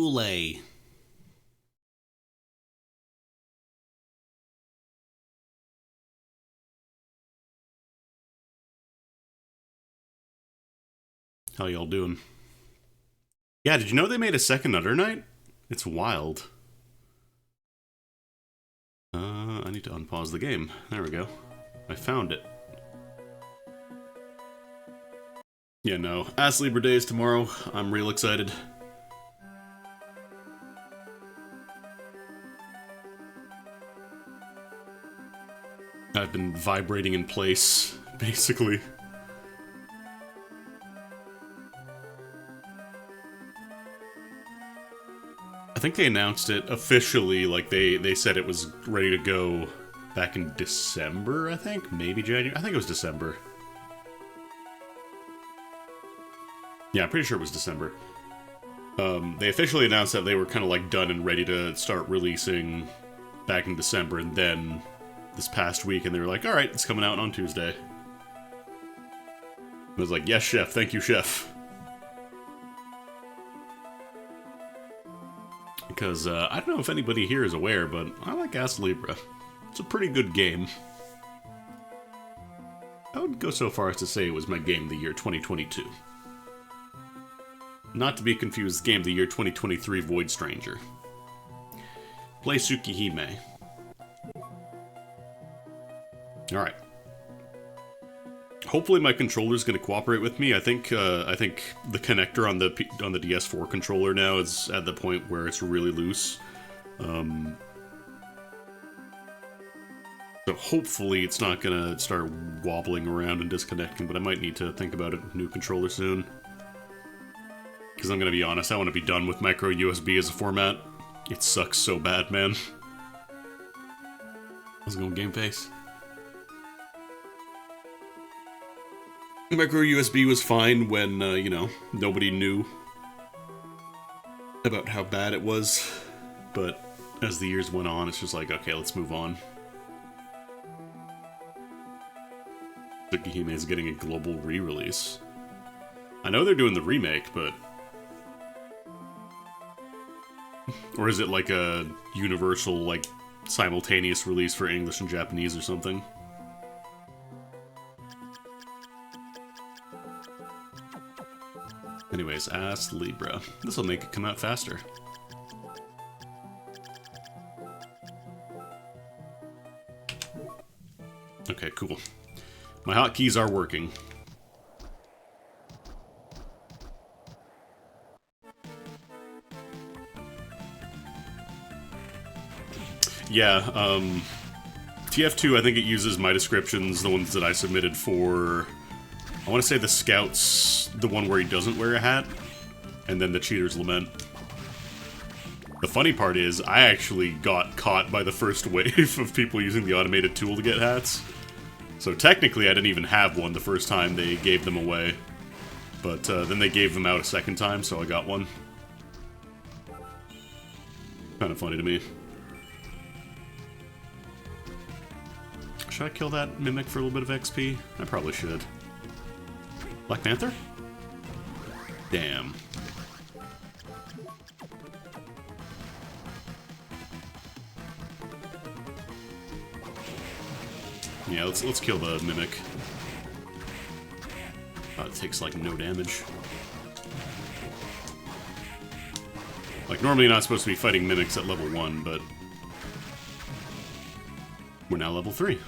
Goulet. How y'all doing? Yeah, did you know they made a second Under Night? It's wild. I need to unpause the game. There we go. I found it. Yeah, no. Astlibra Day is tomorrow. I'm real excited. I've been vibrating in place, basically. I think they announced it officially, like they said it was ready to go back in December, I think? Maybe January? I think it was December. Yeah, I'm pretty sure it was December. They officially announced that they were kind of like done and ready to start releasing back in December, and then this past week, and they were like, alright, it's coming out on Tuesday. I was like, yes, chef, thank you, chef. Because, I don't know if anybody here is aware, but I like Astlibra. It's a pretty good game. I would go so far as to say it was my game of the year 2022. Not to be confused with game of the year 2023 Void Stranger. Play Tsukihime. Alright. Hopefully my controller's going to cooperate with me. I think the connector on the DS4 controller now is at the point where it's really loose. So hopefully it's not going to start wobbling around and disconnecting, but I might need to think about a new controller soon. Because I'm going to be honest, I want to be done with micro USB as a format. It sucks so bad, man. How's it going, Game Face? Micro USB was fine when, you know, nobody knew about how bad it was, but as the years went on, it's just like, okay, let's move on. Tsukihime is getting a global re-release. I know they're doing the remake, but... Or is it like a universal, like, simultaneous release for English and Japanese or something? Anyways, Astlibra. This'll make it come out faster. Okay, cool. My hotkeys are working. Yeah, TF2, I think it uses my descriptions, the ones that I submitted for... I want to say the Scout's the one where he doesn't wear a hat, and then the Cheater's Lament. The funny part is, I actually got caught by the first wave of people using the automated tool to get hats. So technically I didn't even have one the first time they gave them away. But then they gave them out a second time, so I got one. Kind of funny to me. Should I kill that Mimic for a little bit of XP? I probably should. Black Panther? Damn. Yeah, let's kill the Mimic. It takes like no damage. Like normally you're not supposed to be fighting Mimics at level 1, but we're now level 3.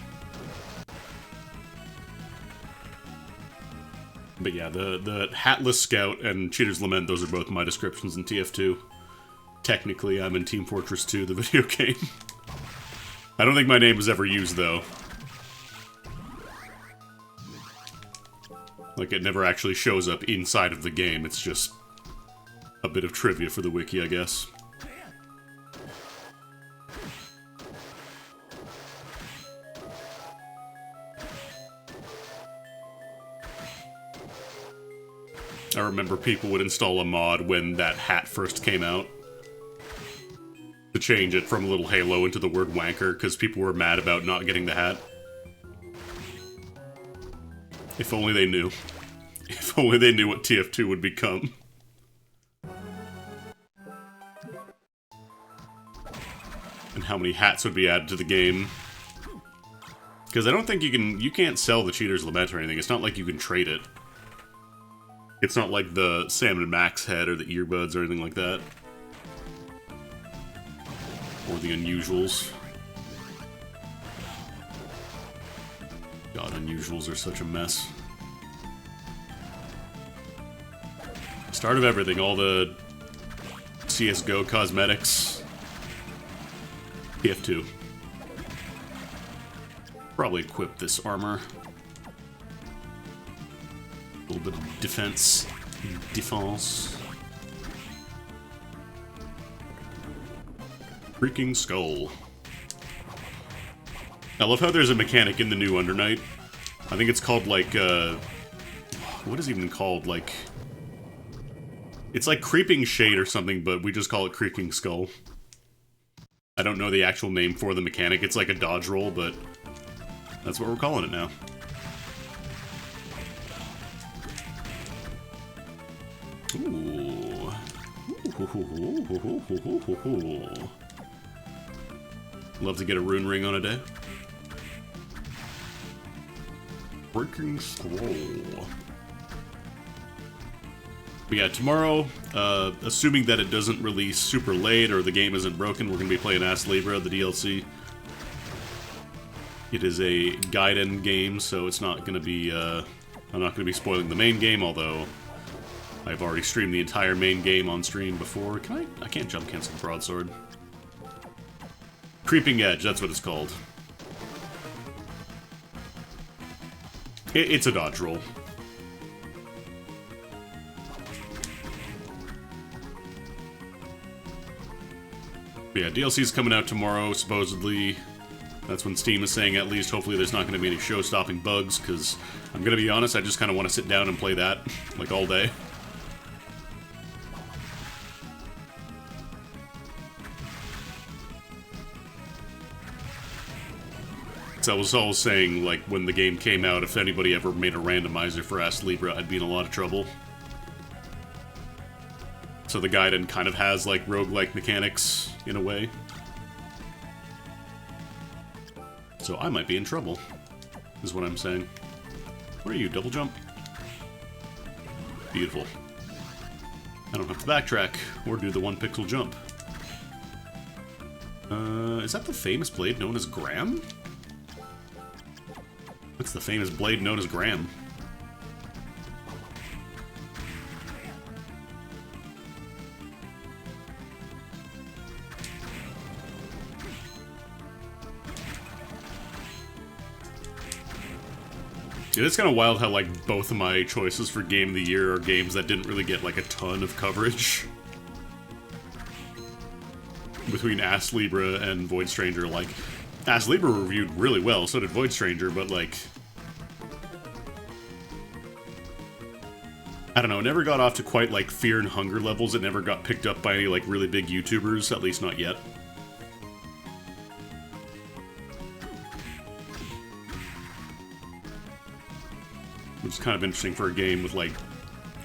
But yeah, the Hatless Scout and Cheater's Lament, those are both my descriptions in TF2. Technically, I'm in Team Fortress 2, the video game. I don't think my name was ever used, though. Like, it never actually shows up inside of the game, it's just a bit of trivia for the wiki, I guess. I remember people would install a mod when that hat first came out to change it from a little halo into the word wanker, because people were mad about not getting the hat. If only they knew. If only they knew what TF2 would become. and how many hats would be added to the game. Because I don't think you can't sell the Cheater's Lament or anything. It's not like you can trade it. It's not like the Sam and Max head or the earbuds or anything like that. Or the Unusuals. God, Unusuals are such a mess. Start of everything, all the CSGO cosmetics. TF2. Probably equip this armor. A little bit of defense. Freaking skull. I love how there's a mechanic in the new Undernight. I think it's called, like, what is it even called? Like, it's like Creeping Shade or something, but we just call it Creaking Skull. I don't know the actual name for the mechanic. It's like a dodge roll, but that's what we're calling it now. Ooh. Love to get a rune ring on a day. Breaking scroll. But yeah, tomorrow, assuming that it doesn't release super late or the game isn't broken, we're going to be playing Astlibra, the DLC. It is a Gaiden game, so it's not going to be, I'm not going to be spoiling the main game, although I've already streamed the entire main game on stream before. I can't jump cancel the broadsword. Creeping Edge, that's what it's called. It's a dodge roll. But yeah, DLC's coming out tomorrow, supposedly. That's when Steam is saying, at least. Hopefully there's not going to be any show-stopping bugs, because I'm going to be honest, I just kind of want to sit down and play that, like, all day. So I was always saying, like, when the game came out, if anybody ever made a randomizer for Astlibra, I'd be in a lot of trouble. So the Gaiden kind of has, like, roguelike mechanics, in a way. So I might be in trouble, is what I'm saying. What are you, double jump? Beautiful. I don't have to backtrack, or do the 1 pixel jump. Is that the famous blade known as Graham? What's the famous blade known as Graham? It is kind of wild how, like, both of my choices for Game of the Year are games that didn't really get, like, a ton of coverage. Between Astlibra and Void Stranger, like, Astlibra reviewed really well, so did Void Stranger, but, like, I don't know, it never got off to quite, like, Fear and Hunger levels. It never got picked up by any, like, really big YouTubers, at least not yet. Which is kind of interesting for a game with, like,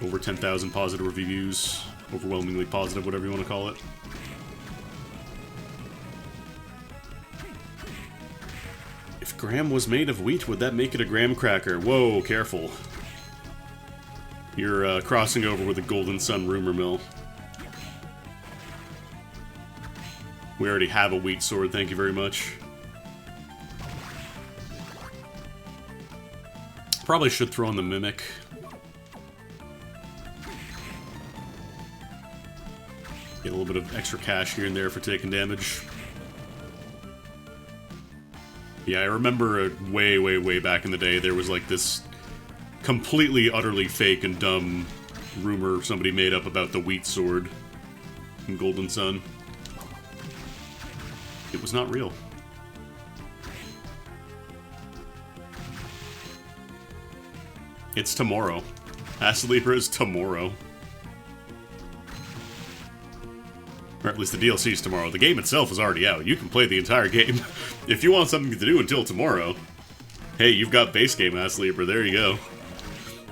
over 10,000 positive reviews. Overwhelmingly positive, whatever you want to call it. If Graham was made of wheat, would that make it a graham cracker? Whoa, careful. You're crossing over with the Golden Sun rumor mill. We already have a wheat sword, thank you very much. Probably should throw in the Mimic. Get a little bit of extra cash here and there for taking damage. Yeah, I remember way, way, way back in the day, there was like this completely, utterly fake and dumb rumor somebody made up about the wheat sword in Golden Sun. It was not real. It's tomorrow. Astlibra is tomorrow. Or at least the DLC is tomorrow. The game itself is already out. You can play the entire game. If you want something to do until tomorrow, hey, you've got base game Astlibra. There you go.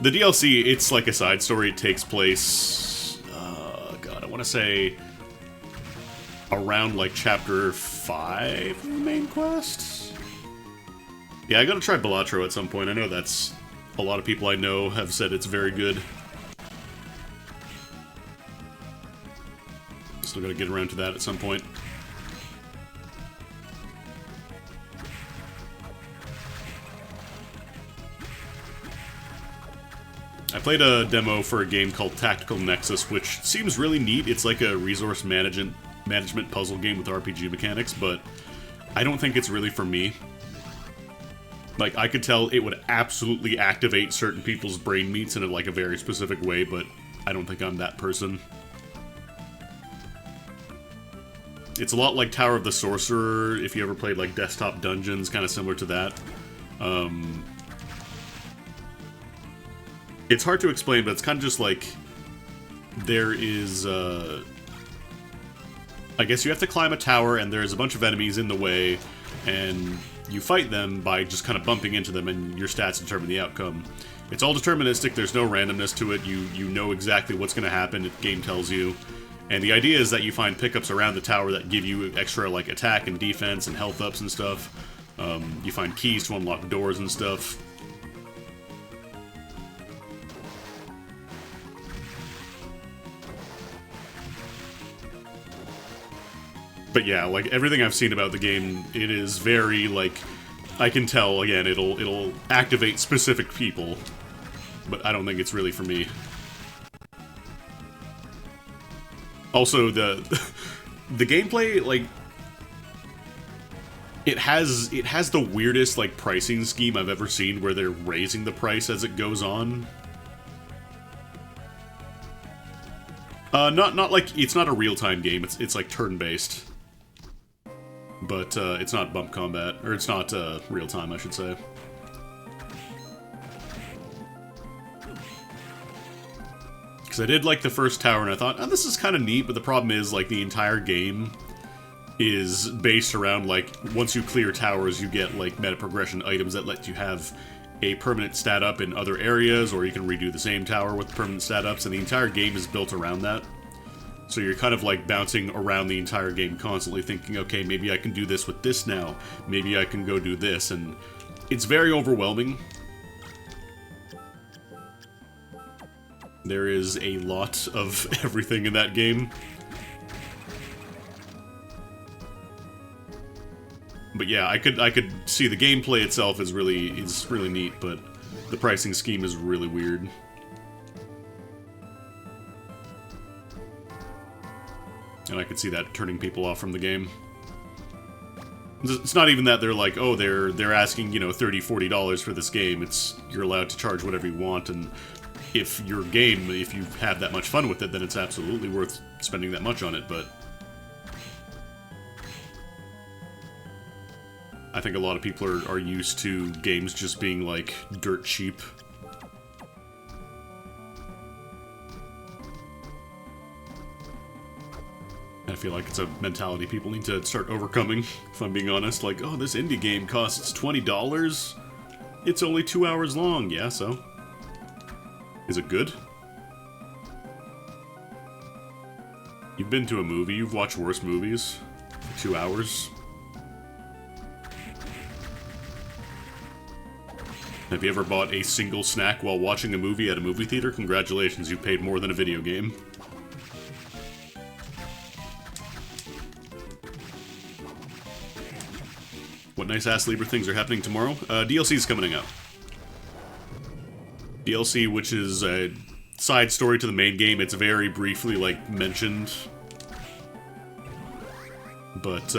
The DLC, it's like a side story. It takes place... God, I want to say... around, like, Chapter 5 of the main quest. Yeah, I gotta try Balatro at some point. I know that's... a lot of people I know have said it's very good. Still gotta get around to that at some point. I played a demo for a game called Tactical Nexus, which seems really neat. It's like a resource management puzzle game with RPG mechanics, but I don't think it's really for me. Like, I could tell it would absolutely activate certain people's brain meats in like a very specific way, but I don't think I'm that person. It's a lot like Tower of the Sorcerer, if you ever played like desktop dungeons, kind of similar to that. It's hard to explain, but it's kind of just like, there is, I guess you have to climb a tower, and there's a bunch of enemies in the way, and you fight them by just kind of bumping into them, and your stats determine the outcome. It's all deterministic, there's no randomness to it, you know exactly what's going to happen, the game tells you. And the idea is that you find pickups around the tower that give you extra, like, attack and defense and health ups and stuff. You find keys to unlock doors and stuff. But yeah, like, everything I've seen about the game, it is very, like, I can tell, again, it'll activate specific people, but I don't think it's really for me. Also, the gameplay, like, it has the weirdest, like, pricing scheme I've ever seen, where they're raising the price as it goes on. Not like, it's not a real-time game, it's like turn-based. But, it's not bump combat, or it's not, real-time, I should say. Because I did like the first tower, and I thought, oh, this is kind of neat, but the problem is, like, the entire game is based around, like, once you clear towers, you get, like, meta progression items that let you have a permanent stat up in other areas, or you can redo the same tower with permanent stat ups, and the entire game is built around that. So you're kind of, like, bouncing around the entire game constantly thinking, okay, maybe I can do this with this now, maybe I can go do this, and it's very overwhelming. There is a lot of everything in that game. But yeah, I could see the gameplay itself is really neat, but the pricing scheme is really weird. And I could see that turning people off from the game. It's not even that they're like, oh, they're asking, you know, $30, $40 for this game. It's, you're allowed to charge whatever you want, and if your game, if you have that much fun with it, then it's absolutely worth spending that much on it, but I think a lot of people are used to games just being, like, dirt cheap. I feel like it's a mentality people need to start overcoming, if I'm being honest. Like, oh, this indie game costs $20? It's only 2 hours long. Yeah, so? Is it good? You've been to a movie, you've watched worse movies for 2 hours. Have you ever bought a single snack while watching a movie at a movie theater? Congratulations, you paid more than a video game. What nice Astlibra things are happening tomorrow? DLC's coming out. DLC, which is a side story to the main game. It's very briefly, like, mentioned. But,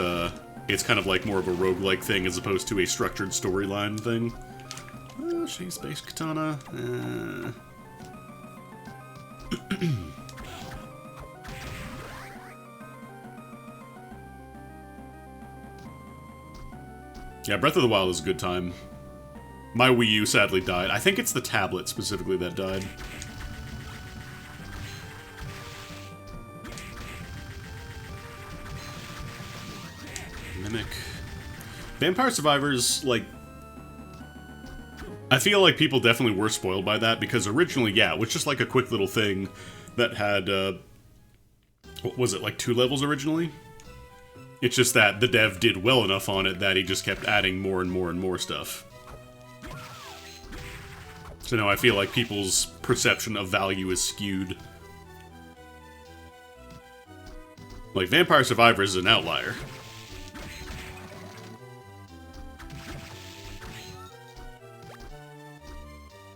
it's kind of like more of a roguelike thing as opposed to a structured storyline thing. Shane Space Katana. Yeah, Breath of the Wild is a good time. My Wii U sadly died. I think it's the tablet specifically that died. Mimic. Vampire Survivors, like, I feel like people definitely were spoiled by that, because originally, yeah, it was just like a quick little thing that had, what was it, like 2 levels originally? It's just that the dev did well enough on it that he just kept adding more and more and more stuff. So now I feel like people's perception of value is skewed. Like, Vampire Survivors is an outlier.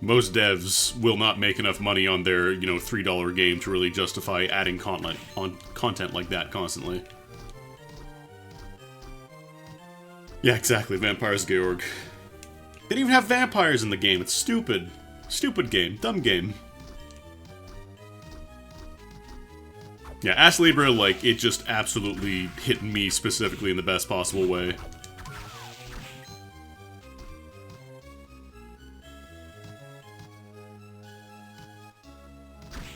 Most devs will not make enough money on their, you know, $3 game to really justify adding content like that constantly. Yeah, exactly. Vampires, Georg. They didn't even have vampires in the game. It's stupid. Stupid game. Dumb game. Yeah, Astlibra, like, it just absolutely hit me specifically in the best possible way.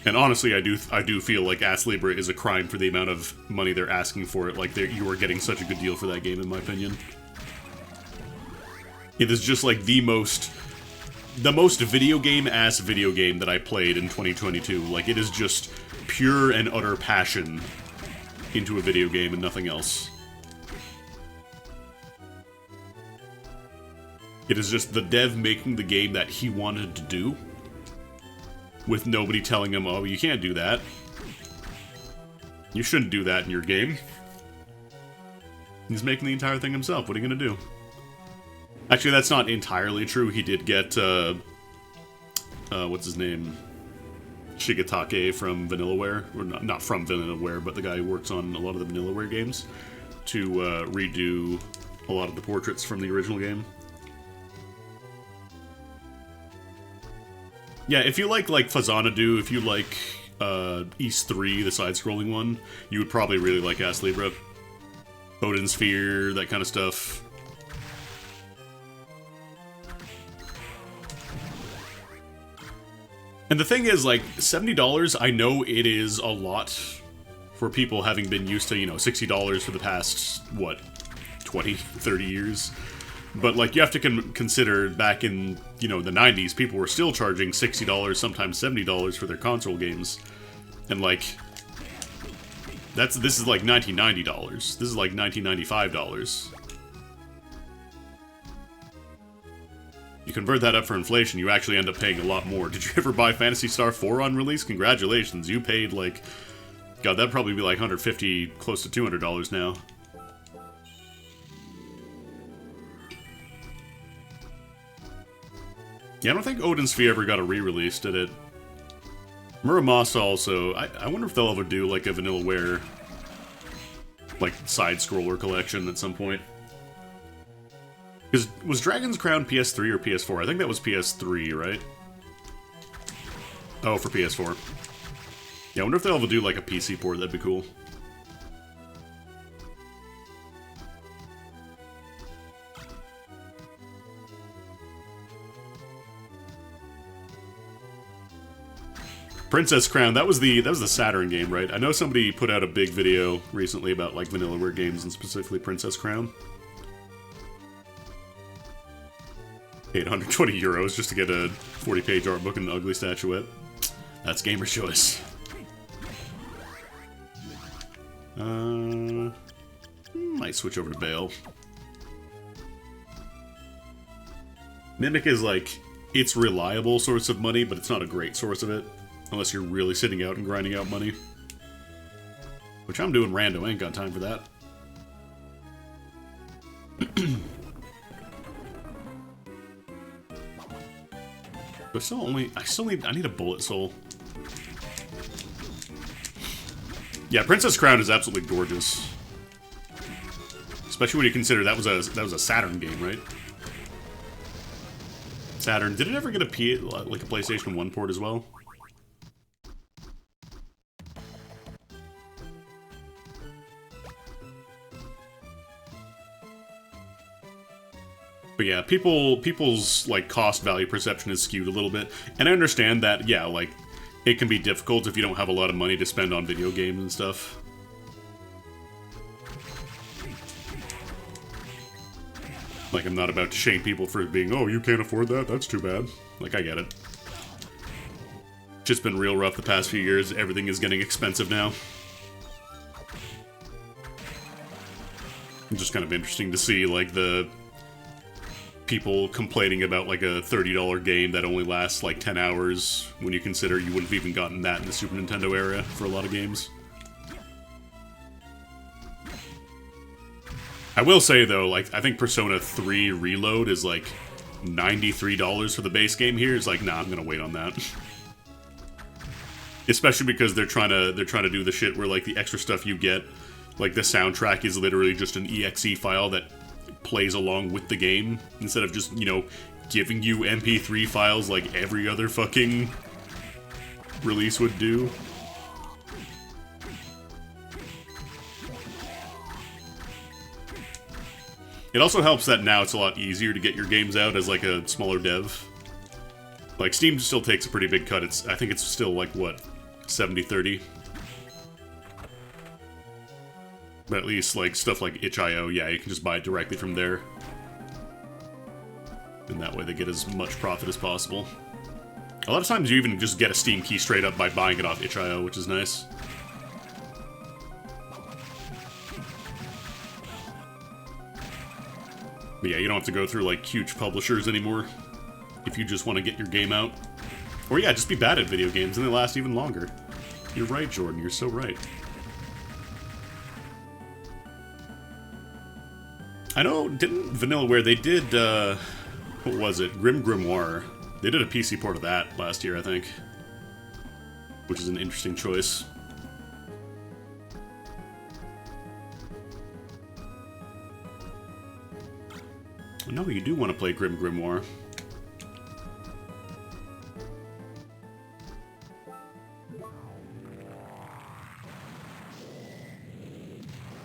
And honestly, I do feel like Astlibra is a crime for the amount of money they're asking for it. Like, you are getting such a good deal for that game, in my opinion. It is just like the most video game-ass video game that I played in 2022. Like, it is just pure and utter passion into a video game and nothing else. It is just the dev making the game that he wanted to do, with nobody telling him, oh, you can't do that. You shouldn't do that in your game. He's making the entire thing himself. What are you gonna do? Actually, that's not entirely true. He did get, what's his name? Shigetake from Vanillaware. Or not from Vanillaware, but the guy who works on a lot of the Vanillaware games, to redo a lot of the portraits from the original game. Yeah, if you like Fazanadu, if you like East 3, the side-scrolling one, you would probably really like Astlibra. Odin Sphere, that kind of stuff. And the thing is, like, $70, I know it is a lot for people having been used to, you know, $60 for the past, what, 20, 30 years? But, like, you have to consider back in, you know, the 90s, people were still charging $60, sometimes $70 for their console games. And, like, this is like $1990. This is like $1995. You convert that up for inflation, you actually end up paying a lot more. Did you ever buy Phantasy Star 4 on release? Congratulations, you paid, like... God, that'd probably be like $150, close to $200 now. Yeah, I don't think Odin Sphere ever got a re-release, did it? Muramasa also... I wonder if they'll ever do, like, a Vanillaware, like, side-scroller collection at some point. Because, was Dragon's Crown PS3 or PS4? I think that was PS3, right? Oh, for PS4. Yeah, I wonder if they'll ever do, like, a PC port. That'd be cool. Princess Crown, that was the Saturn game, right? I know somebody put out a big video recently about, like, Vanillaware games, and specifically Princess Crown. 820 euros just to get a 40-page art book and an ugly statuette. That's gamer's choice. Might switch over to Bale. Mimic is, like, it's reliable source of money, but it's not a great source of it. Unless you're really sitting out and grinding out money. Which I'm doing rando, I ain't got time for that. But I need a bullet soul. Yeah, Princess Crown is absolutely gorgeous. Especially when you consider that was a Saturn game, right? Saturn. Did it ever get a PlayStation 1 port as well? But yeah, people's, like, cost-value perception is skewed a little bit. And I understand that, yeah, like, it can be difficult if you don't have a lot of money to spend on video games and stuff. Like, I'm not about to shame people for being, oh, you can't afford that? That's too bad. Like, I get it. It's just been real rough the past few years. Everything is getting expensive now. It's just kind of interesting to see, like, the people complaining about, like, a $30 game that only lasts, like, 10 hours, when you consider you wouldn't have even gotten that in the Super Nintendo era for a lot of games. I will say, though, like, I think Persona 3 Reload is, like, $93 for the base game here. It's like, nah, I'm gonna wait on that. Especially because they're trying to do the shit where, like, the extra stuff you get, like, the soundtrack is literally just an exe file that plays along with the game, instead of just, you know, giving you MP3 files like every other fucking release would do. It also helps that now it's a lot easier to get your games out as, like, a smaller dev. Like, Steam still takes a pretty big cut. I think it's still, like, what, 70-30? But at least, like, stuff like itch.io, yeah, you can just buy it directly from there. And that way they get as much profit as possible. A lot of times you even just get a Steam key straight up by buying it off itch.io, which is nice. But yeah, you don't have to go through, like, huge publishers anymore if you just want to get your game out. Or yeah, just be bad at video games and they last even longer. You're right, Jordan, you're so right. I know, didn't Vanillaware, they did, what was it? Grim Grimoire. They did a PC port of that last year, I think. Which is an interesting choice. No, you do want to play Grim Grimoire.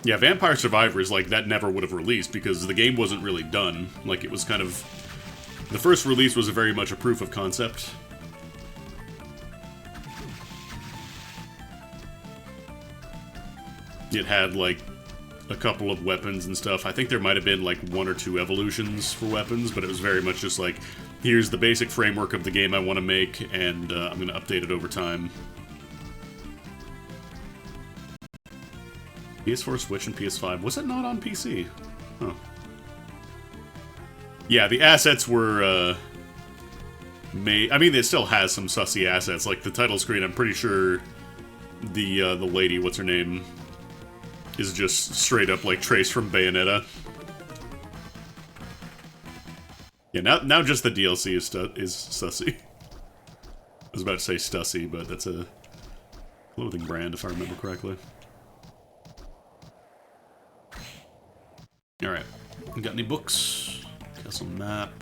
Yeah, Vampire Survivors, like, that never would have released because the game wasn't really done. Like, it was kind of... The first release was very much a proof of concept. It had, like, a couple of weapons and stuff. I think there might have been, like, 1 or 2 evolutions for weapons, but it was very much just like, here's the basic framework of the game I want to make, and I'm going to update it over time. PS4, Switch, and PS5. Was it not on PC? Huh. Yeah, the assets were, made... I mean, it still has some sussy assets. Like, the title screen, I'm pretty sure the lady, what's her name, is just straight up, like, traced from Bayonetta. Yeah, now just the DLC is sussy. I was about to say Stussy, but that's a clothing brand, if I remember correctly. Alright, got any books? Castle map.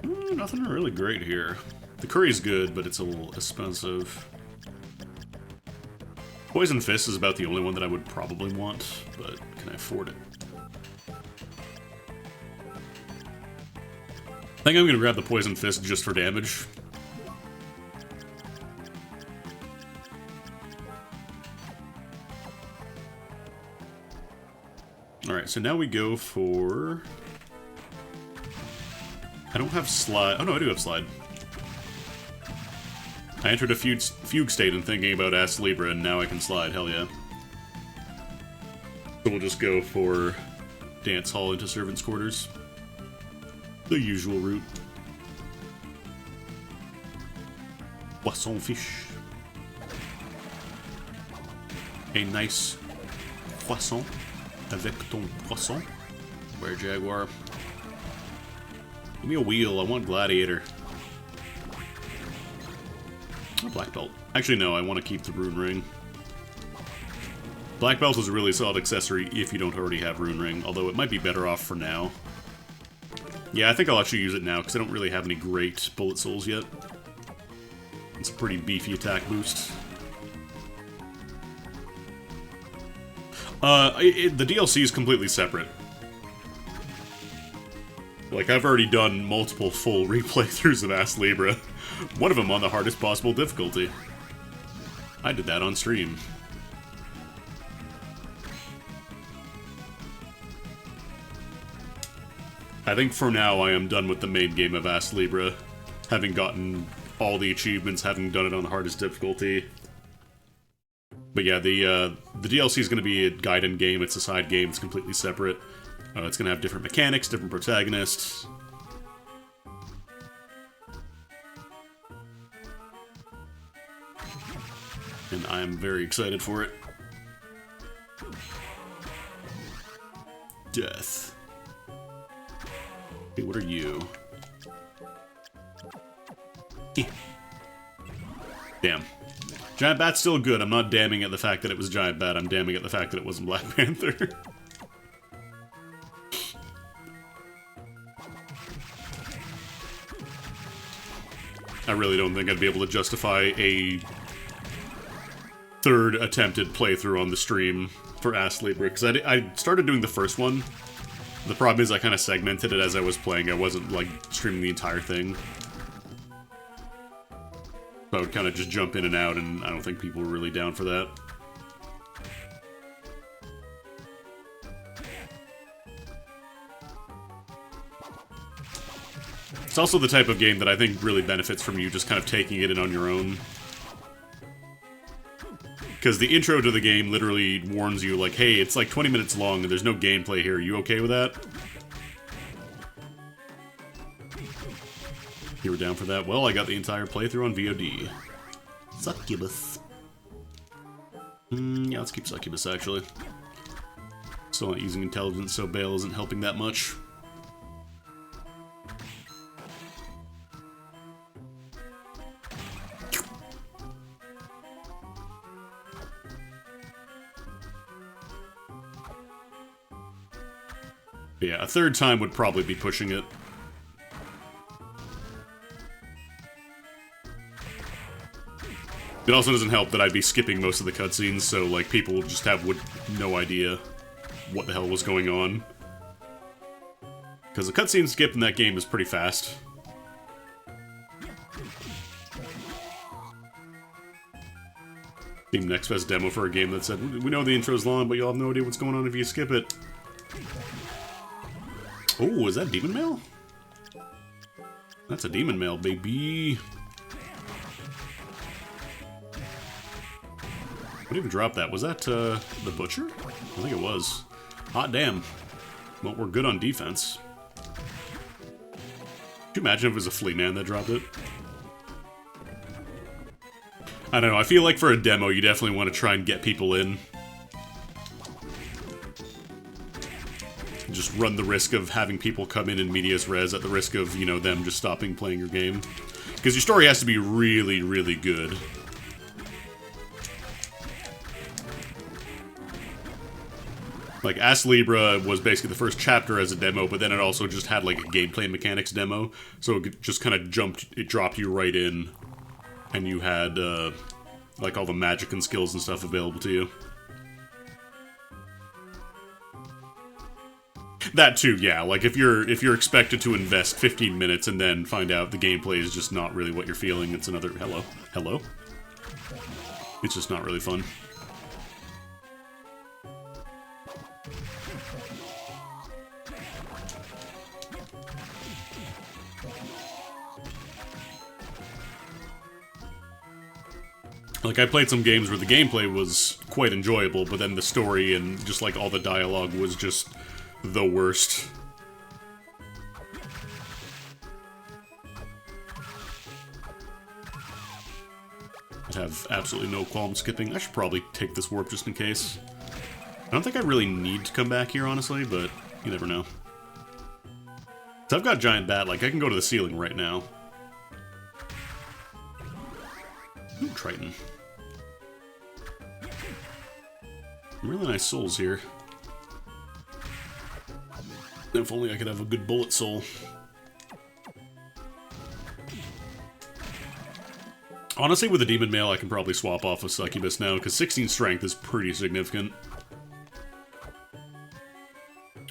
Nothing really great here. The curry's good, but it's a little expensive. Poison Fist is about the only one that I would probably want, but can I afford it? I think I'm gonna grab the Poison Fist just for damage. Alright, so now we go for... I don't have slide... Oh no, I do have slide. I entered a fugue state in thinking about Astlibra, and now I can slide, hell yeah. So we'll just go for Dance Hall into Servants' Quarters. The usual route. Poisson fish. A nice poisson avec ton poisson. Where Jaguar? Give me a wheel, I want Gladiator. Oh, Black Belt. Actually, no, I want to keep the Rune Ring. Black Belt is a really solid accessory if you don't already have Rune Ring, although it might be better off for now. Yeah, I think I'll actually use it now, because I don't really have any great bullet souls yet. It's a pretty beefy attack boost. The DLC is completely separate. Like, I've already done multiple full replaythroughs of Astlibra. One of them on the hardest possible difficulty. I did that on stream. I think for now I am done with the main game of Astlibra. Having gotten all the achievements, having done it on the hardest difficulty. But yeah, the DLC is going to be a guide-in game. It's a side game. It's completely separate. It's going to have different mechanics, different protagonists. And I am very excited for it. Death. Hey, what are you? Damn. Giant Bat's still good. I'm not damning at the fact that it was Giant Bat. I'm damning at the fact that it wasn't Black Panther. I really don't think I'd be able to justify a third attempted playthrough on the stream for Astlibra, because I started doing the first one. The problem is I kind of segmented it as I was playing. I wasn't, like, streaming the entire thing. So I would kind of just jump in and out, and I don't think people were really down for that. It's also the type of game that I think really benefits from you just kind of taking it in on your own. Because the intro to the game literally warns you, like, hey, it's like 20 minutes long and there's no gameplay here. Are you okay with that? You were down for that? Well, I got the entire playthrough on VOD. Succubus. Yeah, let's keep Succubus, actually. Still not using intelligence, so Bale isn't helping that much. But yeah, a third time would probably be pushing it. It also doesn't help that I'd be skipping most of the cutscenes, so, like, people would just have no idea what the hell was going on. Because the cutscene skip in that game is pretty fast. Team Next Fest demo for a game that said, we know the intro's long, but you'll have no idea what's going on if you skip it. Oh, is that Demon Mail? That's a Demon Mail, baby. What even dropped that? Was that, the Butcher? I think it was. Hot damn. Well, we're good on defense. Could you imagine if it was a Flea Man that dropped it? I don't know, I feel like for a demo, you definitely want to try and get people in. Just run the risk of having people come in medias res at the risk of, you know, them just stopping playing your game. Because your story has to be really, really good. Like, Astlibra was basically the first chapter as a demo, but then it also just had, like, a gameplay mechanics demo. So it just kind of dropped you right in. And you had, like, all the magic and skills and stuff available to you. That too, yeah. Like, if you're expected to invest 15 minutes and then find out the gameplay is just not really what you're feeling, it's another... Hello? It's just not really fun. Like, I played some games where the gameplay was quite enjoyable, but then the story and just, like, all the dialogue was just the worst. I have absolutely no qualm skipping. I should probably take this warp just in case. I don't think I really need to come back here, honestly, but you never know. So I've got Giant Bat, like, I can go to the ceiling right now. Ooh, Triton. Really nice souls here. If only I could have a good bullet soul. Honestly, with the Demon Mail, I can probably swap off with Succubus now, because 16 strength is pretty significant.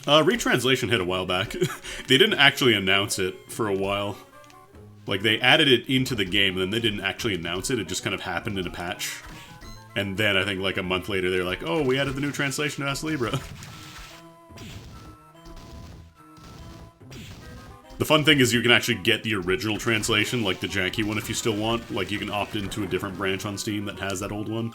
Retranslation hit a while back. They didn't actually announce it for a while. Like, they added it into the game, and then they didn't actually announce it. It just kind of happened in a patch. And then, I think, like, a month later, they're like, oh, we added the new translation to Astlibra. The fun thing is you can actually get the original translation, like the janky one if you still want. Like, you can opt into a different branch on Steam that has that old one.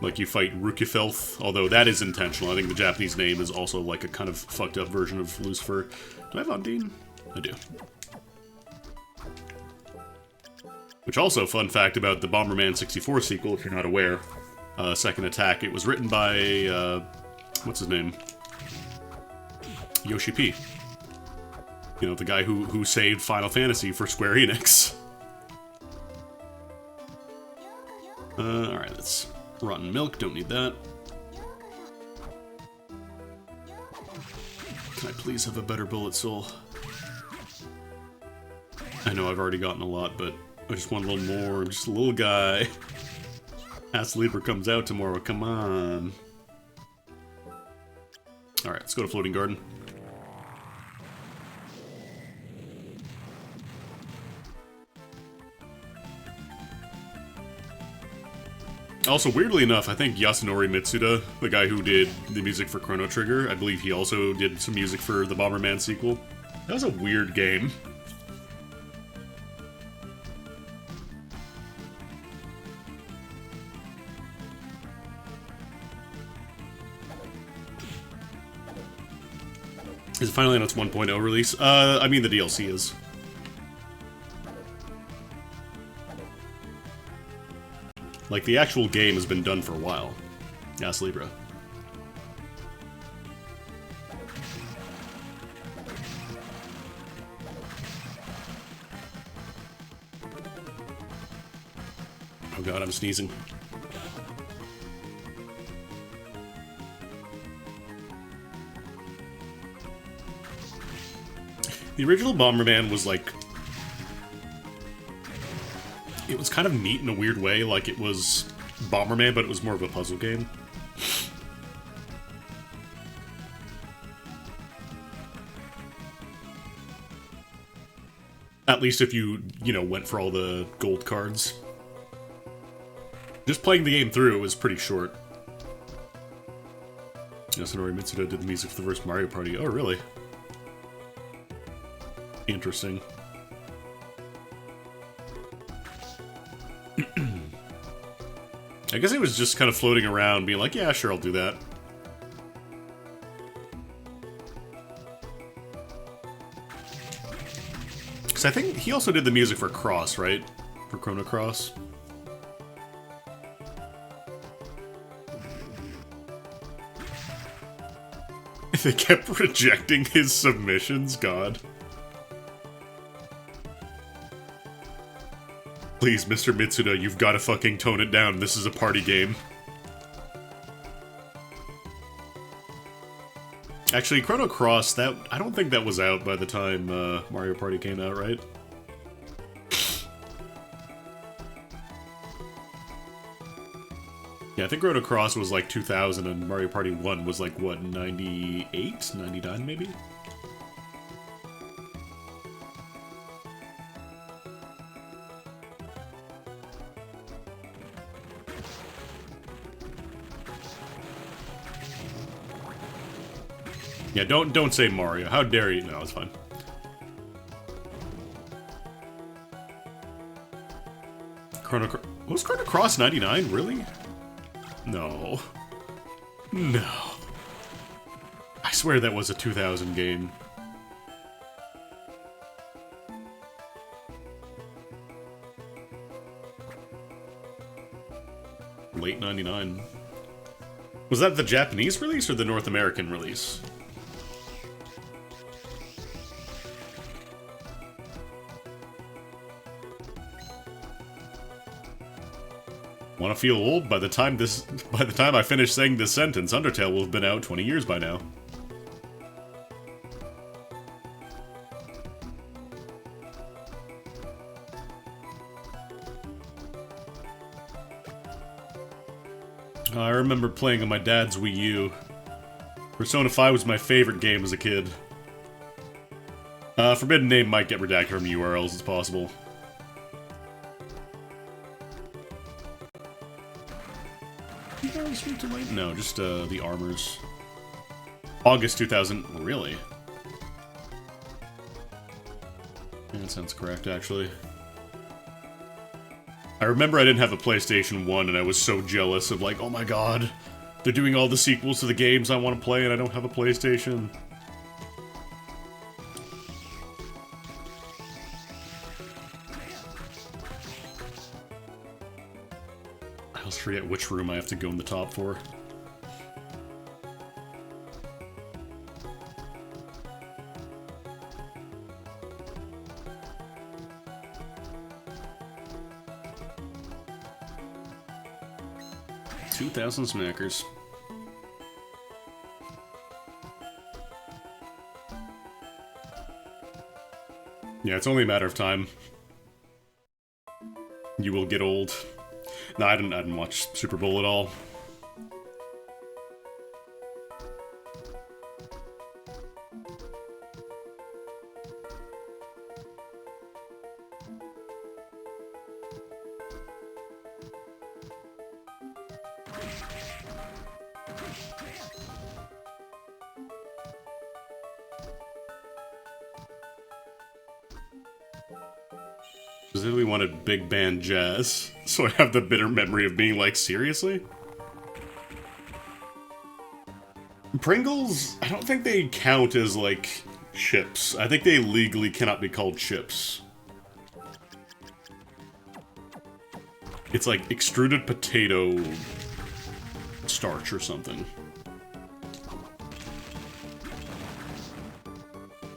Like, you fight Rukifelth, although that is intentional. I think the Japanese name is also, like, a kind of fucked up version of Lucifer. Do I have Undine? I do. Which also, fun fact about the Bomberman 64 sequel, if you're not aware, Second Attack, it was written by, what's his name? Yoshi P. You know, the guy who saved Final Fantasy for Square Enix. Alright, that's rotten milk, don't need that. Can I please have a better bullet soul? I know I've already gotten a lot, but I just want a little more, just a little guy. Astlibra comes out tomorrow, come on. Alright, let's go to Floating Garden. Also, weirdly enough, I think Yasunori Mitsuda, the guy who did the music for Chrono Trigger, I believe he also did some music for the Bomberman sequel. That was a weird game. Is it finally on its 1.0 release? I mean the DLC is. Like, the actual game has been done for a while. Astlibra. Oh god, I'm sneezing. The original Bomberman was like... It was kind of neat in a weird way, like it was Bomberman, but it was more of a puzzle game. At least if you know, went for all the gold cards. Just playing the game through, it was pretty short. Yasunori Mitsuda did the music for the first Mario Party. Oh, really? Interesting. I guess it was just kind of floating around, being like, yeah, sure, I'll do that. Because I think he also did the music for Cross, right? For Chrono Cross. They kept rejecting his submissions, God. Please, Mr. Mitsuda, you've got to fucking tone it down. This is a party game. Actually, Chrono Cross, that I don't think that was out by the time Mario Party came out, right? Yeah, I think Chrono Cross was like 2000 and Mario Party 1 was like, what, 98? 99 maybe? Yeah, don't say Mario. How dare you? No, it's fine. Was Chrono Cross 99? Really? No. No. I swear that was a 2000 game. Late 99. Was that the Japanese release or the North American release? Want to feel old? By the time I finish saying this sentence, Undertale will have been out 20 years by now. I remember playing on my dad's Wii U. Persona 5 was my favorite game as a kid. Forbidden Name might get redacted from URLs, it's possible. No, just the armors. August 2000. Really? Yeah, that sounds correct, actually. I remember I didn't have a PlayStation 1 and I was so jealous of like, oh my god, they're doing all the sequels to the games I want to play and I don't have a PlayStation. I always forget which room I have to go in the top for. $2,000 smackers. Yeah, it's only a matter of time. You will get old. No, I didn't watch Super Bowl at all. Specifically wanted big band jazz, so I have the bitter memory of being like, seriously? Pringles, I don't think they count as, like, chips. I think they legally cannot be called chips. It's like extruded potato starch or something.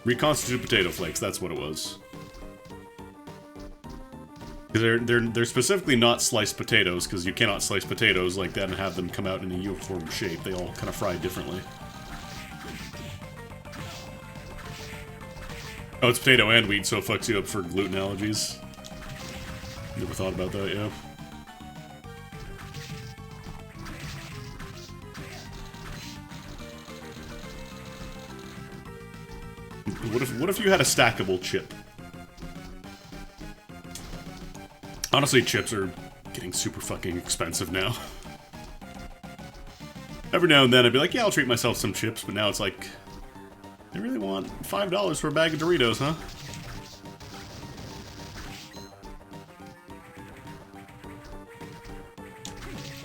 Reconstituted potato flakes, that's what it was. They're specifically not sliced potatoes, because you cannot slice potatoes like that and have them come out in a uniform shape. They all kind of fry differently. Oh, it's potato and wheat, so it fucks you up for gluten allergies. Never thought about that, yeah. What if you had a stackable chip? Honestly, chips are getting super fucking expensive now. Every now and then I'd be like, yeah, I'll treat myself some chips, but now it's like, I really want $5 for a bag of Doritos, huh?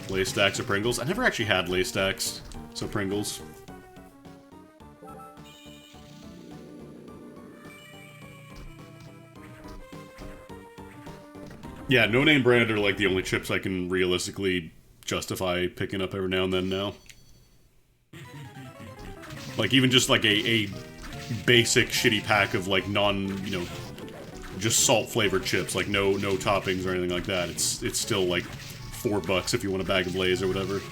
Lace stacks of Pringles? I never actually had Lace stacks, so Pringles. Yeah, no-name brand are like the only chips I can realistically justify picking up every now and then now. Like, even just like a basic shitty pack of like just salt-flavored chips, like no toppings or anything like that. It's still like $4 if you want a bag of Lay's or whatever.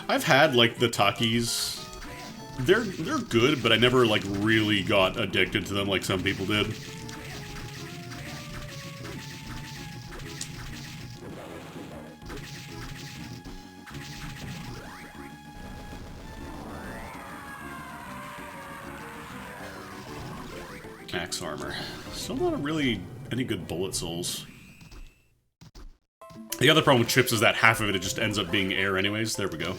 I've had, like, the Takis. They're good, but I never, like, really got addicted to them like some people did. Axe armor. Still not really any good bullet souls. The other problem with chips is that half of it just ends up being air anyways. There we go.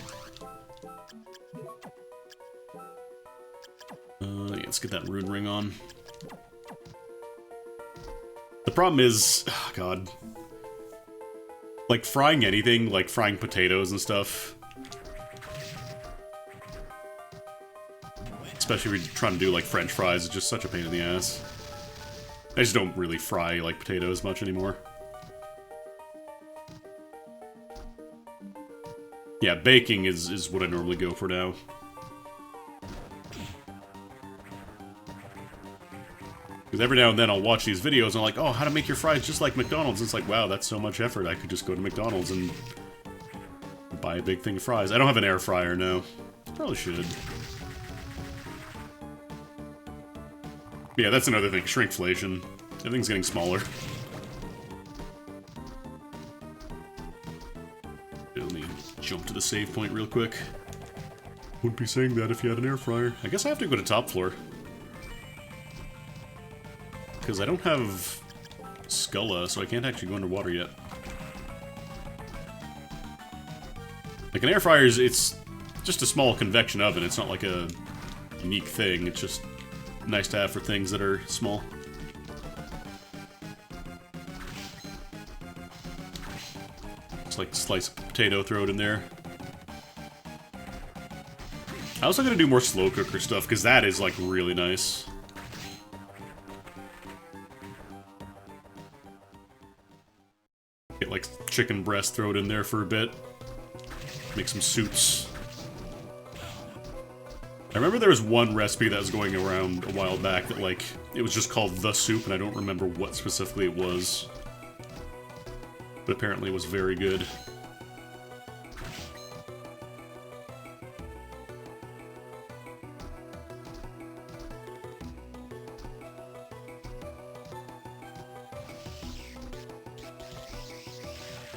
Yeah, let's get that rune ring on. The problem is, oh god, like frying anything, like frying potatoes and stuff, especially if you're trying to do like French fries, is just such a pain in the ass. I just don't really fry like potatoes much anymore. Yeah, baking is what I normally go for now. Because every now and then I'll watch these videos and I'm like, oh, how to make your fries just like McDonald's. And it's like, wow, that's so much effort. I could just go to McDonald's and buy a big thing of fries. I don't have an air fryer now. Probably should. Yeah, that's another thing. Shrinkflation. Everything's getting smaller. Let me jump to the save point real quick. Wouldn't be saying that if you had an air fryer. I guess I have to go to top floor. Because I don't have Skulla, so I can't actually go underwater yet. Like, an air fryer is, it's just a small convection oven. It's not like a unique thing. It's just nice to have for things that are small. Just like slice a potato, throw it in there. I also gotta do more slow cooker stuff, because that is, like, really nice. Get, like, chicken breast, throw it in there for a bit. Make some soups. I remember there was one recipe that was going around a while back that, like, it was just called The Soup, and I don't remember what specifically it was. But apparently it was very good.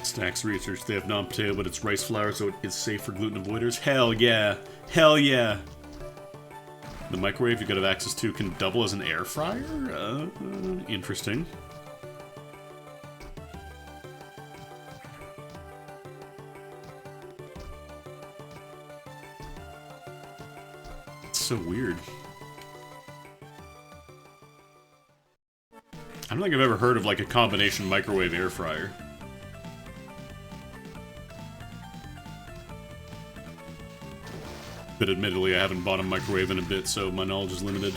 Snacks research, they have non-potato, but it's rice flour, so it is safe for gluten avoiders. Hell yeah! Hell yeah! The microwave you could have access to can double as an air fryer? Interesting. It's so weird. I don't think I've ever heard of, like, a combination microwave air fryer. But admittedly, I haven't bought a microwave in a bit, so my knowledge is limited.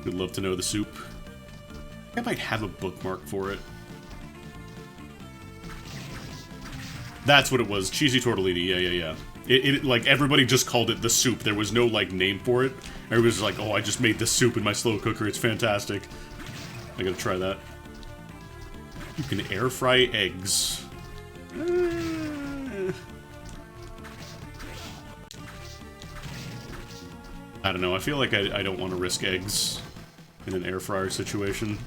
Would love to know the soup. I might have a bookmark for it. That's what it was. Cheesy tortellini. Yeah. It like, everybody just called it the soup. There was no, like, name for it. Everybody was like, oh, I just made this soup in my slow cooker. It's fantastic. I gotta try that. You can air fry eggs. I don't know, I feel like I don't want to risk eggs in an air fryer situation.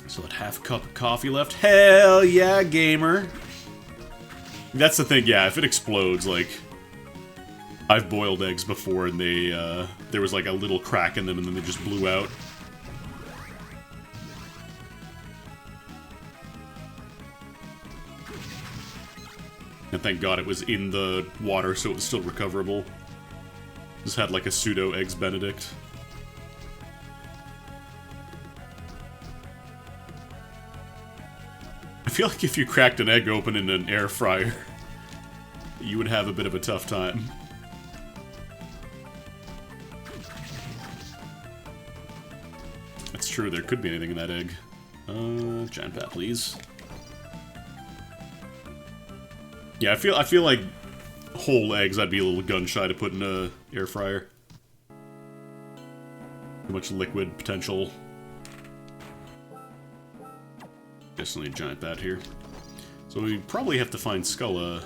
So that half cup of coffee left. Hell yeah, gamer! That's the thing, yeah, if it explodes, like... I've boiled eggs before and they, there was like a little crack in them and then they just blew out. And thank God it was in the water, so it was still recoverable. Just had like a pseudo Eggs Benedict. I feel like if you cracked an egg open in an air fryer, you would have a bit of a tough time. That's true, there could be anything in that egg. Giant Pat, please. Yeah, I feel like whole eggs I'd be a little gun-shy to put in a air fryer. Too much liquid potential. Definitely a giant bat here. So we probably have to find Skulla.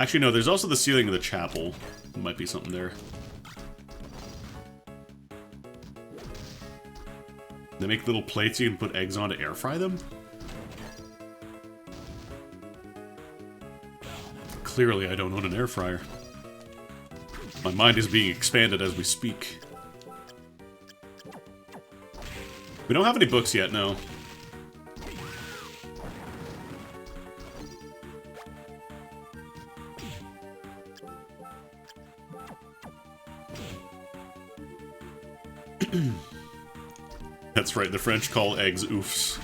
Actually, no, there's also the ceiling of the chapel. There might be something there. They make little plates you can put eggs on to air fry them? Clearly, I don't own an air fryer. My mind is being expanded as we speak. We don't have any books yet, no. That's right, the French call eggs oofs.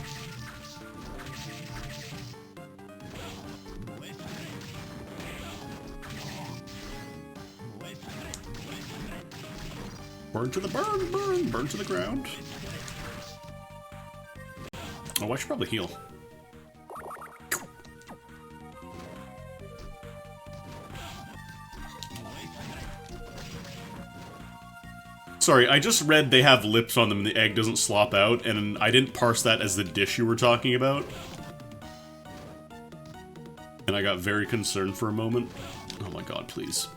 Burn to the burn to the ground. Oh, I should probably heal. Sorry, I just read they have lips on them and the egg doesn't slop out, and I didn't parse that as the dish you were talking about. And I got very concerned for a moment. Oh my god, please.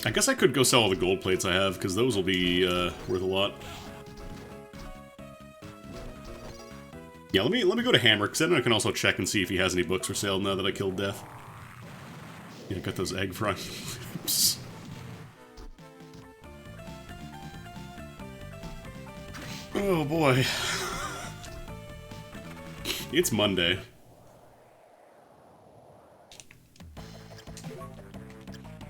I guess I could go sell all the gold plates I have, because those will be worth a lot. Yeah, let me go to Hammer, because then I can also check and see if he has any books for sale now that I killed Death. Yeah, got those egg frying lips. Oh boy. It's Monday.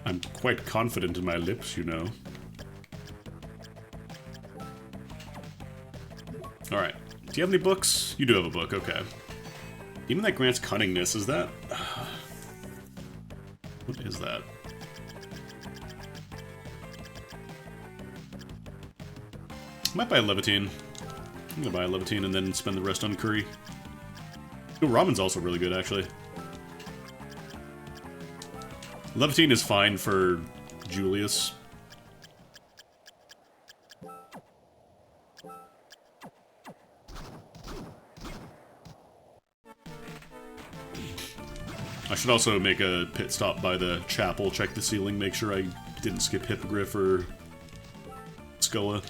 I'm quite confident in my lips, you know. Alright. Do you have any books? You do have a book, okay. Even that grants cunningness, is that... What is that? I might buy a Levitine. I'm gonna buy a Levitine and then spend the rest on curry. Ooh, ramen's also really good, actually. Levitine is fine for Julius. I should also make a pit stop by the chapel, check the ceiling, make sure I didn't skip Hippogriff or Scola.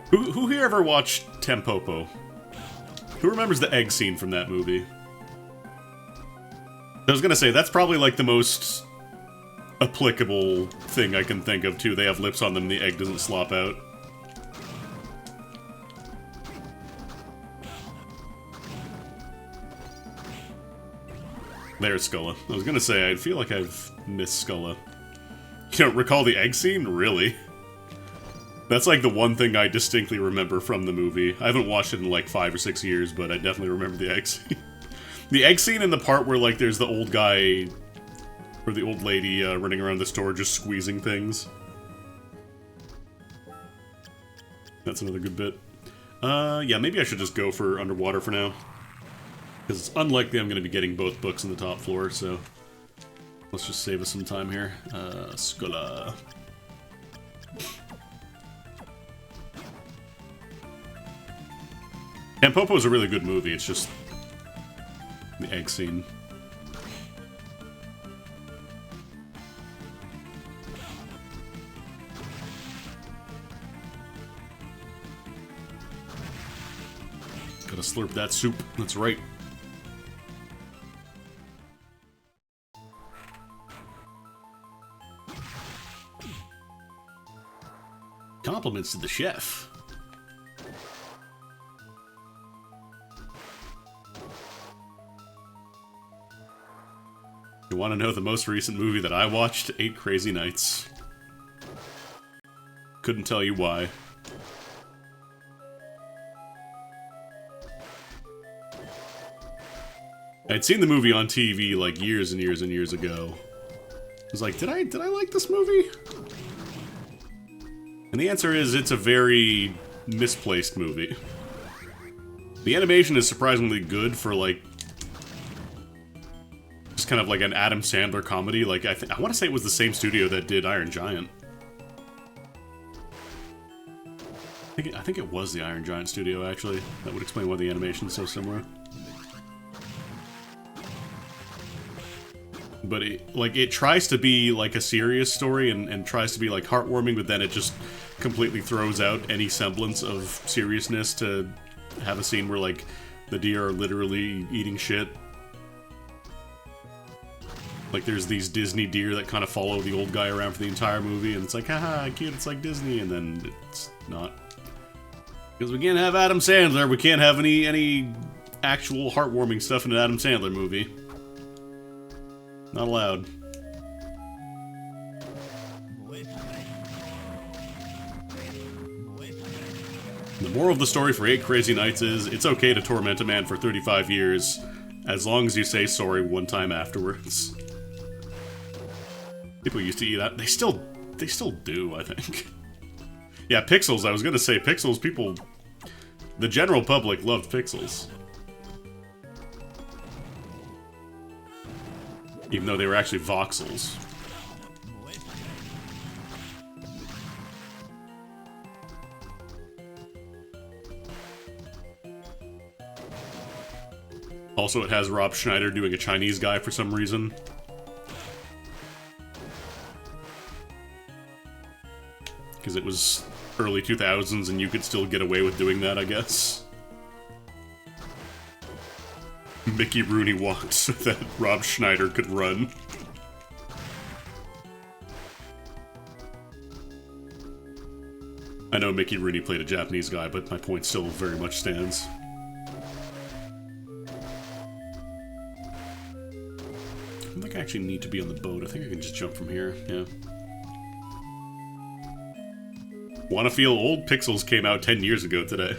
Who here ever watched Tempopo? Who remembers the egg scene from that movie? I was gonna say, that's probably like the most applicable thing I can think of, too. They have lips on them and the egg doesn't slop out. There's Scola. I was gonna say, I feel like I've missed Scola. You don't recall the egg scene? Really? That's like the one thing I distinctly remember from the movie. I haven't watched it in like 5 or 6 years, but I definitely remember the egg scene. The egg scene and the part where like there's the old guy or the old lady running around the store just squeezing things. That's another good bit. Yeah, maybe I should just go for Underwater for now. Because it's unlikely I'm going to be getting both books on the top floor, so... Let's just save us some time here. Scola. Tampopo is a really good movie, it's just... the egg scene. Gotta slurp that soup, that's right. Compliments to the chef. You want to know the most recent movie that I watched? 8 Crazy Nights. Couldn't tell you why. I'd seen the movie on TV like years and years and years ago. I was like, did I like this movie? And the answer is, it's a very misplaced movie. The animation is surprisingly good for, like, just kind of like an Adam Sandler comedy. Like, I want to say it was the same studio that did Iron Giant. I think it was the Iron Giant studio, actually. That would explain why the animation's so similar. But it tries to be like a serious story and tries to be like heartwarming, but then it just completely throws out any semblance of seriousness to have a scene where like the deer are literally eating shit. Like there's these Disney deer that kind of follow the old guy around for the entire movie, and it's like, haha, cute, it's like Disney, and then it's not. Because we can't have Adam Sandler, we can't have any actual heartwarming stuff in an Adam Sandler movie. Not allowed. The moral of the story for 8 Crazy Nights is, it's okay to torment a man for 35 years, as long as you say sorry one time afterwards. People used to eat that. They still do, I think. Yeah, Pixels, I was gonna say, Pixels, people... The general public loved Pixels. Even though they were actually voxels. Also, it has Rob Schneider doing a Chinese guy for some reason. Because it was early 2000s and you could still get away with doing that, I guess. Mickey Rooney walked so that Rob Schneider could run. I know Mickey Rooney played a Japanese guy, but my point still very much stands. I don't think I actually need to be on the boat. I think I can just jump from here, yeah. Wanna Feel Old Pixels came out 10 years ago today.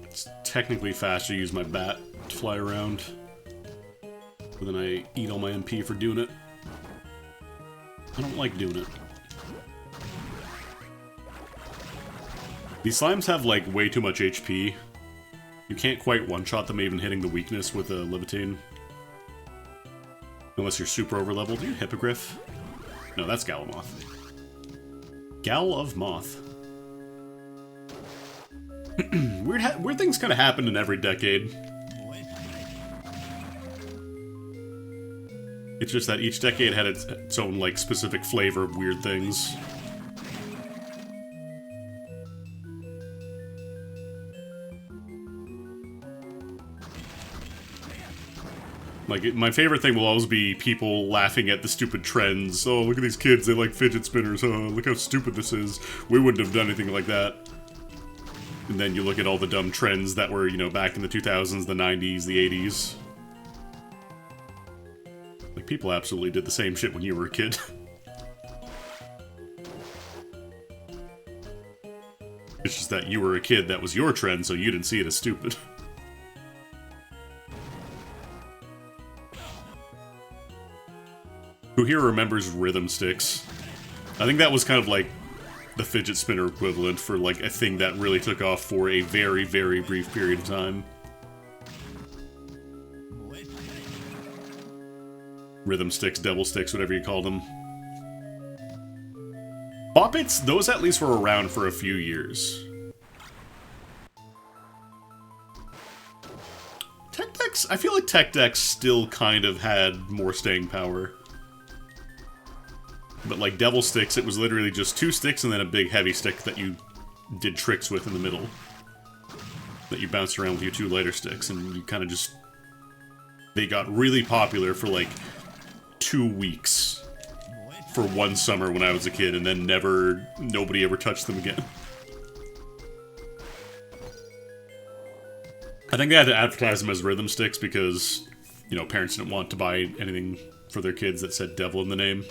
It's technically faster to use my bat to fly around. But then I eat all my MP for doing it. I don't like doing it. These slimes have, like, way too much HP. You can't quite one-shot them even hitting the weakness with a Levitate. Unless you're super over-leveled. Are you Hippogriff? No, that's Gal of Moth. Gal of Moth. Weird things kind of happen in every decade. It's just that each decade had its own, like, specific flavor of weird things. Like, my favorite thing will always be people laughing at the stupid trends. Oh, look at these kids, they like fidget spinners. Oh, look how stupid this is. We wouldn't have done anything like that. And then you look at all the dumb trends that were, you know, back in the 2000s, the 90s, the 80s. Like, people absolutely did the same shit when you were a kid. It's just that you were a kid, that was your trend, so you didn't see it as stupid. Who here remembers rhythm sticks? I think that was kind of like the fidget spinner equivalent for, like, a thing that really took off for a very, very brief period of time. Rhythm sticks, devil sticks, whatever you call them. Poppets, those at least were around for a few years. Tech decks, I feel like tech decks still kind of had more staying power. But like devil sticks, it was literally just 2 sticks and then a big heavy stick that you did tricks with in the middle. That you bounced around with your 2 lighter sticks, and you kind of just... They got really popular for like 2 weeks for one summer when I was a kid, and then nobody ever touched them again. I think they had to advertise them as rhythm sticks because, you know, parents didn't want to buy anything for their kids that said devil in the name.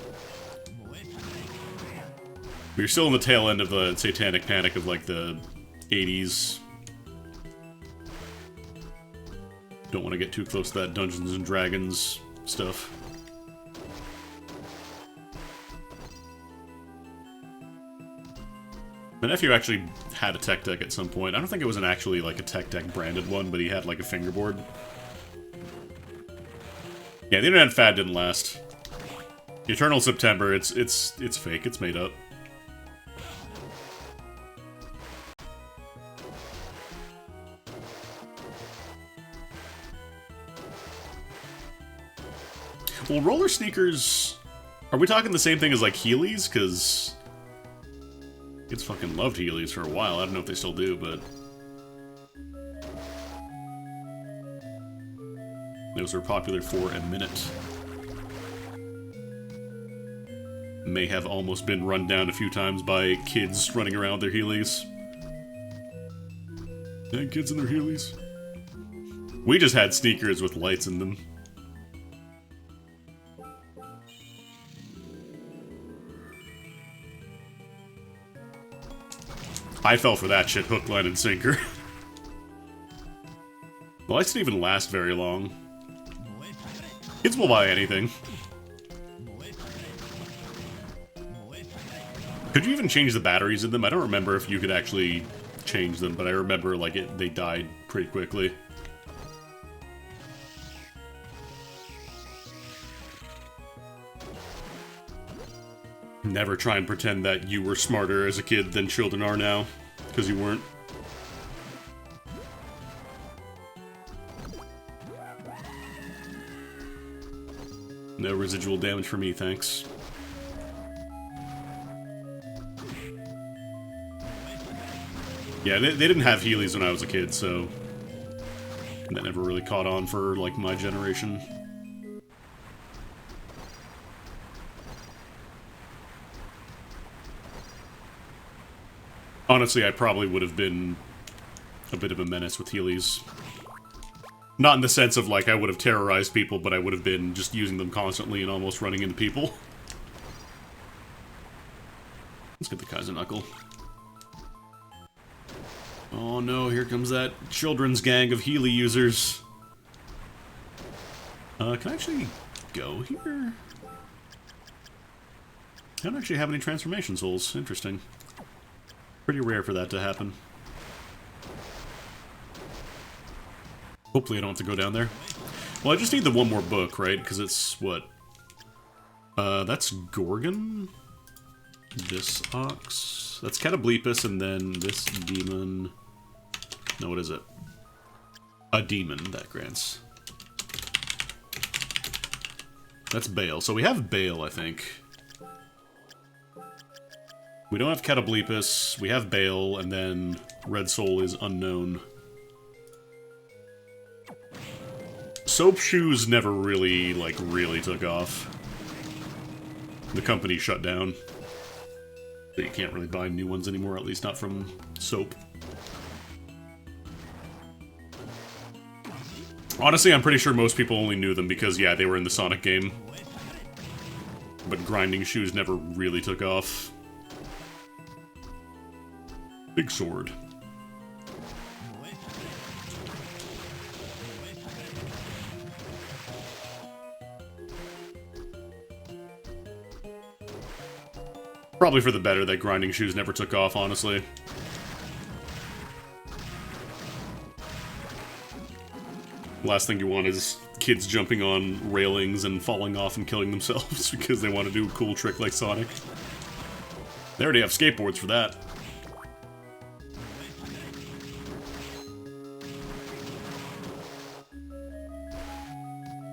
We're still in the tail end of the satanic panic of, like, the 80s. Don't want to get too close to that Dungeons and Dragons stuff. My nephew actually had a tech deck at some point. I don't think it was actually, like, a tech deck branded one, but he had, like, a fingerboard. Yeah, the internet fad didn't last. Eternal September, it's fake, it's made up. Well, roller sneakers... Are we talking the same thing as, like, Heelys? Because... Kids fucking loved Heelys for a while. I don't know if they still do, but... Those were popular for a minute. May have almost been run down a few times by kids running around with their Heelys. And kids in their Heelys. We just had sneakers with lights in them. I fell for that shit hook, line, and sinker. The lights didn't even last very long. Kids will buy anything. Could you even change the batteries in them? I don't remember if you could actually change them, but I remember, like, they died pretty quickly. Never try and pretend that you were smarter as a kid than children are now, because you weren't. No residual damage for me, thanks. Yeah, they didn't have Heelys when I was a kid, so that never really caught on for, like, my generation. Honestly, I probably would have been a bit of a menace with Heelys. Not in the sense of, like, I would have terrorized people, but I would have been just using them constantly and almost running into people. Let's get the Kaiser Knuckle. Oh no, here comes that children's gang of Healy users. Can I actually go here? I don't actually have any transformation souls. Interesting. Pretty rare for that to happen. Hopefully I don't have to go down there. Well, I just need the one more book, right? Because it's, what? That's Gorgon? This Ox? That's Catoblepus, and then this demon... No, what is it? A demon that grants. That's Bale. So we have Bale, I think. We don't have Catoblepus, we have Bale, and then Red Soul is unknown. Soap shoes never really, like, really took off. The company shut down. So you can't really buy new ones anymore, at least not from Soap. Honestly, I'm pretty sure most people only knew them because, yeah, they were in the Sonic game. But grinding shoes never really took off. Big sword. Probably for the better that grinding shoes never took off, honestly. Last thing you want is kids jumping on railings and falling off and killing themselves because they want to do a cool trick like Sonic. They already have skateboards for that.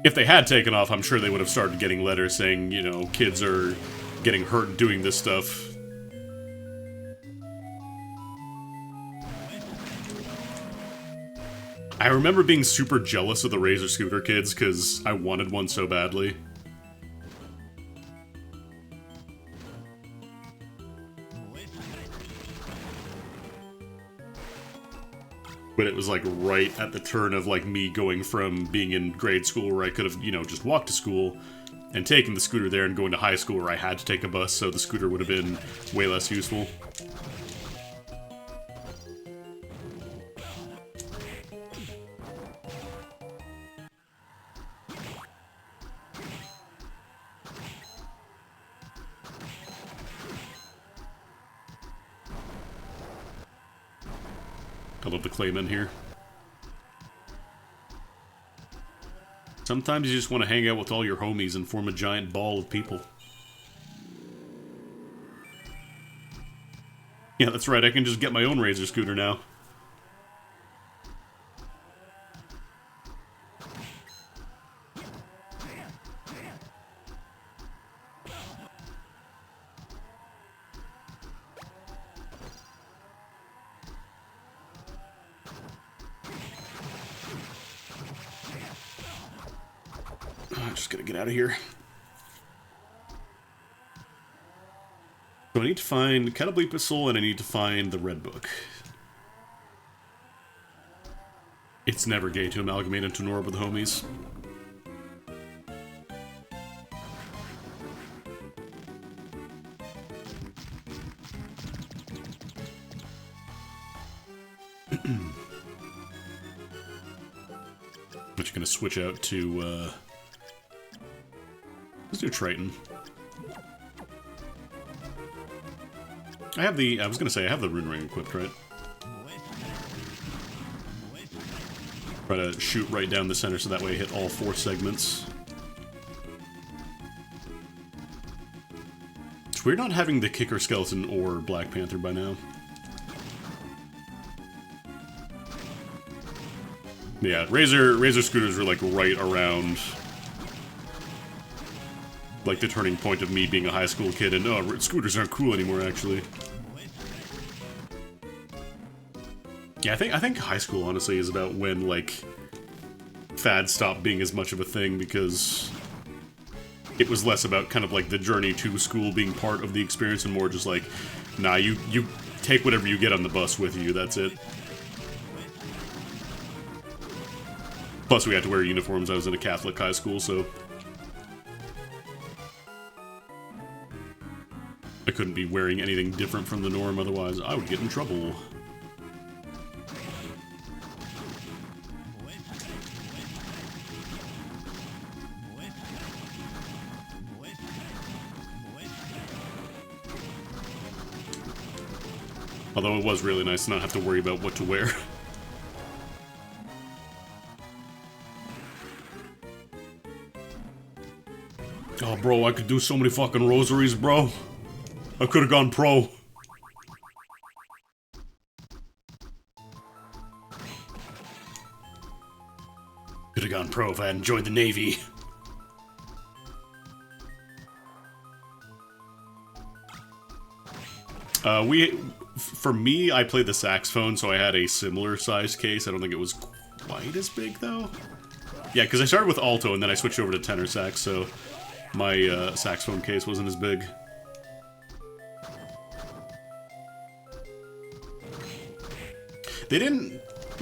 If they had taken off, I'm sure they would have started getting letters saying, you know, kids are getting hurt doing this stuff. I remember being super jealous of the Razor Scooter kids, because I wanted one so badly. But it was, like, right at the turn of, like, me going from being in grade school where I could have, you know, just walked to school, and taken the scooter there and going to high school where I had to take a bus, so the scooter would have been way less useful. I love the Clayman here. Sometimes you just want to hang out with all your homies and form a giant ball of people. Yeah, that's right, I can just get my own Razor Scooter now. Just gotta get out of here. So I need to find Catoblepus Soul and I need to find the Red Book. It's never gay to amalgamate into an orb with the homies. I'm just gonna switch out to, let's do Triton. I was gonna say, I have the Rune Ring equipped, right? Try to shoot right down the center so that way I hit all 4 segments. It's weird not having the Kicker Skeleton or Black Panther by now. Yeah, Razor scooters were like right around like the turning point of me being a high school kid, and oh, scooters aren't cool anymore, actually. Yeah, I think high school honestly is about when like fads stopped being as much of a thing, because it was less about kind of like the journey to school being part of the experience and more just like, nah, you take whatever you get on the bus with you, that's it. Plus, we had to wear uniforms. I was in a Catholic high school, so I couldn't be wearing anything different from the norm, otherwise I would get in trouble. Although it was really nice to not have to worry about what to wear. Oh, bro, I could do so many fucking rosaries, bro. I could have gone pro. Could have gone pro if I hadn't joined the Navy. For me, I played the saxophone, so I had a similar size case. I don't think it was quite as big, though. Yeah, because I started with alto, and then I switched over to tenor sax, so my saxophone case wasn't as big. They didn't...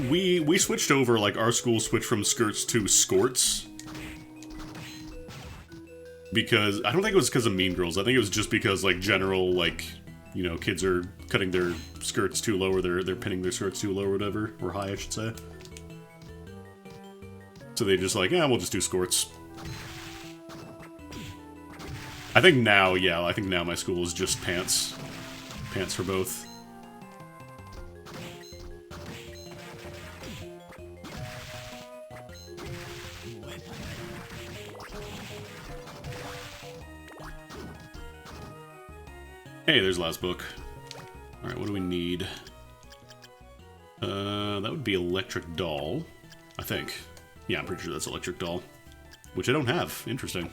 We switched over, like, our school switched from skirts to skorts. Because... I don't think it was because of Mean Girls. I think it was just because, like, general, like... You know, kids are cutting their skirts too low, or they're pinning their skirts too low, or whatever. Or high, I should say. So they just like, yeah, we'll just do skorts. I think now, yeah, I think now my school is just pants. Pants for both. Hey, there's last book. Alright, what do we need? That would be Electric Doll, I think. Yeah, I'm pretty sure that's Electric Doll. Which I don't have. Interesting.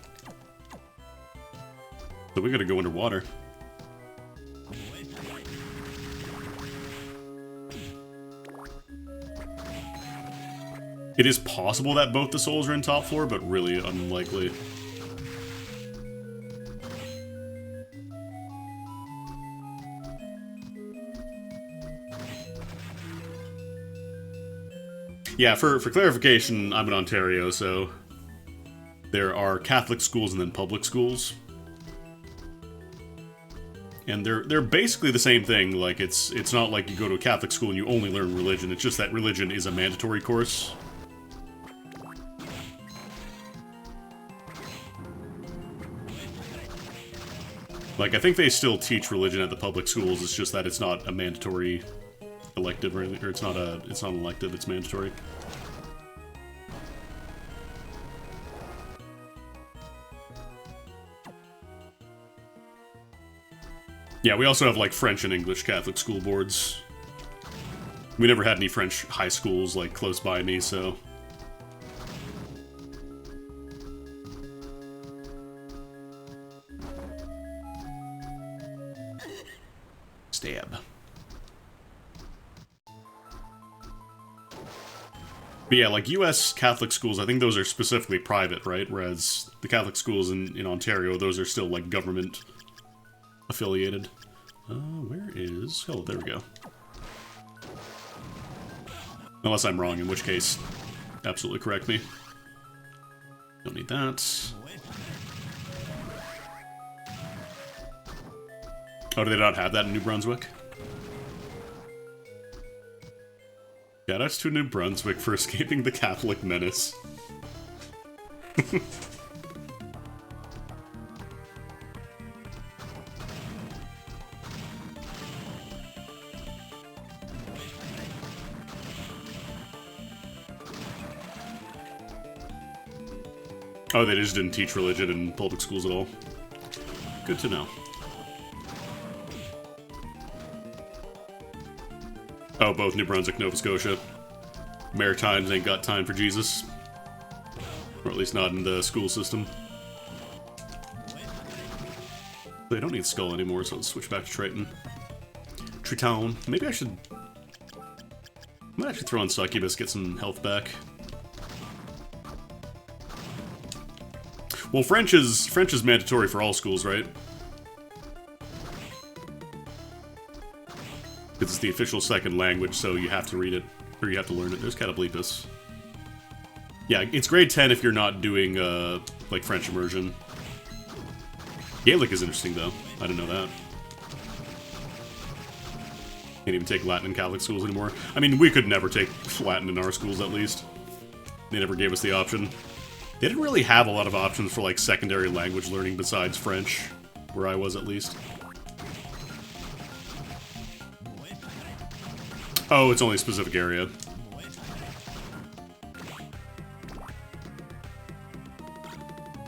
So we gotta go underwater. It is possible that both the souls are in top floor, but really unlikely. Yeah, for clarification, I'm in Ontario, so there are Catholic schools and then public schools. And they're basically the same thing. Like, it's not like you go to a Catholic school and you only learn religion. It's just that religion is a mandatory course. Like, I think they still teach religion at the public schools. It's just that it's not a mandatory elective or anything, or it's not an elective, it's mandatory. Yeah, we also have like French and English Catholic school boards. We never had any French high schools like close by me, so stab. But yeah, like US Catholic schools, I think those are specifically private, right? Whereas the Catholic schools in Ontario, those are still like government affiliated. Where is... Oh, there we go. Unless I'm wrong, in which case, absolutely correct me. Don't need that. Oh, do they not have that in New Brunswick? Shoutouts to New Brunswick for escaping the Catholic menace. Oh, they just didn't teach religion in public schools at all. Good to know. Oh, both New Brunswick, Nova Scotia. Maritimes ain't got time for Jesus. Or at least not in the school system. They don't need Skull anymore, so let's switch back to Triton. Triton. Maybe I should... I might actually throw on Succubus, get some health back. Well, French is mandatory for all schools, right? Because it's the official second language, so you have to read it, or you have to learn it. There's Cataplepus. Yeah, it's grade 10 if you're not doing, like, French immersion. Gaelic is interesting, though. I didn't know that. Can't even take Latin in Catholic schools anymore. I mean, we could never take Latin in our schools, at least. They never gave us the option. They didn't really have a lot of options for, like, secondary language learning besides French, where I was, at least. Oh, it's only a specific area.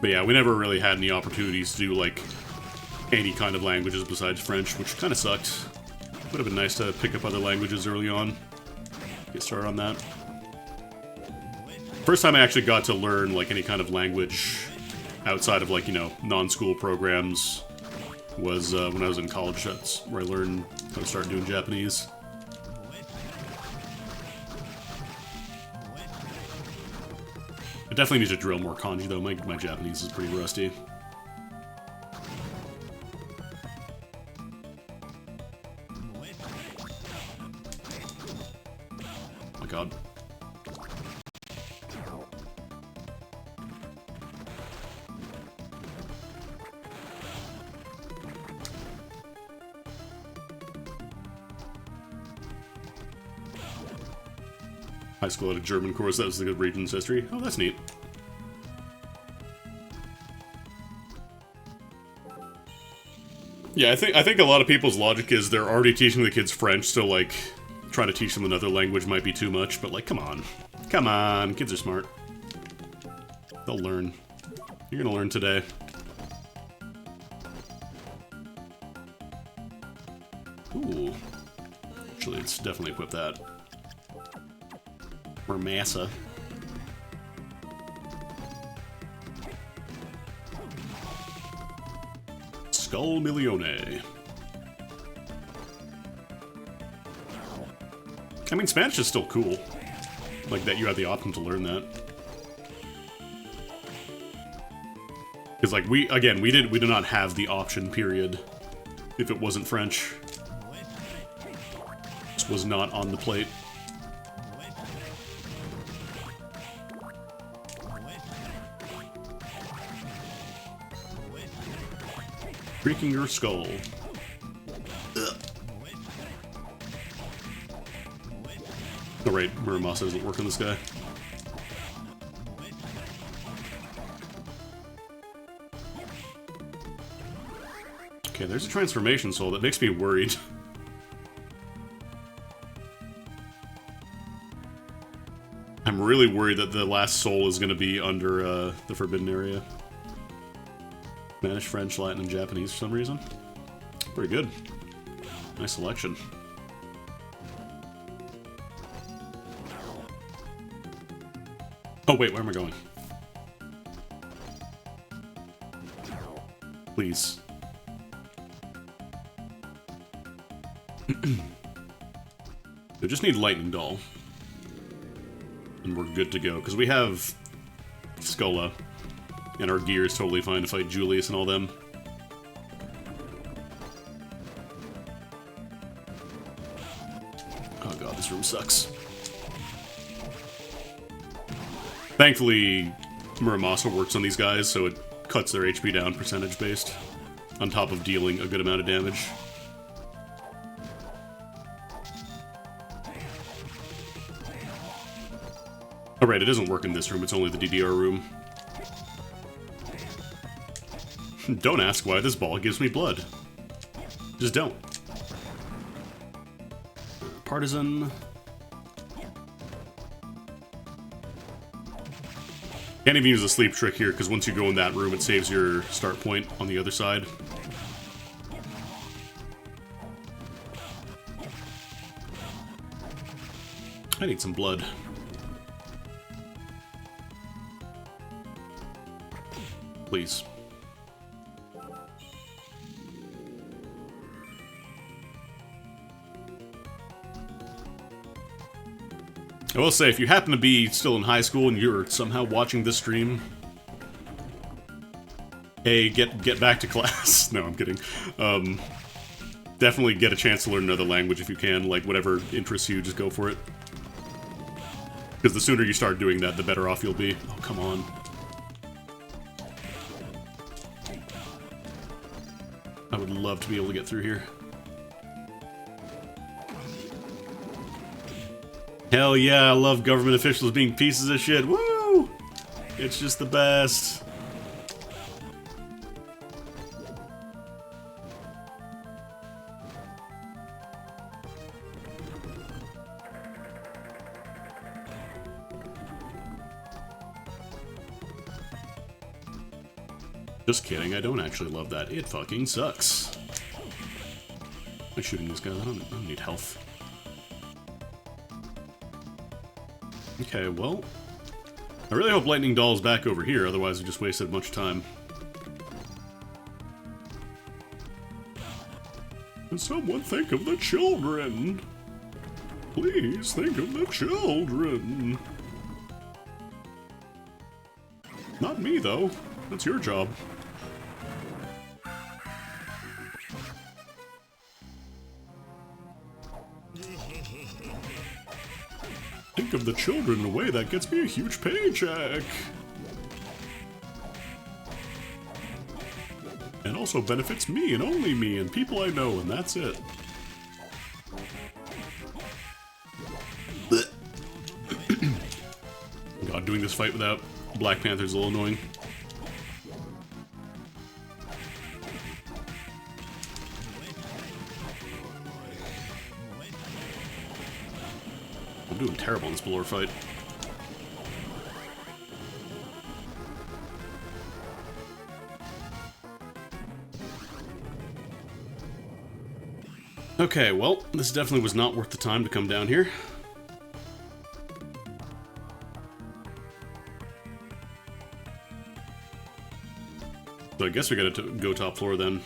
But yeah, we never really had any opportunities to do, like, any kind of languages besides French, which kind of sucked. Would have been nice to pick up other languages early on. Get started on that. First time I actually got to learn, like, any kind of language outside of, like, you know, non-school programs was when I was in college. That's where I learned how to start doing Japanese. I definitely need to drill more kanji, though. My Japanese is pretty rusty. Oh my god. High school had a German course that was the region's history. Oh, that's neat. Yeah, I think a lot of people's logic is they're already teaching the kids French, so, like, trying to teach them another language might be too much, but, like, come on. Come on, kids are smart. They'll learn. You're gonna learn today. Ooh. Actually, let's definitely equip that. Or Massa. Skull Milione. I mean, Spanish is still cool. Like, that you have the option to learn that. Because, like, we did not have the option, period, if it wasn't French. This was not on the plate. Breaking your skull. Ugh. Oh, right, Muramasa doesn't work on this guy. Okay, there's a transformation soul that makes me worried. I'm really worried that the last soul is going to be under the Forbidden Area. Spanish, French, Latin, and Japanese for some reason. Pretty good. Nice selection. Oh wait, where am I going? Please. We just need Lightning Doll. And we're good to go, because we have Skulla. And our gear is totally fine to fight Julius and all them. Oh god, this room sucks. Thankfully, Muramasa works on these guys, so it cuts their HP down percentage-based, on top of dealing a good amount of damage. Alright, it doesn't work in this room, it's only the DDR room. Don't ask why this ball gives me blood. Just don't. Partisan. Can't even use a sleep trick here, because once you go in that room, it saves your start point on the other side. I need some blood. Please. I will say, if you happen to be still in high school and you're somehow watching this stream, hey, get back to class. No, I'm kidding. Definitely get a chance to learn another language if you can. Like, whatever interests you, just go for it. Because the sooner you start doing that, the better off you'll be. Oh, come on. I would love to be able to get through here. Hell yeah, I love government officials being pieces of shit. Woo! It's just the best. Just kidding, I don't actually love that. It fucking sucks. I'm shooting this guy. I don't need health. Okay, well, I really hope Lightning Doll's back over here, otherwise we just wasted a bunch of time. Can someone think of the children? Please think of the children. Not me, though. That's your job. Think of the children in a way that gets me a huge paycheck. And also benefits me and only me and people I know, and that's it. God, doing this fight without Black Panther's a little annoying. I'm doing terrible in this Balor fight. Okay, well, this definitely was not worth the time to come down here. So I guess we gotta go top floor then.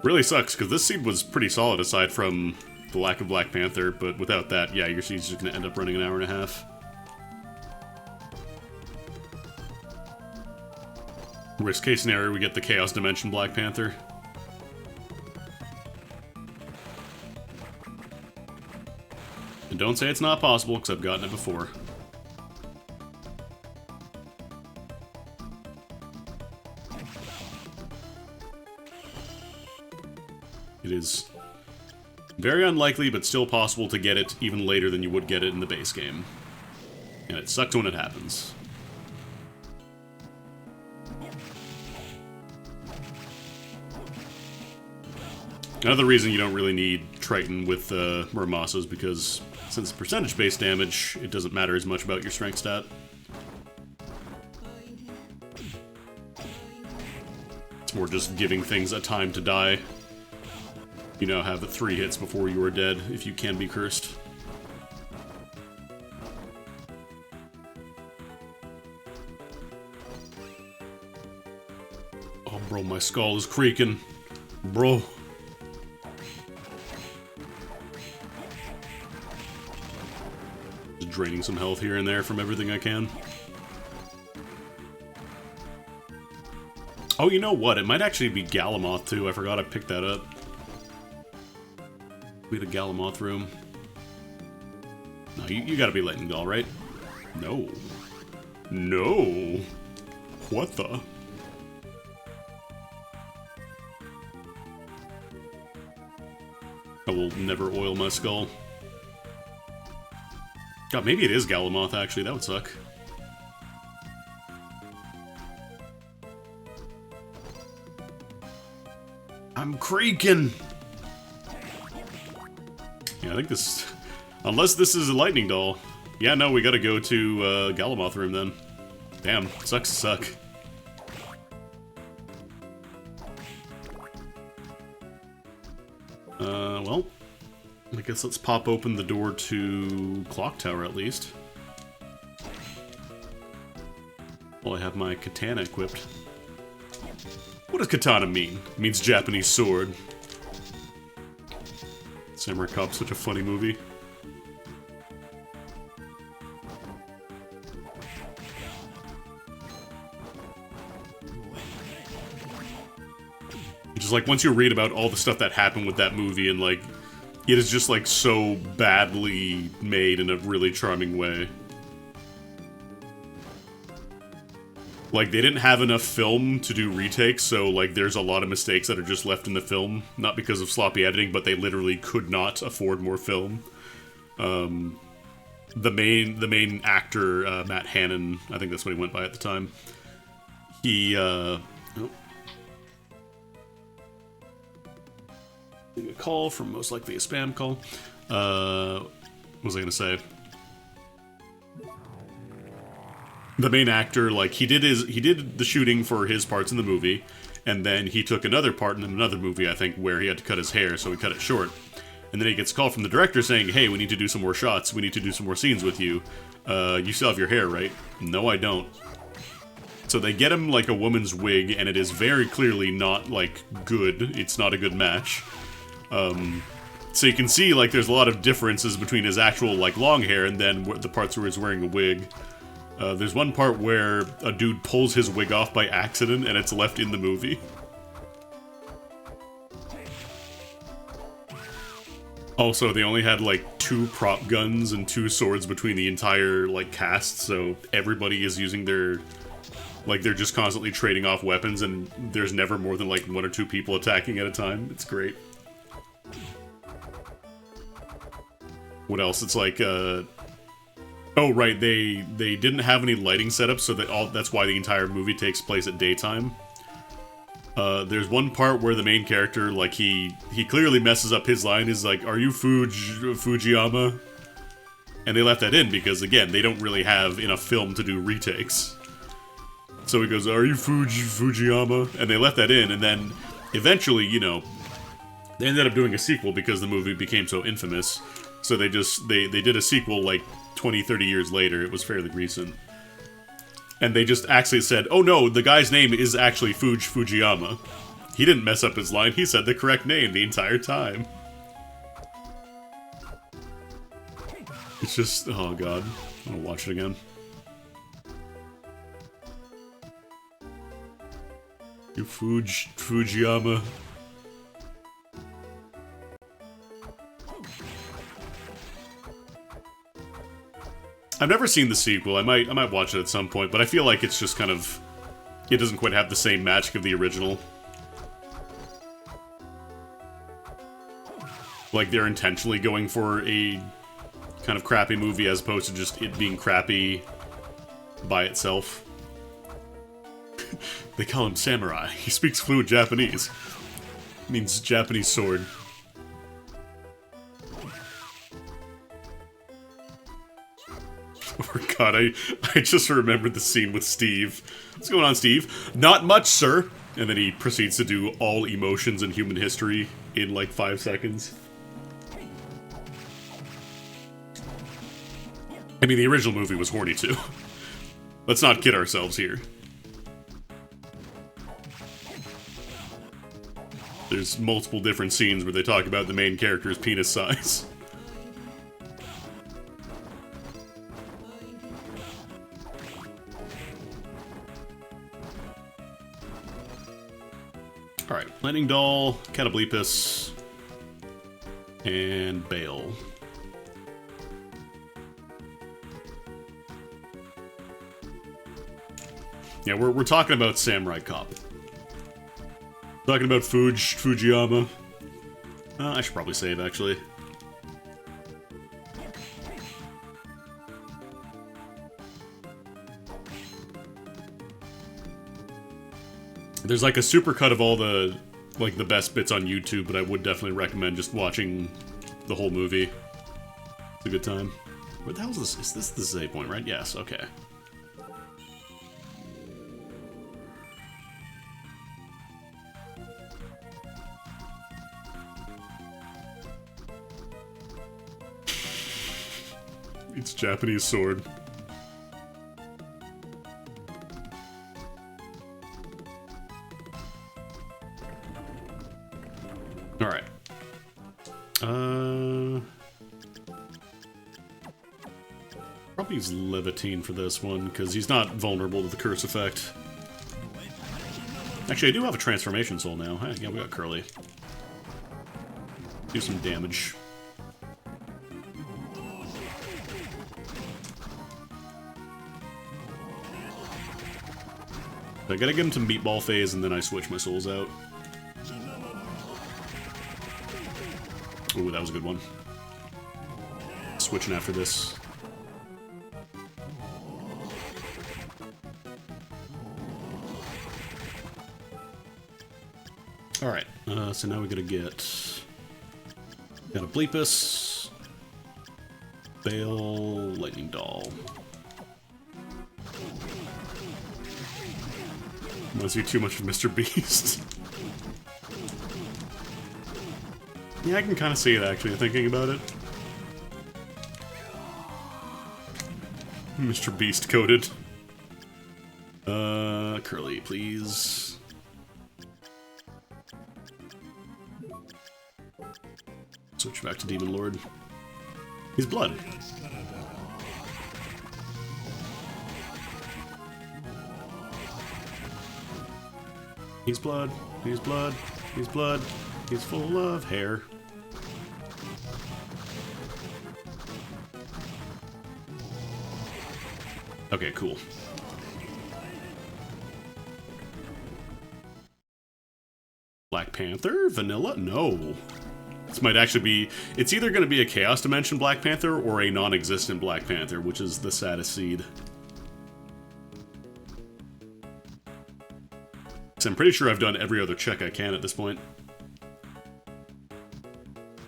Really sucks, because this seed was pretty solid aside from the lack of Black Panther, but without that, yeah, your seed's just gonna end up running an hour and a half. Worst case scenario, we get the Chaos Dimension Black Panther. And don't say it's not possible, because I've gotten it before. It is very unlikely, but still possible to get it even later than you would get it in the base game. And it sucks when it happens. Another reason you don't really need Triton with Muramasa is because, since it's percentage-based damage, it doesn't matter as much about your strength stat. It's more just giving things a time to die. You now have 3 hits before you are dead, if you can be cursed. Oh, bro, my skull is creaking. Bro. Just draining some health here and there from everything I can. Oh, you know what? It might actually be Galamoth, too. I forgot I picked that up. We had a Galamoth room. No, you gotta be Lightning Doll, right? No. No. What the? I will never oil my skull. God, maybe it is Galamoth, actually. That would suck. I'm creaking! Yeah, I think this... Unless this is a Lightning Doll. Yeah, no, we gotta go to Galamoth room then. Damn, sucks to suck. Well, I guess let's pop open the door to Clock Tower at least. While I have my katana equipped. What does katana mean? It means Japanese sword. Samurai Cop's such a funny movie. Just like, once you read about all the stuff that happened with that movie, and like, it is just like so badly made in a really charming way. Like, they didn't have enough film to do retakes, so like there's a lot of mistakes that are just left in the film, not because of sloppy editing, but they literally could not afford more film. The main actor, Matt Hannon, I think that's what he went by at the time. He a call from most likely a spam call. What was I gonna say? The main actor, like, he did the shooting for his parts in the movie, and then he took another part in another movie, I think, where he had to cut his hair, so he cut it short. And then he gets a call from the director saying, hey, we need to do some more shots, we need to do some more scenes with you. You still have your hair, right? No, I don't. So they get him, like, a woman's wig, and it is very clearly not, like, good. It's not a good match. So you can see, like, there's a lot of differences between his actual, like, long hair and then the parts where he's wearing a wig. There's one part where a dude pulls his wig off by accident, and it's left in the movie. Also, they only had, like, 2 prop guns and 2 swords between the entire, like, cast, so everybody is using their... Like, they're just constantly trading off weapons, and there's never more than, like, 1 or 2 people attacking at a time. It's great. What else? It's like, oh, right, they didn't have any lighting setup, so that's why the entire movie takes place at daytime. There's one part where the main character, like, he clearly messes up his line. He's like, are you Fujiyama? And they left that in because, again, they don't really have enough film to do retakes. So he goes, are you Fujiyama? And they left that in, and then eventually, you know, they ended up doing a sequel because the movie became so infamous. So they did a sequel, like, 20, 30 years later. It was fairly recent. And they just actually said, oh no, the guy's name is actually Fujiyama. He didn't mess up his line, he said the correct name the entire time. It's just, oh god. I'm gonna watch it again. You Fujiyama. I've never seen the sequel. I might watch it at some point, but I feel like it's just kind of... It doesn't quite have the same magic of the original. Like, they're intentionally going for a kind of crappy movie as opposed to just it being crappy by itself. They call him Samurai. He speaks fluent Japanese. It means Japanese sword. Oh god, I just remembered the scene with Steve. What's going on, Steve? Not much, sir! And then he proceeds to do all emotions in human history in like 5 seconds. I mean, the original movie was horny too. Let's not kid ourselves here. There's multiple different scenes where they talk about the main character's penis size. Alright, Lightning Doll, Catoblepus, and Bale. Yeah, we're talking about Samurai Cop. Talking about Fujiyama. I should probably save, actually. There's like a supercut of all the, like, the best bits on YouTube, but I would definitely recommend just watching the whole movie. It's a good time. Where the hell is this? Is this the save point, right? Yes, okay. It's Japanese sword. Alright. Probably use Levitine for this one, because he's not vulnerable to the curse effect. Actually, I do have a transformation soul now. Hey, yeah, we got Curly. Do some damage. I gotta get him to meatball phase, and then I switch my souls out. Ooh, that was a good one. Switching after this. Alright, so now we gotta get... Got a Bleepus. Bale, Lightning Doll. Reminds you too much of Mr. Beast. Yeah, I can kind of see it, actually, thinking about it. Mr. Beast coded. Curly, please. Switch back to Demon Lord. He's blood. He's blood. He's blood. He's blood. He's full of hair. Okay, cool. Black Panther? Vanilla? No. This might actually be... It's either going to be a Chaos Dimension Black Panther or a non-existent Black Panther, which is the saddest seed. So I'm pretty sure I've done every other check I can at this point.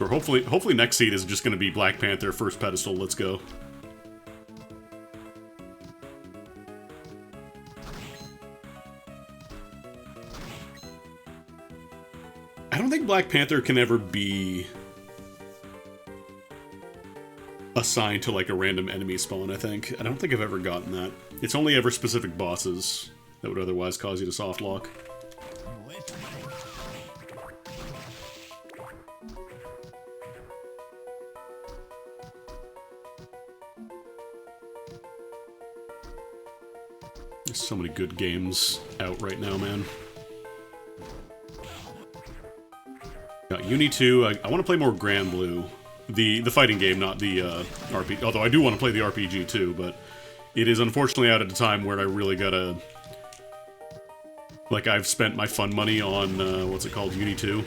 Or hopefully next seed is just going to be Black Panther, first pedestal, let's go. I don't think Black Panther can ever be assigned to like a random enemy spawn, I think. I don't think I've ever gotten that. It's only ever specific bosses that would otherwise cause you to soft lock. There's so many good games out right now, man. Got Uni 2. I want to play more Grand Blue. The fighting game, not the RPG. Although I do want to play the RPG too, but it is unfortunately out at a time where I really gotta... Like, I've spent my fun money on, what's it called, Uni 2.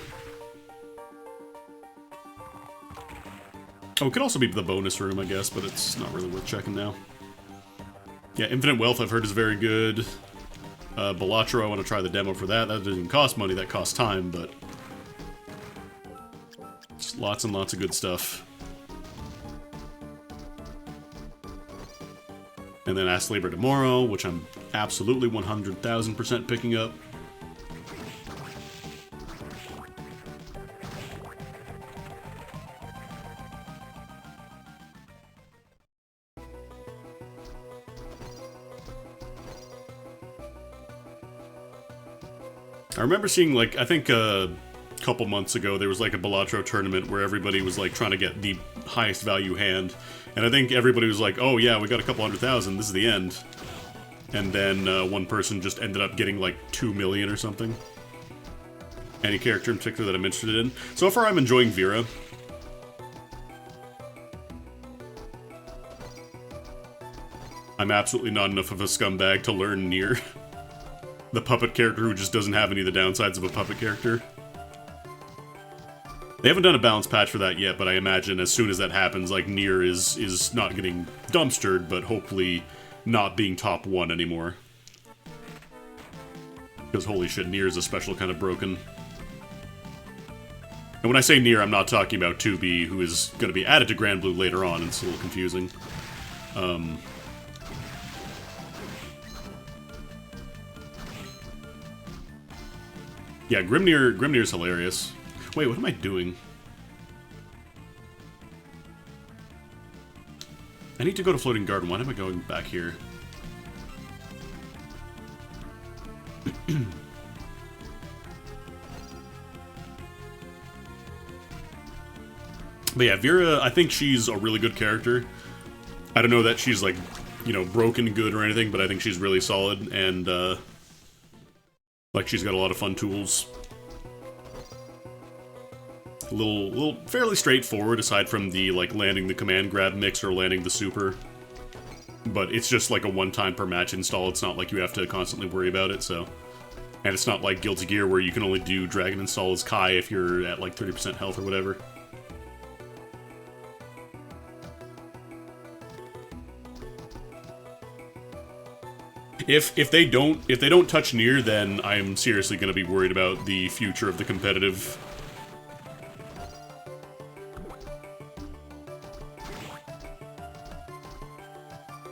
Oh, it could also be the bonus room, I guess, but it's not really worth checking now. Yeah, Infinite Wealth I've heard is very good. Balatro, I want to try the demo for that. That doesn't cost money, that costs time, but... Just lots and lots of good stuff. And then Astlibra tomorrow, which I'm absolutely 100,000% picking up. I remember seeing, like, I think a couple months ago, there was like a Balatro tournament where everybody was like trying to get the highest value hand. And I think everybody was like, oh yeah, we got a couple 100,000, this is the end. And then one person just ended up getting like 2 million or something. Any character in particular that I'm interested in? So far I'm enjoying Vera. I'm absolutely not enough of a scumbag to learn Nier. The puppet character who just doesn't have any of the downsides of a puppet character. They haven't done a balance patch for that yet, but I imagine as soon as that happens, like, Nier is not getting dumpstered, but hopefully not being top 1 anymore. Because holy shit, Nier is a special kind of broken. And when I say Nier, I'm not talking about 2B, who is going to be added to Grand Blue later on, and it's a little confusing. Yeah, Grimnir's hilarious. Wait, what am I doing? I need to go to Floating Garden. Why am I going back here? But yeah, Vera, I think she's a really good character. I don't know that she's, like, you know, broken good or anything, but I think she's really solid, and, like, she's got a lot of fun tools. A little fairly straightforward, aside from the, like, landing the command grab mix or landing the super. But it's just, like, a one-time per match install. It's not like you have to constantly worry about it, so... And it's not like Guilty Gear, where you can only do Dragon Install as Kai if you're at, like, 30% health or whatever. If they don't touch Nier, then I'm seriously going to be worried about the future of the competitive.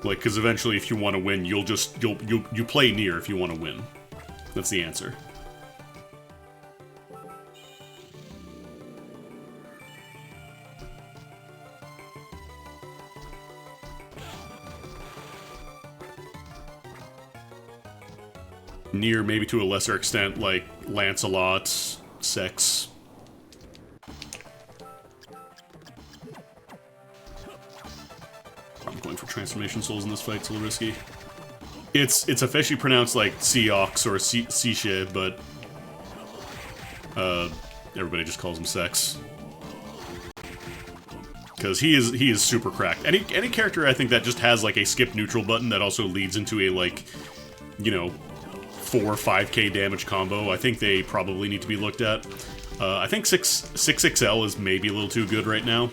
Like, because eventually, if you want to win, you play Nier if you want to win. That's the answer. Nier, maybe to a lesser extent, like Lancelot, Sex. I'm going for Transformation Souls in this fight, it's a little risky. It's officially pronounced like Seox or Seishe, but everybody just calls him Sex. Because he is super cracked. Any character I think that just has like a skip neutral button that also leads into a, like, you know, 4 or 5k damage combo, I think they probably need to be looked at. I think 6XL is maybe a little too good right now.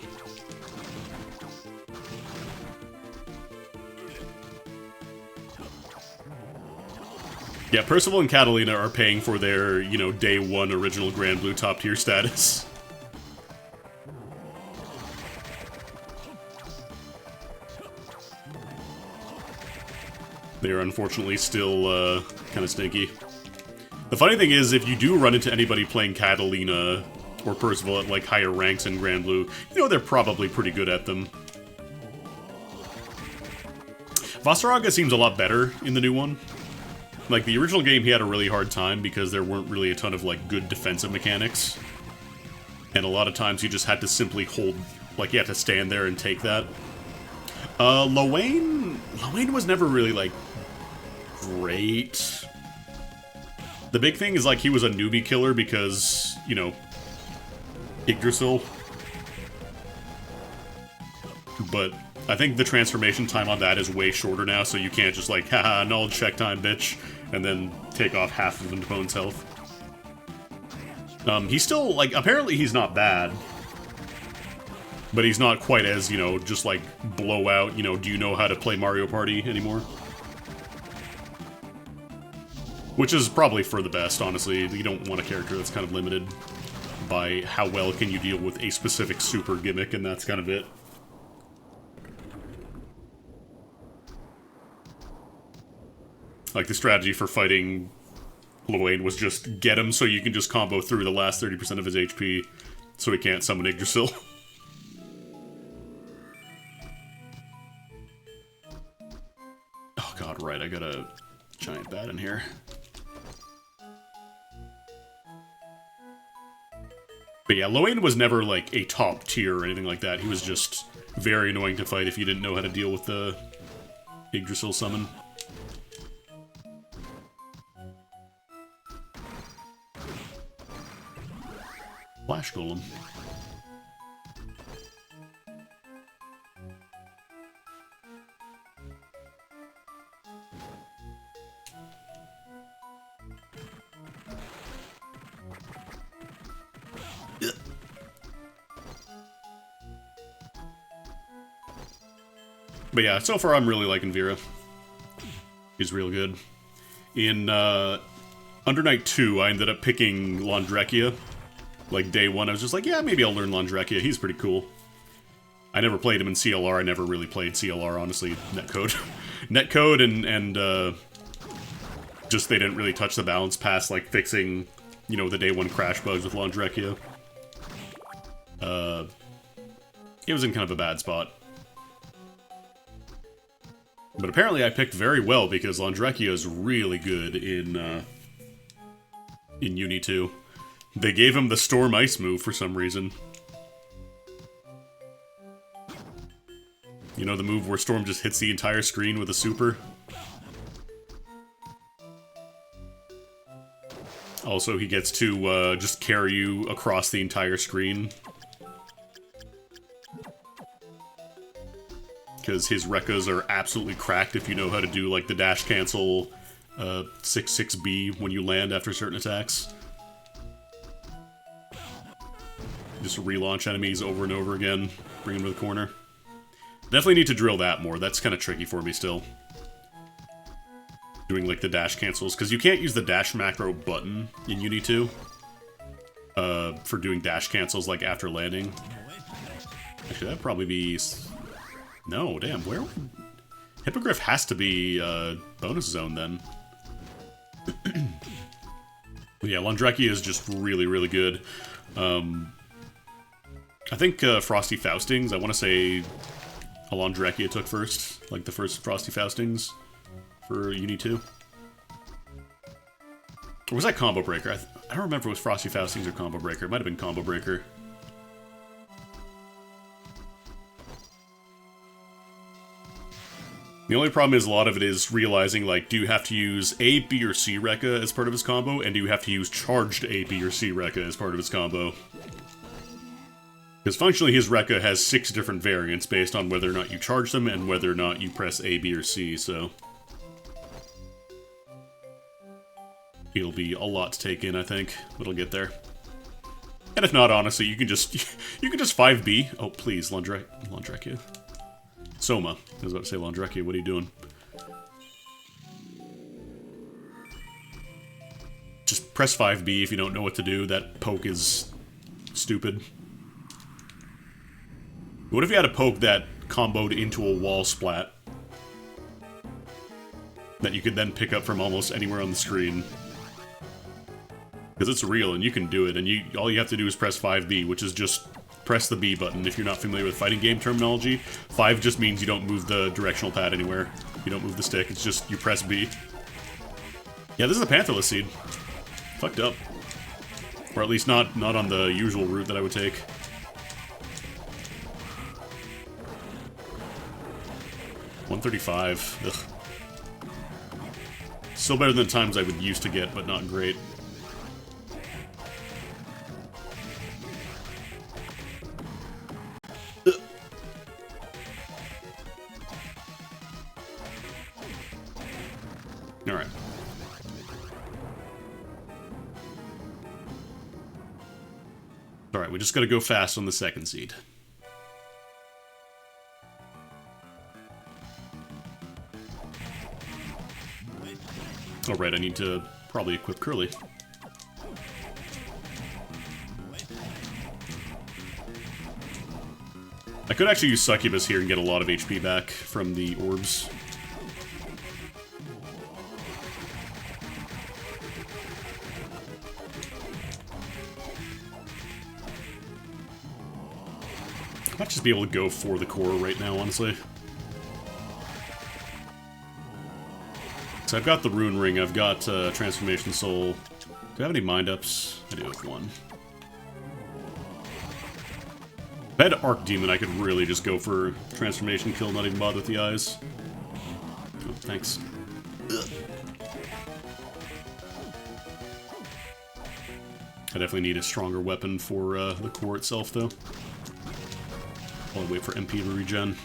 Yeah, Percival and Catalina are paying for their, you know, day 1 original Grand Blue top tier status. They are unfortunately still kind of stinky. The funny thing is, if you do run into anybody playing Catalina or Percival at like higher ranks in Grand Blue, you know they're probably pretty good at them. Vasaraga seems a lot better in the new one. Like, the original game, he had a really hard time because there weren't really a ton of, like, good defensive mechanics. And a lot of times you just had to simply hold, like, you had to stand there and take that. Lowain was never really, like, great. The big thing is, like, he was a newbie killer because, you know, Yggdrasil. But I think the transformation time on that is way shorter now, so you can't just, like, haha, knowledge check time, bitch, and then take off half of an opponent's health. He's still, like, apparently he's not bad. But he's not quite as, you know, just, like, blow out, you know, do you know how to play Mario Party anymore? Which is probably for the best, honestly. You don't want a character that's kind of limited by how well can you deal with a specific super gimmick, and that's kind of it. Like, the strategy for fighting Lowain was just get him so you can just combo through the last 30% of his HP so he can't summon Yggdrasil. Oh god, right, I got a giant bat in here. But yeah, Lowain was never, like, a top tier or anything like that. He was just very annoying to fight if you didn't know how to deal with the Yggdrasil summon. Flash Golem. But yeah, so far I'm really liking Vera. He's real good. In Under Night 2, I ended up picking Landrekia. Like, day 1, I was just like, yeah, maybe I'll learn Landrekia. He's pretty cool. I never played him in CLR. I never really played CLR, honestly. Netcode. Netcode and just they didn't really touch the balance past, like, fixing, you know, the day 1 crash bugs with Landrekia. It was in kind of a bad spot. But apparently I picked very well because Landrekia is really good in Uni 2. They gave him the Storm Ice move for some reason. You know the move where Storm just hits the entire screen with a super? Also, he gets to just carry you across the entire screen. Because his Rekkas are absolutely cracked if you know how to do, like, the dash cancel 6-6B when you land after certain attacks. Just relaunch enemies over and over again, bring them to the corner. Definitely need to drill that more. That's kind of tricky for me still. Doing, like, the dash cancels. Because you can't use the dash macro button in Uni 2 for doing dash cancels, like, after landing. Actually, that'd probably be... No, damn, where... Hippogriff has to be bonus zone, then. Yeah, Landrekia is just really, really good. I think Frosty Faustings, I want to say Landrekia took first. Like, the first Frosty Faustings for Uni 2. Or was that Combo Breaker? I don't remember if it was Frosty Faustings or Combo Breaker. It might have been Combo Breaker. The only problem is a lot of it is realizing, like, do you have to use A, B, or C Rekka as part of his combo, and do you have to use charged A, B, or C Rekka as part of his combo? Because functionally his Rekka has 6 different variants based on whether or not you charge them and whether or not you press A, B, or C, so... It'll be a lot to take in, I think, but it'll get there. And if not, honestly, you can just 5B. Oh, please, Landrekia. Soma. I was about to say Landrekia, what are you doing? Just press 5B if you don't know what to do. That poke is stupid. What if you had a poke that comboed into a wall splat? That you could then pick up from almost anywhere on the screen. Because it's real and you can do it, and all you have to do is press 5B, which is just press the B button if you're not familiar with fighting game terminology. 5 just means you don't move the directional pad anywhere. You don't move the stick, it's just you press B. Yeah, this is a Pantherless Seed. Fucked up. Or at least not on the usual route that I would take. $135. Ugh. Still better than times I would used to get, but not great. Alright. Alright, we just gotta go fast on the second seed. Alright, I need to probably equip Curly. I could actually use Succubus here and get a lot of HP back from the orbs. I might just be able to go for the core right now, honestly. So I've got the Rune Ring, I've got Transformation Soul. Do I have any Mind-Ups? I do have one. If I had Arc Demon, I could really just go for Transformation Kill, not even bother with the eyes. Oh, thanks. Ugh. I definitely need a stronger weapon for the core itself, though. While I wait for MP to regen.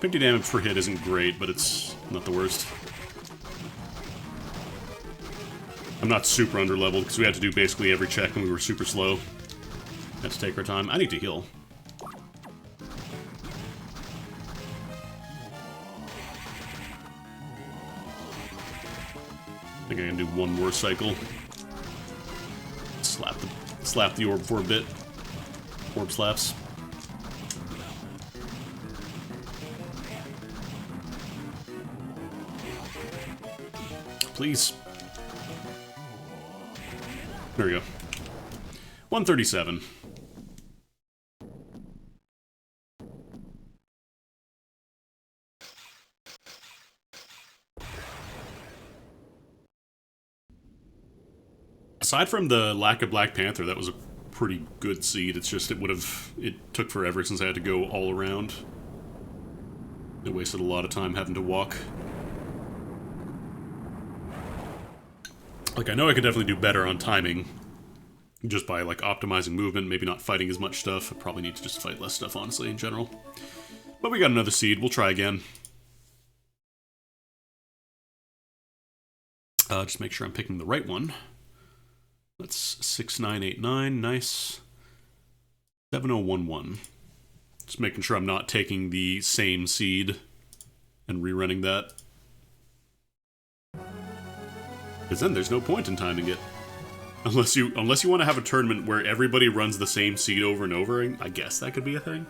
50 damage per hit isn't great, but it's not the worst. I'm not super underleveled because we had to do basically every check and we were super slow. Had to take our time. I need to heal. I think I can do one more cycle. Slap the orb for a bit. Orb slaps. Please. There we go. 137. Aside from the lack of Black Panther, that was a pretty good seed. It's just it took forever since I had to go all around. It wasted a lot of time having to walk. Like, I know I could definitely do better on timing, just by, like, optimizing movement, maybe not fighting as much stuff. I probably need to just fight less stuff, honestly, in general. But we got another seed. We'll try again. Just make sure I'm picking the right one. That's 6989, nice. 7011. Just making sure I'm not taking the same seed and rerunning that. Because then there's no point in timing it. Unless you want to have a tournament where everybody runs the same seed over and over, I guess that could be a thing.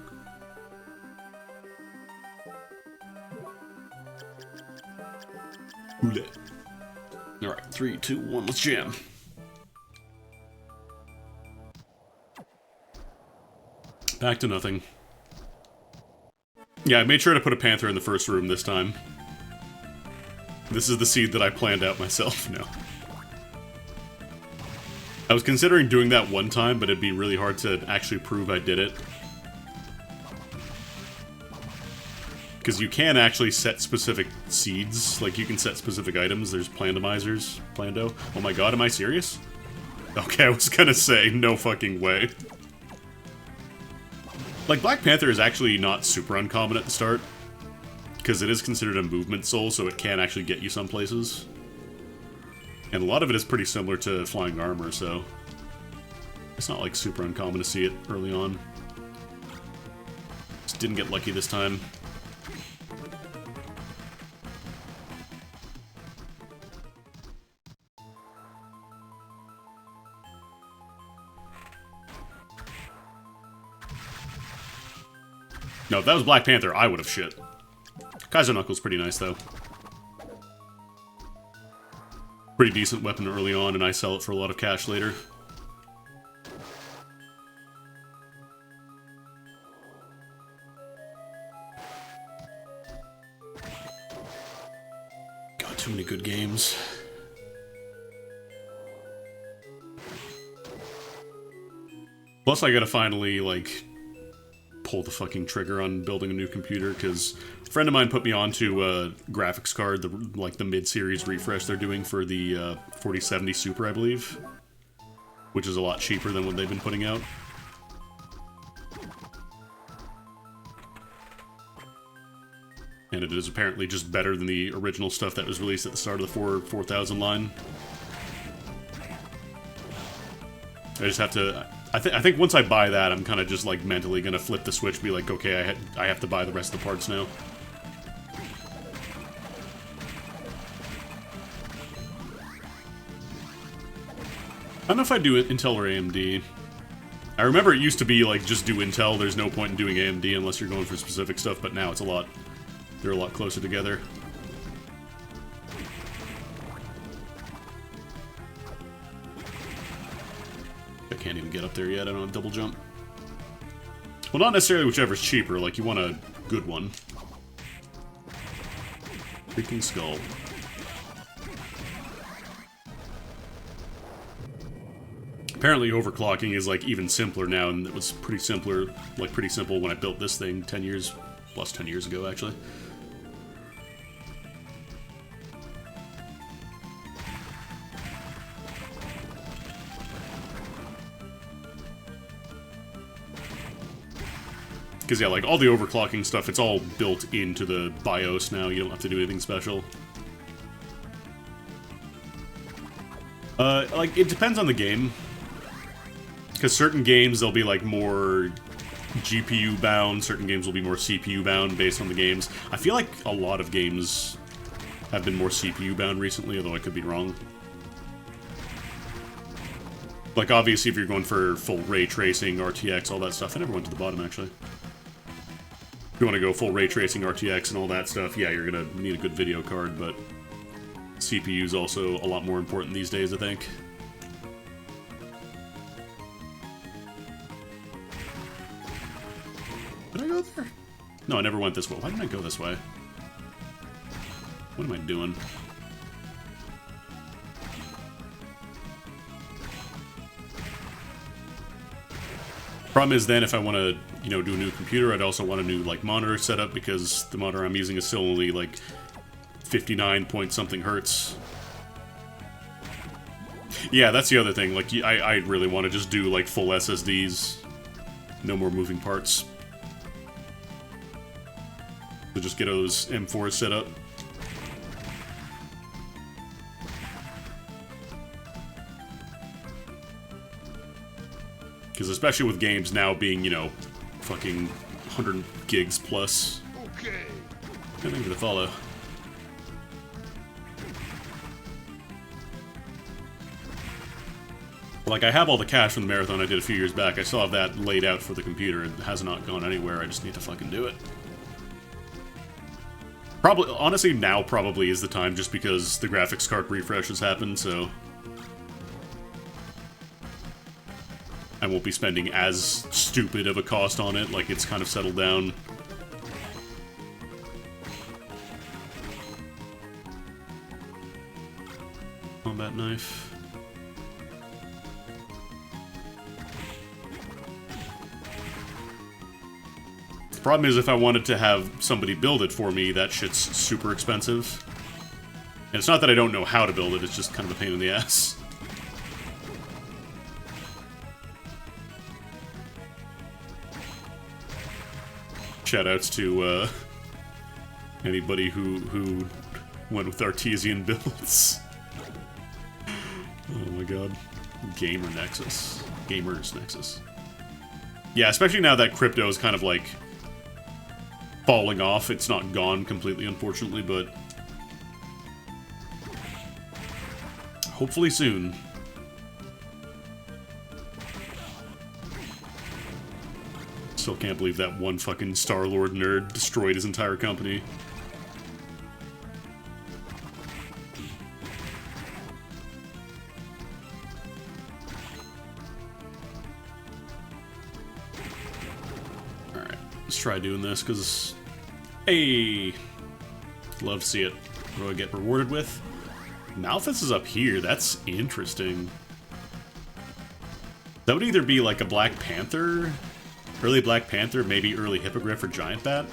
Alright, 3, 2, 1, let's jam. Back to nothing. Yeah, I made sure to put a panther in the first room this time. This is the seed that I planned out myself. No. I was considering doing that one time, but it'd be really hard to actually prove I did it. Because you can actually set specific seeds. Like, you can set specific items. There's plandomizers. Plando. Oh my god, am I serious? Okay, I was gonna say, no fucking way. Like, Black Panther is actually not super uncommon at the start, because it is considered a movement soul, so it can actually get you some places. And a lot of it is pretty similar to Flying Armor, so it's not, like, super uncommon to see it early on. Just didn't get lucky this time. No, if that was Black Panther, I would have shit. Kaiser Knuckle's pretty nice, though. Pretty decent weapon early on, and I sell it for a lot of cash later. God, too many good games. Plus, I gotta finally, like, pull the fucking trigger on building a new computer, because a friend of mine put me onto a graphics card, the mid-series refresh they're doing for the 4070 Super, I believe, which is a lot cheaper than what they've been putting out. And it is apparently just better than the original stuff that was released at the start of the 4000 line. I just have to... I think once I buy that, I'm kind of just, like, mentally gonna flip the switch, be like, okay, I have to buy the rest of the parts now. I don't know if I do Intel or AMD. I remember it used to be, like, just do Intel, there's no point in doing AMD unless you're going for specific stuff, but now it's they're a lot closer together. I can't even get up there yet, I don't have double jump. Well, not necessarily whichever's cheaper, like, you want a good one. Freaking skull. Apparently overclocking is, like, even simpler now, and it was pretty simple when I built this thing 10 years ago, actually. Because, yeah, like, all the overclocking stuff, it's all built into the BIOS now. You don't have to do anything special. Like, it depends on the game. Because certain games, they'll be, like, more GPU-bound. Certain games will be more CPU-bound based on the games. I feel like a lot of games have been more CPU-bound recently, although I could be wrong. Like, obviously, if you're going for full ray tracing, RTX, all that stuff. I never went to the bottom, actually. If you want to go full ray tracing, RTX, and all that stuff, yeah, you're going to need a good video card, but CPU is also a lot more important these days, I think. Did I go there? No, I never went this way. Why didn't I go this way? What am I doing? Problem is then if I want to, you know, do a new computer, I'd also want a new, like, monitor setup because the monitor I'm using is still only, like, 59 point something hertz. Yeah, that's the other thing. Like, I really want to just do, like, full SSDs. No more moving parts. So just get those M4s set up. Because especially with games now being, you know, fucking 100 gigs plus. Okay. Thank you for the follow. Like, I have all the cash from the marathon I did a few years back. I still have that laid out for the computer. It has not gone anywhere. I just need to fucking do it. Probably, honestly, now probably is the time just because the graphics card refresh has happened, so... I won't be spending as stupid of a cost on it, like it's kind of settled down. Combat knife. The problem is if I wanted to have somebody build it for me, that shit's super expensive. And it's not that I don't know how to build it, it's just kind of a pain in the ass. Shoutouts to anybody who went with artesian builds. Oh my god. Gamer Nexus. Gamers Nexus. Yeah, especially now that crypto is kind of like falling off. It's not gone completely, unfortunately, but hopefully soon. Still can't believe that one fucking Star-Lord nerd destroyed his entire company. Alright, let's try doing this, because... Hey! Love to see it. What do I get rewarded with? Malphus is up here, that's interesting. That would either be like a Black Panther... Early Black Panther, maybe early Hippogriff or Giant Bat.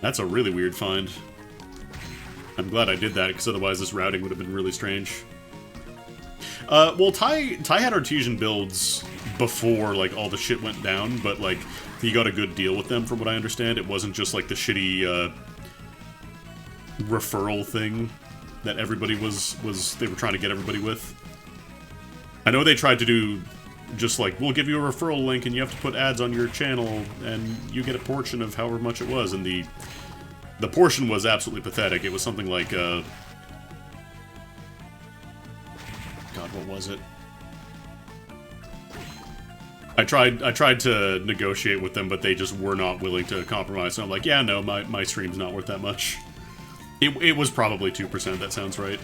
That's a really weird find. I'm glad I did that, because otherwise this routing would have been really strange. Well, Ty had Artesian builds before, like, all the shit went down, but, like, he got a good deal with them, from what I understand. It wasn't just, like, the shitty, referral thing that everybody they were trying to get everybody with. I know they tried to do... just like, we'll give you a referral link and you have to put ads on your channel and you get a portion of however much it was, and the portion was absolutely pathetic. It was something like, God, what was it? I tried to negotiate with them, but they just were not willing to compromise, so I'm like, yeah, no, my stream's not worth that much. It was probably 2%, that sounds right.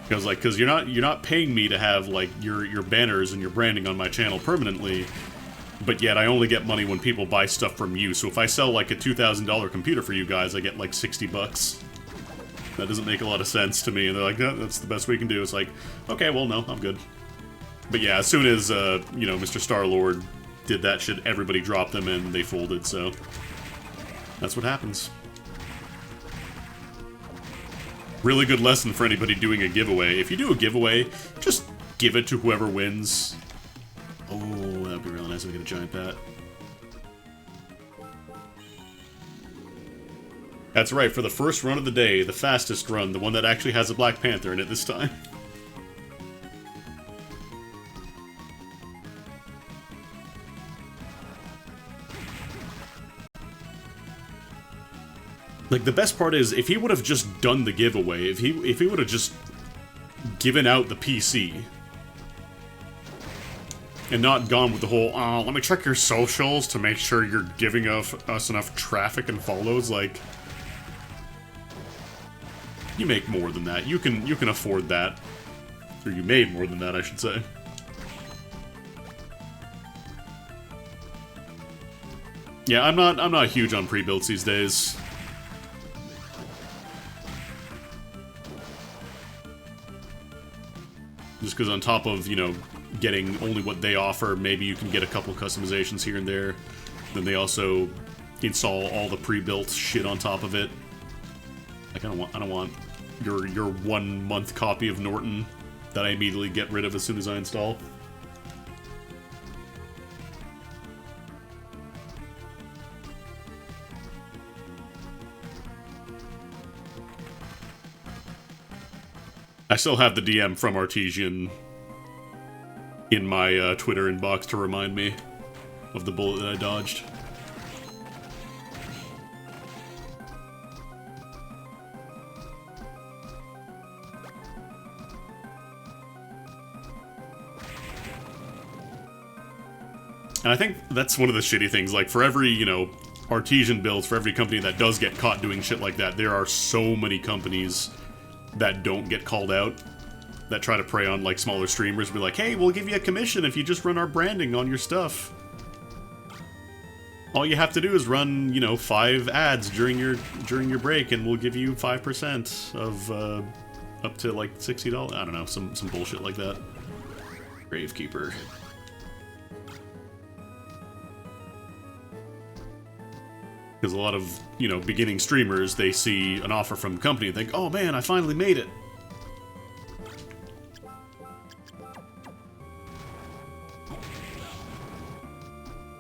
Because you're not paying me to have, like, your banners and your branding on my channel permanently, but yet I only get money when people buy stuff from you. So if I sell, like, a $2,000 computer for you guys, I get, like, 60 bucks. That doesn't make a lot of sense to me. And they're like, no, that's the best we can do. It's like, okay, well, no, I'm good. But yeah, as soon as, you know, Mr. Star-Lord did that shit, everybody dropped them and they folded, so... that's what happens. Really good lesson for anybody doing a giveaway. If you do a giveaway, just give it to whoever wins. Oh, that would be really nice if we get a giant bat. That's right, for the first run of the day, the fastest run, the one that actually has a Black Panther in it this time. Like, the best part is, if he would have just done the giveaway, if he would have just given out the PC, and not gone with the whole, let me check your socials to make sure you're giving us enough traffic and follows, like, you make more than that. You can afford that. Or you made more than that, I should say. Yeah, I'm not huge on pre-builds these days. Just because on top of, you know, getting only what they offer, maybe you can get a couple customizations here and there. Then they also install all the pre-built shit on top of it. Like, I don't want your 1 month copy of Norton that I immediately get rid of as soon as I install. I still have the DM from Artesian in my Twitter inbox to remind me of the bullet that I dodged. And I think that's one of the shitty things, like, for every, you know, Artesian builds, for every company that does get caught doing shit like that, there are so many companies that don't get called out, that try to prey on, like, smaller streamers, be like, hey, we'll give you a commission if you just run our branding on your stuff. All you have to do is run, you know, 5 ads during your break, and we'll give you 5% of, up to, like, $60. I don't know, some bullshit like that. Gravekeeper. Because a lot of, you know, beginning streamers, they see an offer from a company and think, oh man, I finally made it.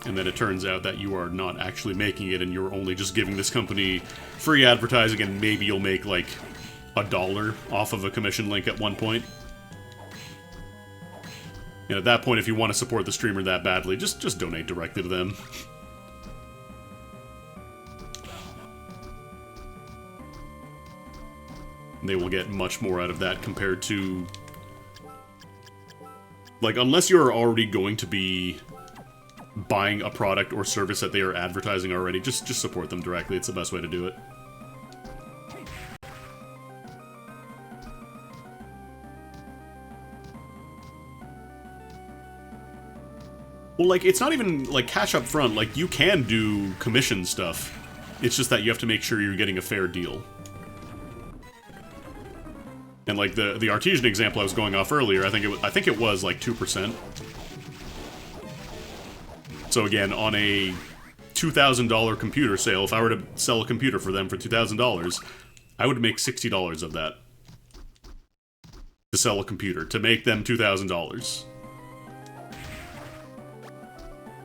And then it turns out that you are not actually making it and you're only just giving this company free advertising, and maybe you'll make like $1 off of a commission link at one point. And at that point, if you want to support the streamer that badly, just donate directly to them. They will get much more out of that compared to... Like, unless you're already going to be buying a product or service that they are advertising already, just support them directly. It's the best way to do it. Well, like, it's not even, like, cash up front. Like, you can do commission stuff. It's just that you have to make sure you're getting a fair deal. And like the Artesian example I was going off earlier, I think it was like 2%. So again, on a $2,000 computer sale, if I were to sell a computer for them for $2,000, I would make $60 of that to sell a computer, to make them $2,000.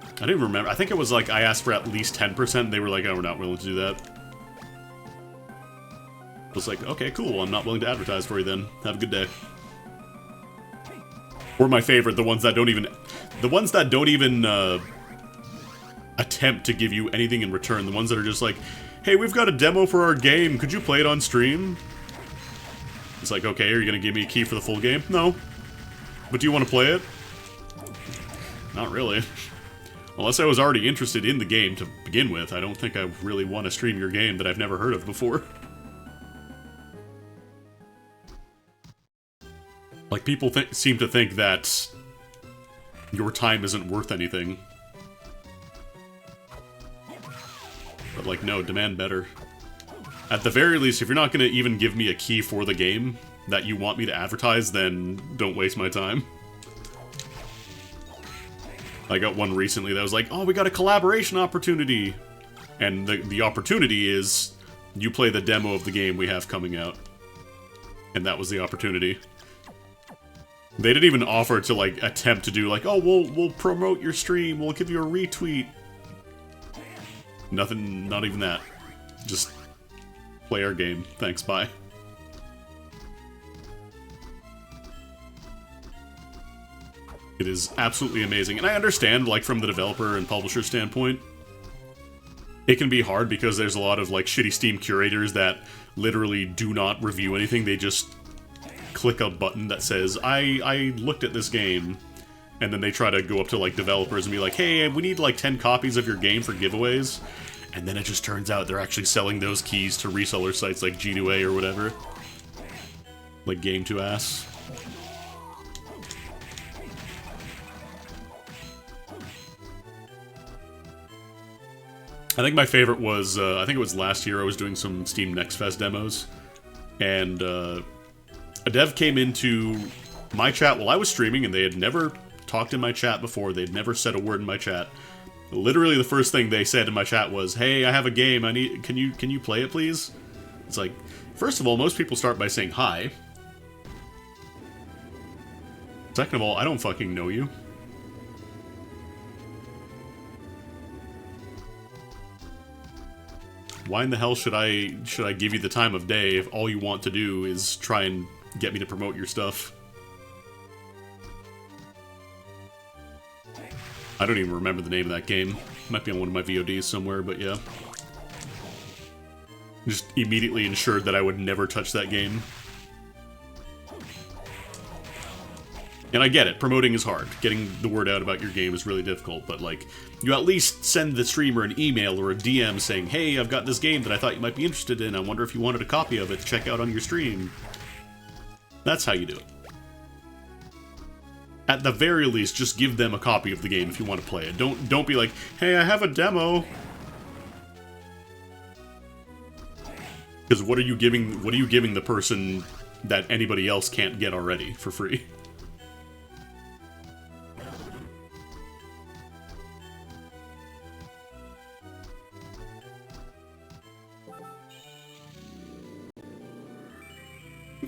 I don't even remember. I think it was like I asked for at least 10%, and they were like, oh, we're not willing to do that. I was like, okay, cool, I'm not willing to advertise for you then. Have a good day. Or my favorite, the ones that don't even attempt to give you anything in return. The ones that are just like, hey, we've got a demo for our game, could you play it on stream? It's like, okay, are you gonna give me a key for the full game? No. But do you want to play it? Not really. Unless I was already interested in the game to begin with, I don't think I really want to stream your game that I've never heard of before. Like, people seem to think that your time isn't worth anything. But, like, no, demand better. At the very least, if you're not gonna even give me a key for the game that you want me to advertise, then don't waste my time. I got one recently that was like, oh, we got a collaboration opportunity! And the opportunity is, you play the demo of the game we have coming out. And that was the opportunity. They didn't even offer to, like, attempt to do, like, oh, we'll promote your stream, we'll give you a retweet. Nothing, not even that. Just play our game. Thanks, bye. It is absolutely amazing. And I understand, like, from the developer and publisher standpoint, it can be hard because there's a lot of, like, shitty Steam curators that literally do not review anything. They just click a button that says, I looked at this game, and then they try to go up to, like, developers and be like, hey, we need, like, 10 copies of your game for giveaways, and then it just turns out they're actually selling those keys to reseller sites like G2A or whatever. Like Game2Ass. I think my favorite was, I think it was last year I was doing some Steam Next Fest demos, and a dev came into my chat while I was streaming, and they had never talked in my chat before, they'd never said a word in my chat. Literally the first thing they said in my chat was, "Hey, I have a game, can you play it, please?" It's like, first of all, most people start by saying hi. Second of all, I don't fucking know you. Why in the hell should I give you the time of day if all you want to do is try and get me to promote your stuff? I don't even remember the name of that game. Might be on one of my VODs somewhere, but yeah. Just immediately ensured that I would never touch that game. And I get it, promoting is hard. Getting the word out about your game is really difficult, but like, you at least send the streamer an email or a DM saying, "Hey, I've got this game that I thought you might be interested in. I wonder if you wanted a copy of it to check out on your stream." That's how you do it. At the very least, just give them a copy of the game if you want to play it. Don't be like, "Hey, I have a demo." Because what are you giving the person that anybody else can't get already for free?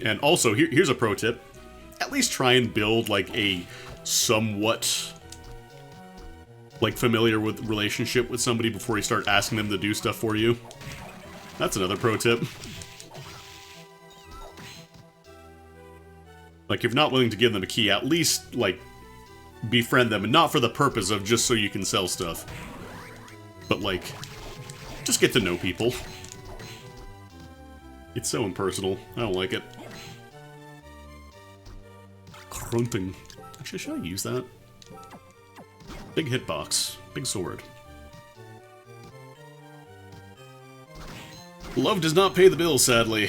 And also, here's a pro tip. At least try and build, like, a somewhat, like, familiar with relationship with somebody before you start asking them to do stuff for you. That's another pro tip. Like, if you're not willing to give them a key, at least, like, befriend them, and not for the purpose of just so you can sell stuff. But, like, just get to know people. It's so impersonal. I don't like it. Grunting. Actually, should I use that? Big hitbox. Big sword. Love does not pay the bills, sadly.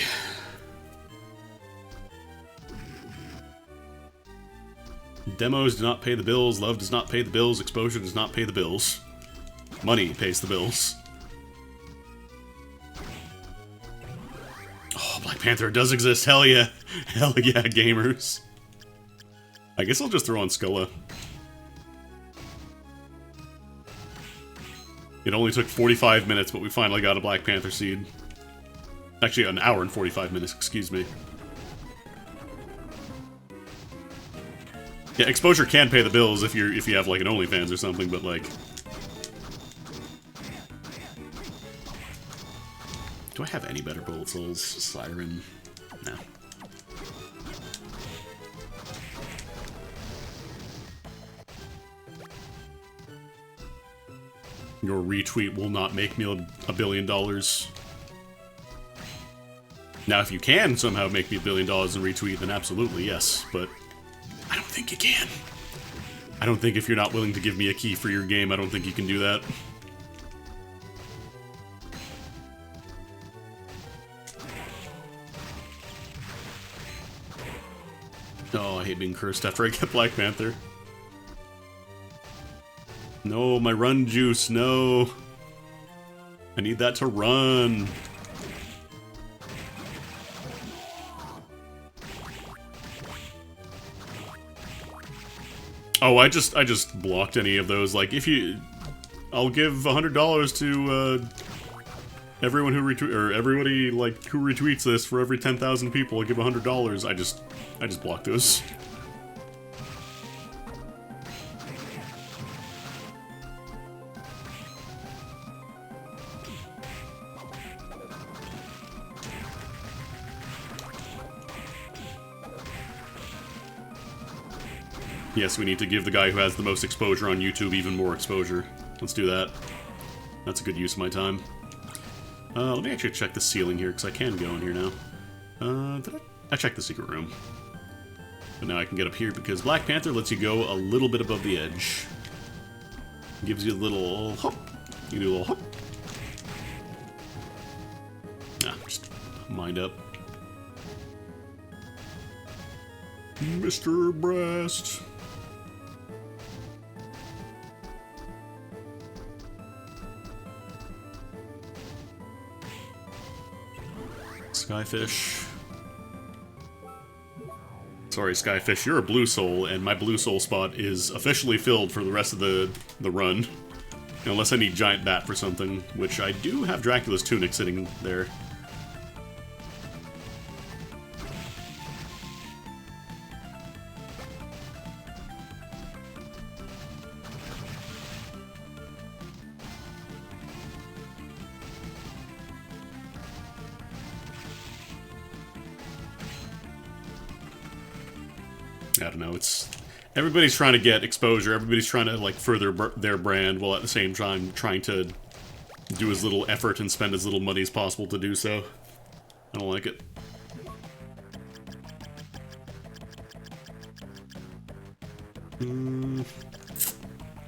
Demos do not pay the bills, love does not pay the bills, exposure does not pay the bills. Money pays the bills. Oh, Black Panther does exist, hell yeah. Hell yeah, gamers. I guess I'll just throw on Scylla. It only took 45 minutes, but we finally got a Black Panther seed. Actually, an hour and 45 minutes, excuse me. Yeah, exposure can pay the bills if you have like an OnlyFans or something, but like, do I have any better bullet souls? Siren? No. Your retweet will not make me $1 billion. Now, if you can somehow make me $1 billion in retweet, then absolutely yes, but I don't think you can. I don't think if you're not willing to give me a key for your game, I don't think you can do that. Oh, I hate being cursed after I get Black Panther. No, my run juice, no. I need that to run. Oh, I just blocked any of those. Like, if you... I'll give $100 to, everyone who retweet... Or everybody, like, who retweets this. For every 10,000 people, I'll give $100. I just blocked those. Yes, we need to give the guy who has the most exposure on YouTube even more exposure. Let's do that. That's a good use of my time. Let me actually check the ceiling here, because I can go in here now. I checked the secret room. But now I can get up here, because Black Panther lets you go a little bit above the edge. Gives you a little hop. You can do a little hop. Nah, just mind up. Mr. Breast. Skyfish. Sorry, Skyfish, you're a blue soul, and my blue soul spot is officially filled for the rest of the run. Unless I need Giant Bat for something, which I do have Dracula's Tunic sitting there. I don't know, it's... Everybody's trying to get exposure, everybody's trying to, like, further their brand, while at the same time trying to do as little effort and spend as little money as possible to do so. I don't like it.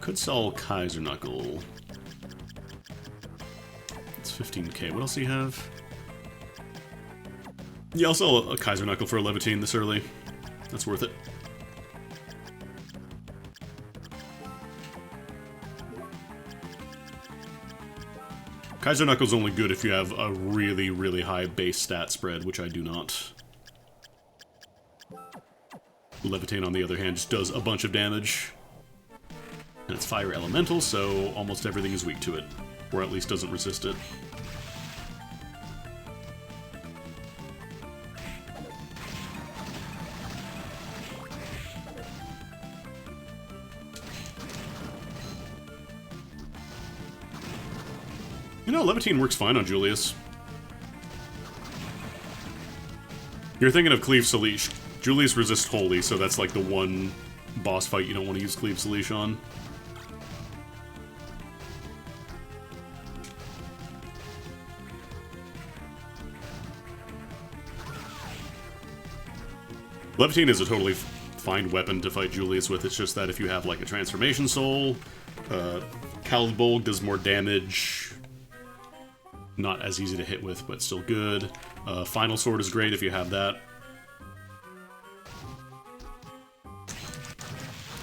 Could sell Kaiser Knuckle. It's 15k. What else do you have? Yeah, I'll sell a Kaiser Knuckle for a Levitine this early. That's worth it. Kaiser Knuckle's only good if you have a really, really high base stat spread, which I do not. Levitate, on the other hand, just does a bunch of damage. And it's Fire Elemental, so almost everything is weak to it. Or at least doesn't resist it. You know, Levitine works fine on Julius. You're thinking of Cleave Salish. Julius resists Holy, so that's like the one boss fight you don't want to use Cleave Salish on. Levitine is a totally fine weapon to fight Julius with. It's just that if you have like a Transformation Soul, Calibulg does more damage. Not as easy to hit with, but still good. Final Sword is great if you have that.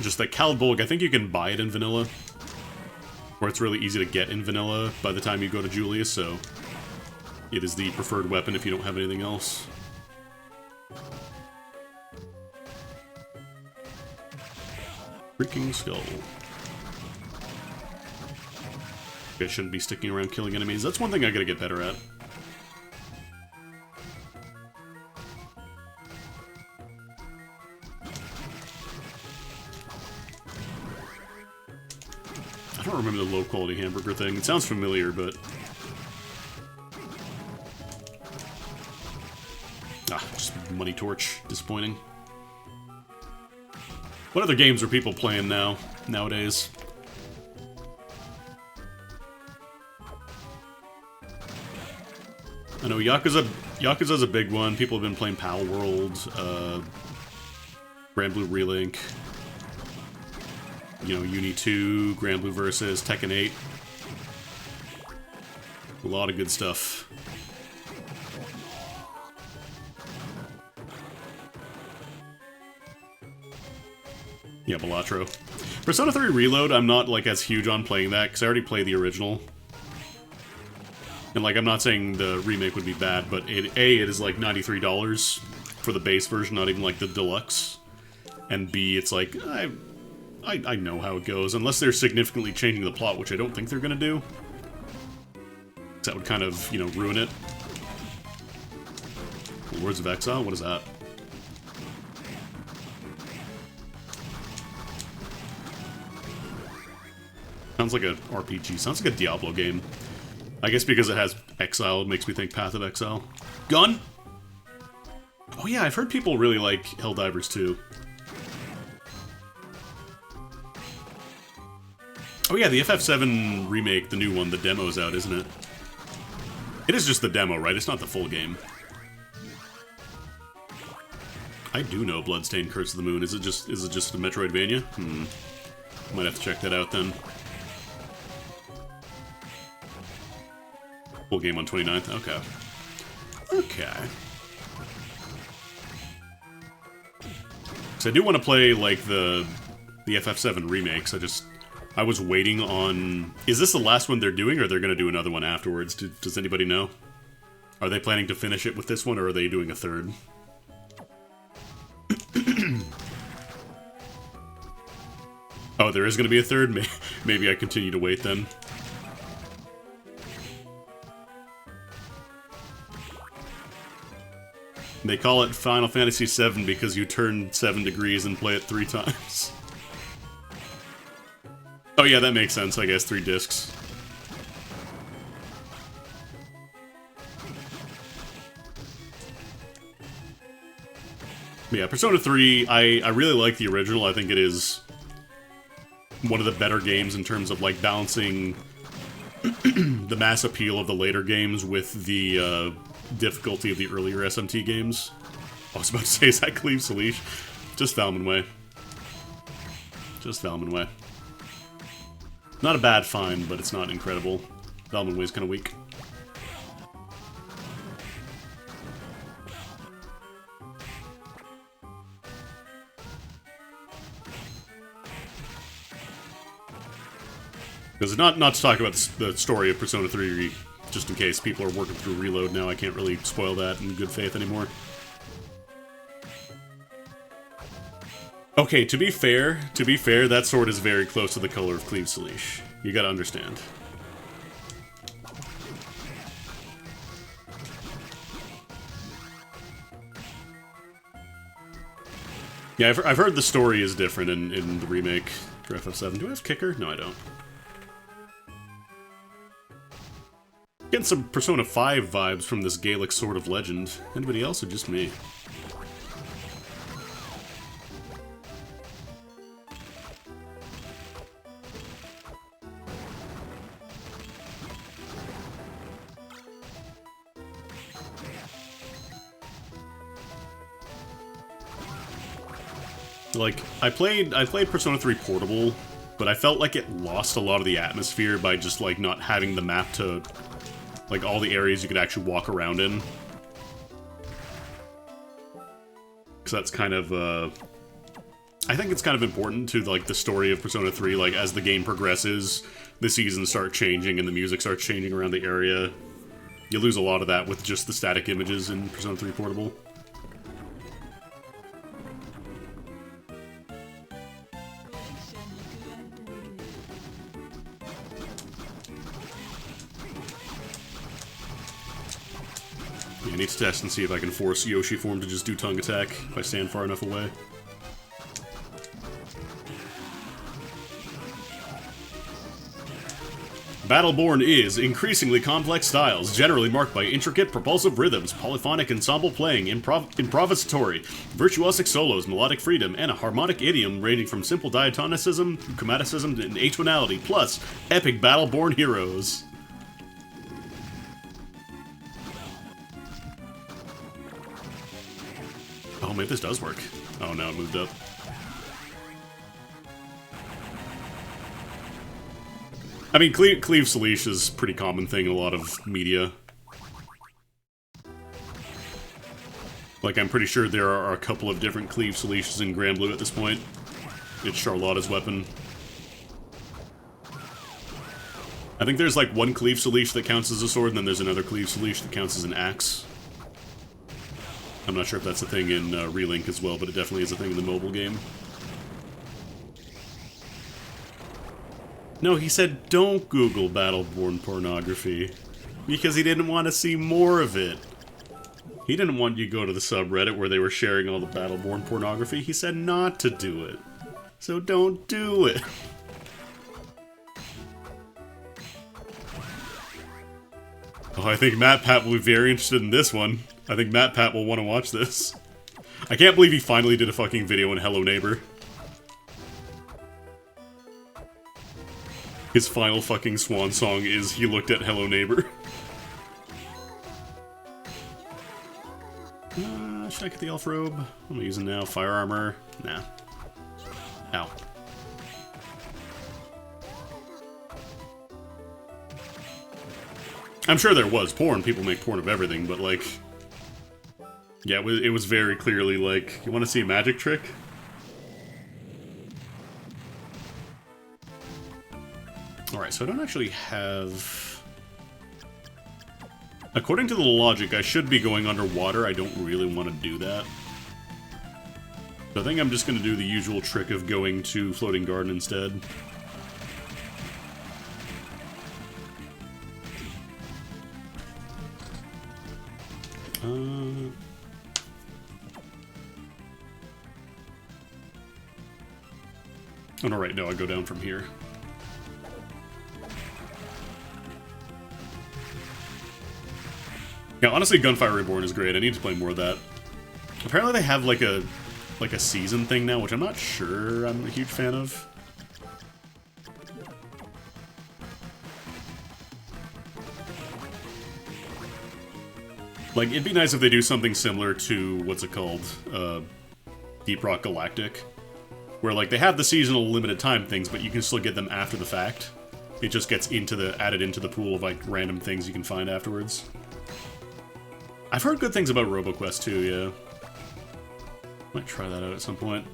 Just that Calibulg, I think you can buy it in vanilla. Or it's really easy to get in vanilla by the time you go to Julius, so it is the preferred weapon if you don't have anything else. Freaking Skull. I shouldn't be sticking around killing enemies. That's one thing I gotta get better at. I don't remember the low-quality hamburger thing. It sounds familiar, but... just Money Torch. Disappointing. What other games are people playing nowadays? I know Yakuza's a big one. People have been playing Pal World, Grand Blue Relink, you know, Uni 2, Grand Blue Versus, Tekken 8. A lot of good stuff. Yeah, Balatro. Persona 3 Reload, I'm not, like, as huge on playing that, because I already played the original. And, like, I'm not saying the remake would be bad, but it is, like, $93 for the base version, not even, like, the deluxe. And B, it's like, I know how it goes, unless they're significantly changing the plot, which I don't think they're gonna do. That would kind of, you know, ruin it. Lords of Exile? What is that? Sounds like a RPG. Sounds like a Diablo game. I guess because it has Exile, it makes me think Path of Exile. Gun? Oh yeah, I've heard people really like Helldivers too. Oh yeah, the FF7 remake, the new one, the demo's out, isn't it? It is just the demo, right? It's not the full game. I do know Bloodstained Curse of the Moon. Is it just a Metroidvania? Might have to check that out then. Full game on 29th? Okay. Okay. So I do want to play, like, the FF7 remakes. I was waiting on... Is this the last one they're doing, or they're going to do another one afterwards? Does anybody know? Are they planning to finish it with this one, or are they doing a third? Oh, there is going to be a third? Maybe I continue to wait then. They call it Final Fantasy VII because you turn 7 degrees and play it 3 times. Oh yeah, that makes sense, I guess, 3 discs. Yeah, Persona 3, I really like the original. I think it is one of the better games in terms of, like, balancing the mass appeal of the later games with the difficulty of the earlier SMT games. I was about to say, is that Cleave Salish? Just Valmon Way. Just Valmon Way. Not a bad find, but it's not incredible. Valmon Way's kind of weak. Because not to talk about the story of Persona 3, just in case people are working through Reload now, I can't really spoil that in good faith anymore. Okay, to be fair, that sword is very close to the color of Cleave Salish. You gotta understand. Yeah, I've heard the story is different in the remake for FF7. Do I have Kicker? No, I don't. Getting some Persona 5 vibes from this Gaelic Sword of Legend. Anybody else or just me? Like, I played Persona 3 Portable, but I felt like it lost a lot of the atmosphere by just, like, not having the map to, like, all the areas you could actually walk around in. Because that's kind of, I think it's kind of important to, like, the story of Persona 3, like, as the game progresses, the seasons start changing and the music starts changing around the area. You lose a lot of that with just the static images in Persona 3 Portable. I need to test and see if I can force Yoshi form to just do tongue attack if I stand far enough away. Battleborn is increasingly complex styles, generally marked by intricate, propulsive rhythms, polyphonic ensemble playing, improvisatory, virtuosic solos, melodic freedom, and a harmonic idiom ranging from simple diatonicism, chromaticism, and atonality, plus epic Battleborn heroes. Oh, maybe this does work. Oh, no, it moved up. I mean, Cleave Salish is a pretty common thing in a lot of media. Like, I'm pretty sure there are a couple of different Cleave Salishes in Grand Blue at this point. It's Charlotta's weapon. I think there's, like, one Cleave Salish that counts as a sword, and then there's another Cleave Salish that counts as an axe. I'm not sure if that's a thing in Relink as well, but it definitely is a thing in the mobile game. No, he said don't Google Battleborn pornography, because he didn't want to see more of it. He didn't want you to go to the subreddit where they were sharing all the Battleborn pornography. He said not to do it. So don't do it. Oh, I think MatPat will be very interested in this one. I think MatPat will want to watch this. I can't believe he finally did a fucking video on Hello Neighbor. His final fucking swan song is he looked at Hello Neighbor. Should I get the elf robe? What am I using now? Fire armor? Nah. Ow. I'm sure there was porn. People make porn of everything, but like... Yeah, it was very clearly like, you want to see a magic trick? Alright, so I don't actually have... According to the logic, I should be going underwater. I don't really want to do that. So I think I'm just going to do the usual trick of going to Floating Garden instead. Oh, no, right, no, I go down from here. Yeah, honestly, Gunfire Reborn is great. I need to play more of that. Apparently they have, like a season thing now, which I'm not sure I'm a huge fan of. Like, it'd be nice if they do something similar to, what's it called? Deep Rock Galactic. Where, like, they have the seasonal limited time things, but you can still get them after the fact. It just gets added into the pool of, like, random things you can find afterwards. I've heard good things about RoboQuest too, yeah. Might try that out at some point.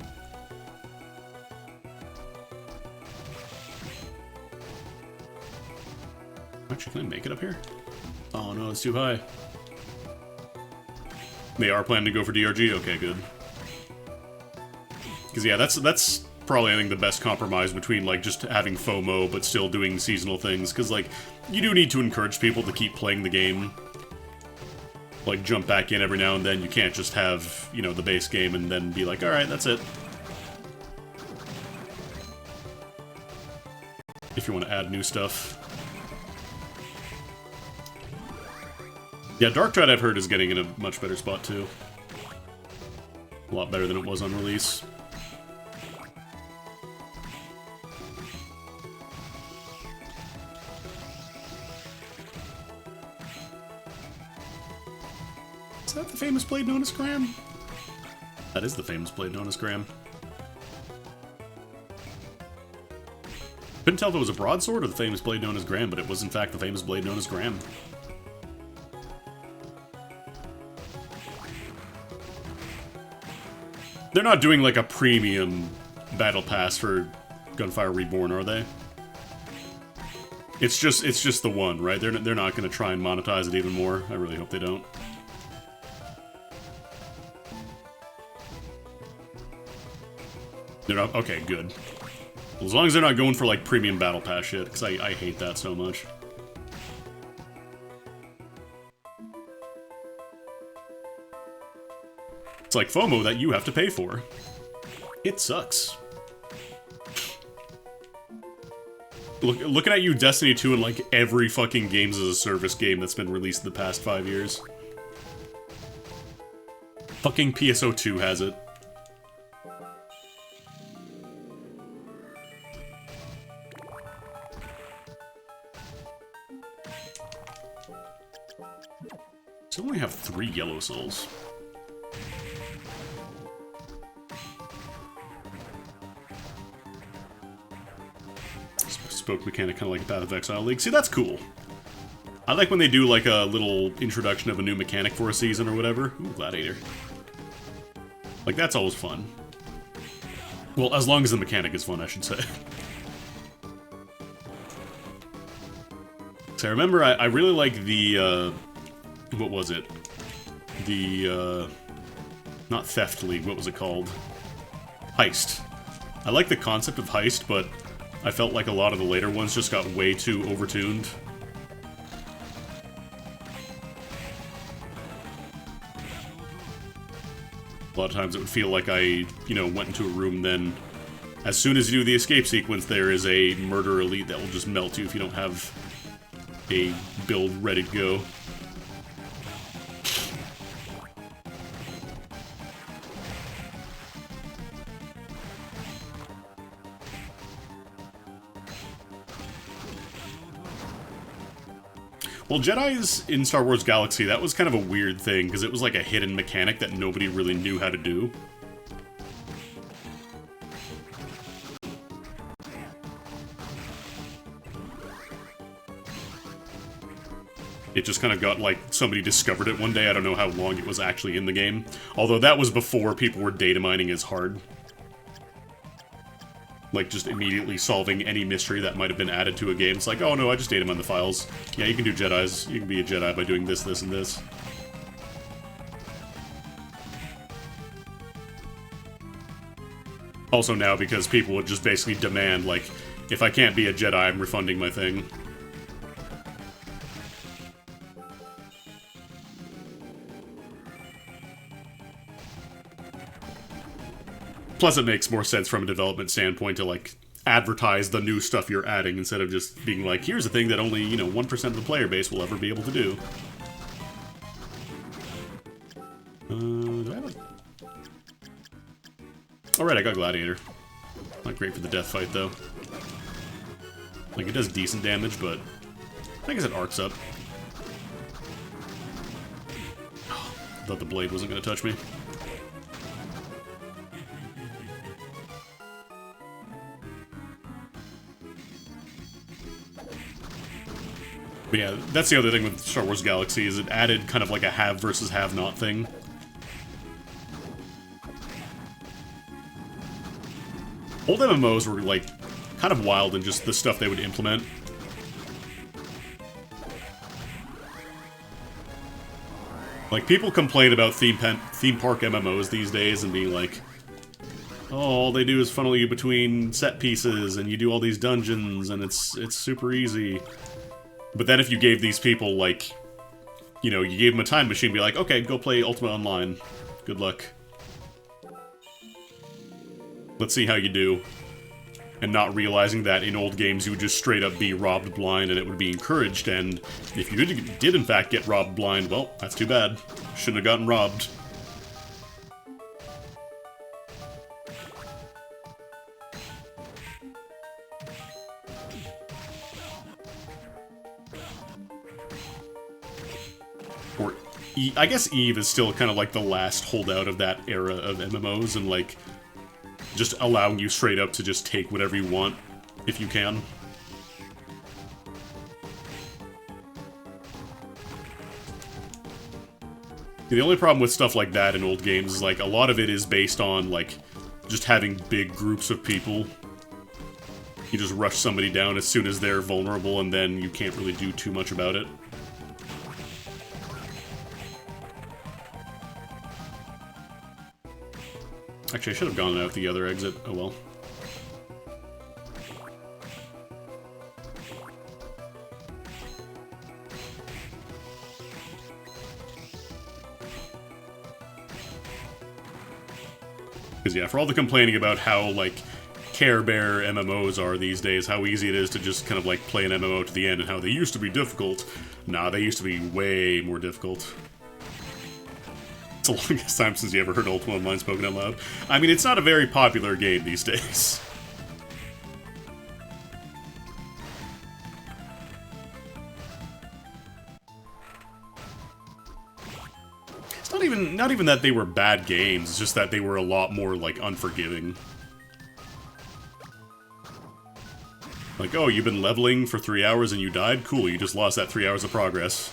Actually, can I make it up here? Oh no, it's too high. They are planning to go for DRG? Okay, good. Because yeah, that's probably, I think, the best compromise between, like, just having FOMO but still doing seasonal things. Because, like, you do need to encourage people to keep playing the game. Like, jump back in every now and then. You can't just have, you know, the base game and then be like, alright, that's it. If you want to add new stuff. Yeah, Dark Tide, I've heard, is getting in a much better spot, too. A lot better than it was on release. Is that the famous blade known as Graham? That is the famous blade known as Graham. Couldn't tell if it was a broadsword or the famous blade known as Graham, but it was in fact the famous blade known as Graham. They're not doing, like, a premium battle pass for Gunfire Reborn, are they? It's just the one, right? They're not going to try and monetize it even more. I really hope they don't. They're not, okay, good. Well, as long as they're not going for, like, premium battle pass shit, because I hate that so much. It's like FOMO that you have to pay for. It sucks. Looking at you, Destiny 2, and, like, every fucking games as a service game that's been released in the past 5 years. Fucking PSO2 has it. So only have 3 yellow souls. Spoke mechanic, kind of like Path of Exile League. See, that's cool. I like when they do, like, a little introduction of a new mechanic for a season or whatever. Ooh, Gladiator. Like, that's always fun. Well, as long as the mechanic is fun, I should say. So I remember I really like the, what was it? The, not Theft League, what was it called? Heist. I like the concept of Heist, but I felt like a lot of the later ones just got way too overtuned. A lot of times it would feel like I, you know, went into a room, then as soon as you do the escape sequence, there is a murder elite that will just melt you if you don't have a build ready to go. Well, Jedis in Star Wars Galaxy, that was kind of a weird thing, because it was like a hidden mechanic that nobody really knew how to do. It just kind of got like, somebody discovered it one day, I don't know how long it was actually in the game. Although that was before people were data mining as hard. Like, just immediately solving any mystery that might have been added to a game. It's like, oh no, I just ate him on the files. Yeah, you can do Jedis. You can be a Jedi by doing this, this, and this. Also now, because people would just basically demand, like, if I can't be a Jedi, I'm refunding my thing. Plus, it makes more sense from a development standpoint to, like, advertise the new stuff you're adding instead of just being like, here's a thing that only, 1% of the player base will ever be able to do. Do I have a... Alright, I got Gladiator. Not great for the death fight, though. Like, it does decent damage, but I guess it arcs up. Thought the blade wasn't going to touch me. But yeah, that's the other thing with Star Wars Galaxy, is it added kind of like a have versus have not thing. Old MMOs were like kind of wild in just the stuff they would implement. Like, people complain about theme park MMOs these days and being like, oh, all they do is funnel you between set pieces and you do all these dungeons and it's super easy. But then if you gave these people, like, you gave them a time machine, be like, okay, go play Ultima Online. Good luck. Let's see how you do. And not realizing that in old games you would just straight up be robbed blind and it would be encouraged, and if you did in fact get robbed blind, well, that's too bad. Shouldn't have gotten robbed. Or, I guess Eve is still kind of like the last holdout of that era of MMOs, and like, just allowing you straight up to just take whatever you want, if you can. The only problem with stuff like that in old games is, like, a lot of it is based on, like, just having big groups of people. You just rush somebody down as soon as they're vulnerable, and then you can't really do too much about it. Actually, I should have gone out the other exit. Oh well. Because yeah, for all the complaining about how, like, Care Bear MMOs are these days, how easy it is to just kind of, like, play an MMO to the end, and how they used to be difficult. Nah, they used to be way more difficult. The longest time since you ever heard Ultima Online spoken out loud. I mean, it's not a very popular game these days. It's not even that they were bad games, it's just that they were a lot more, like, unforgiving. Like, oh, you've been leveling for 3 hours and you died? Cool, you just lost that 3 hours of progress.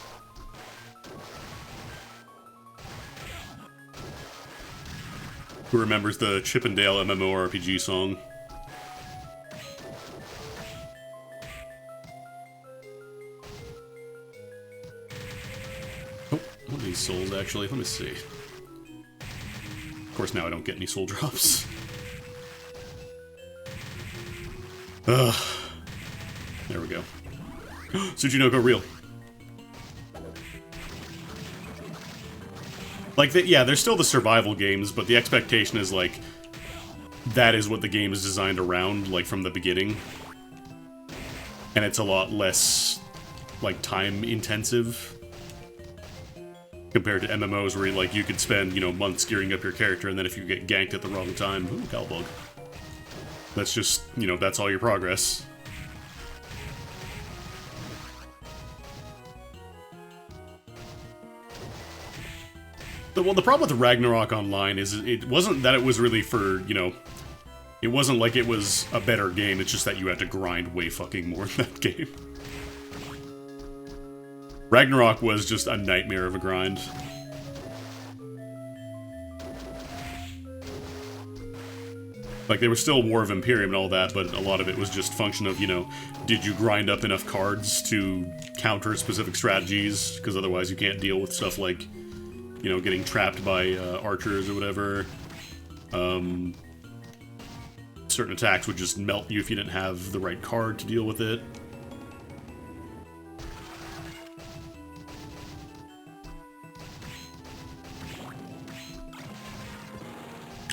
Who remembers the Chippendale MMORPG song? Oh, what are these souls, actually? Let me see. Of course, now I don't get any soul drops. Ugh. There we go. Tsuchinoko real. Like, yeah, they're still the survival games, but the expectation is, like, that is what the game is designed around, like, from the beginning. And it's a lot less, like, time-intensive compared to MMOs where, like, you could spend, months gearing up your character, and then if you get ganked at the wrong time, ooh, Calbug. That's just, that's all your progress. Well, the problem with Ragnarok Online is it wasn't that it was really for, it wasn't like it was a better game, it's just that you had to grind way fucking more in that game. Ragnarok was just a nightmare of a grind. Like, there was still War of Imperium and all that, but a lot of it was just function of, you know, did you grind up enough cards to counter specific strategies? Because otherwise you can't deal with stuff like, you know, getting trapped by archers or whatever. Certain attacks would just melt you if you didn't have the right card to deal with it.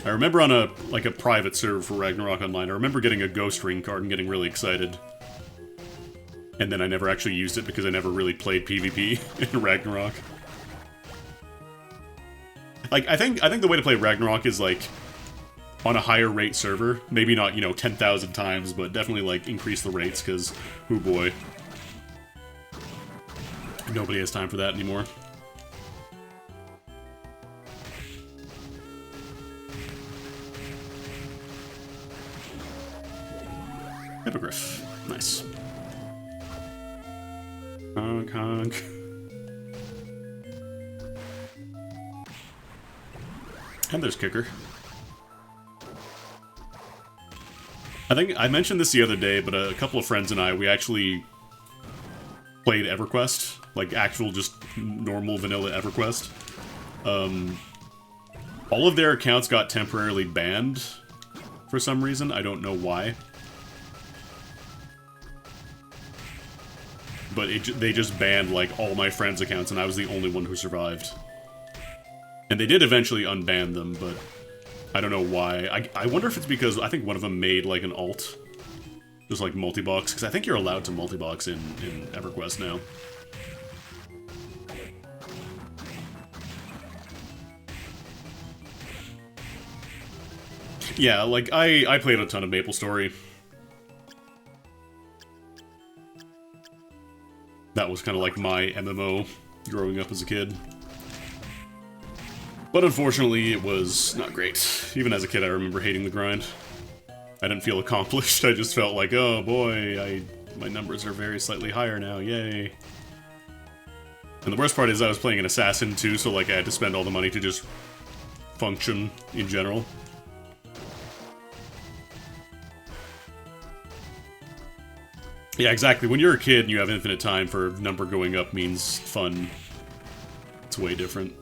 I remember on a private server for Ragnarok Online, I remember getting a Ghost Ring card and getting really excited. And then I never actually used it because I never really played PvP in Ragnarok. Like, I think the way to play Ragnarok is, like, on a higher rate server. Maybe not, you know, 10,000 times, but definitely, like, increase the rates, because, oh boy. Nobody has time for that anymore. Hippogriff. Nice. Honk, honk. And there's Kicker. I think I mentioned this the other day, but a couple of friends and I, we actually played EverQuest. Like, actual, just normal, vanilla EverQuest. All of their accounts got temporarily banned for some reason. I don't know why. But they just banned, like, all my friends' accounts, and I was the only one who survived. And they did eventually unban them, but I don't know why. I wonder if it's because I think one of them made, like, an alt. Just, like, multi-box. Because I think you're allowed to multi-box in EverQuest now. Yeah, like, I played a ton of MapleStory. That was kind of like my MMO growing up as a kid. But unfortunately, it was not great. Even as a kid, I remember hating the grind. I didn't feel accomplished, I just felt like, oh boy, my numbers are very slightly higher now, yay. And the worst part is I was playing an assassin too, so like I had to spend all the money to just function in general. Yeah, exactly. When you're a kid and you have infinite time, for number going up means fun. It's way different.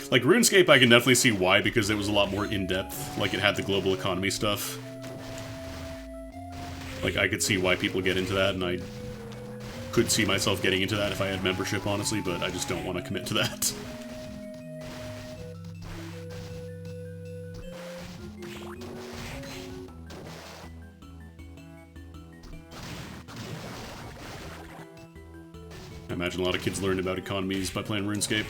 Like, RuneScape, I can definitely see why, because it was a lot more in-depth. Like, it had the global economy stuff. Like, I could see why people get into that, and I could see myself getting into that if I had membership, honestly, but I just don't want to commit to that. I imagine a lot of kids learned about economies by playing RuneScape.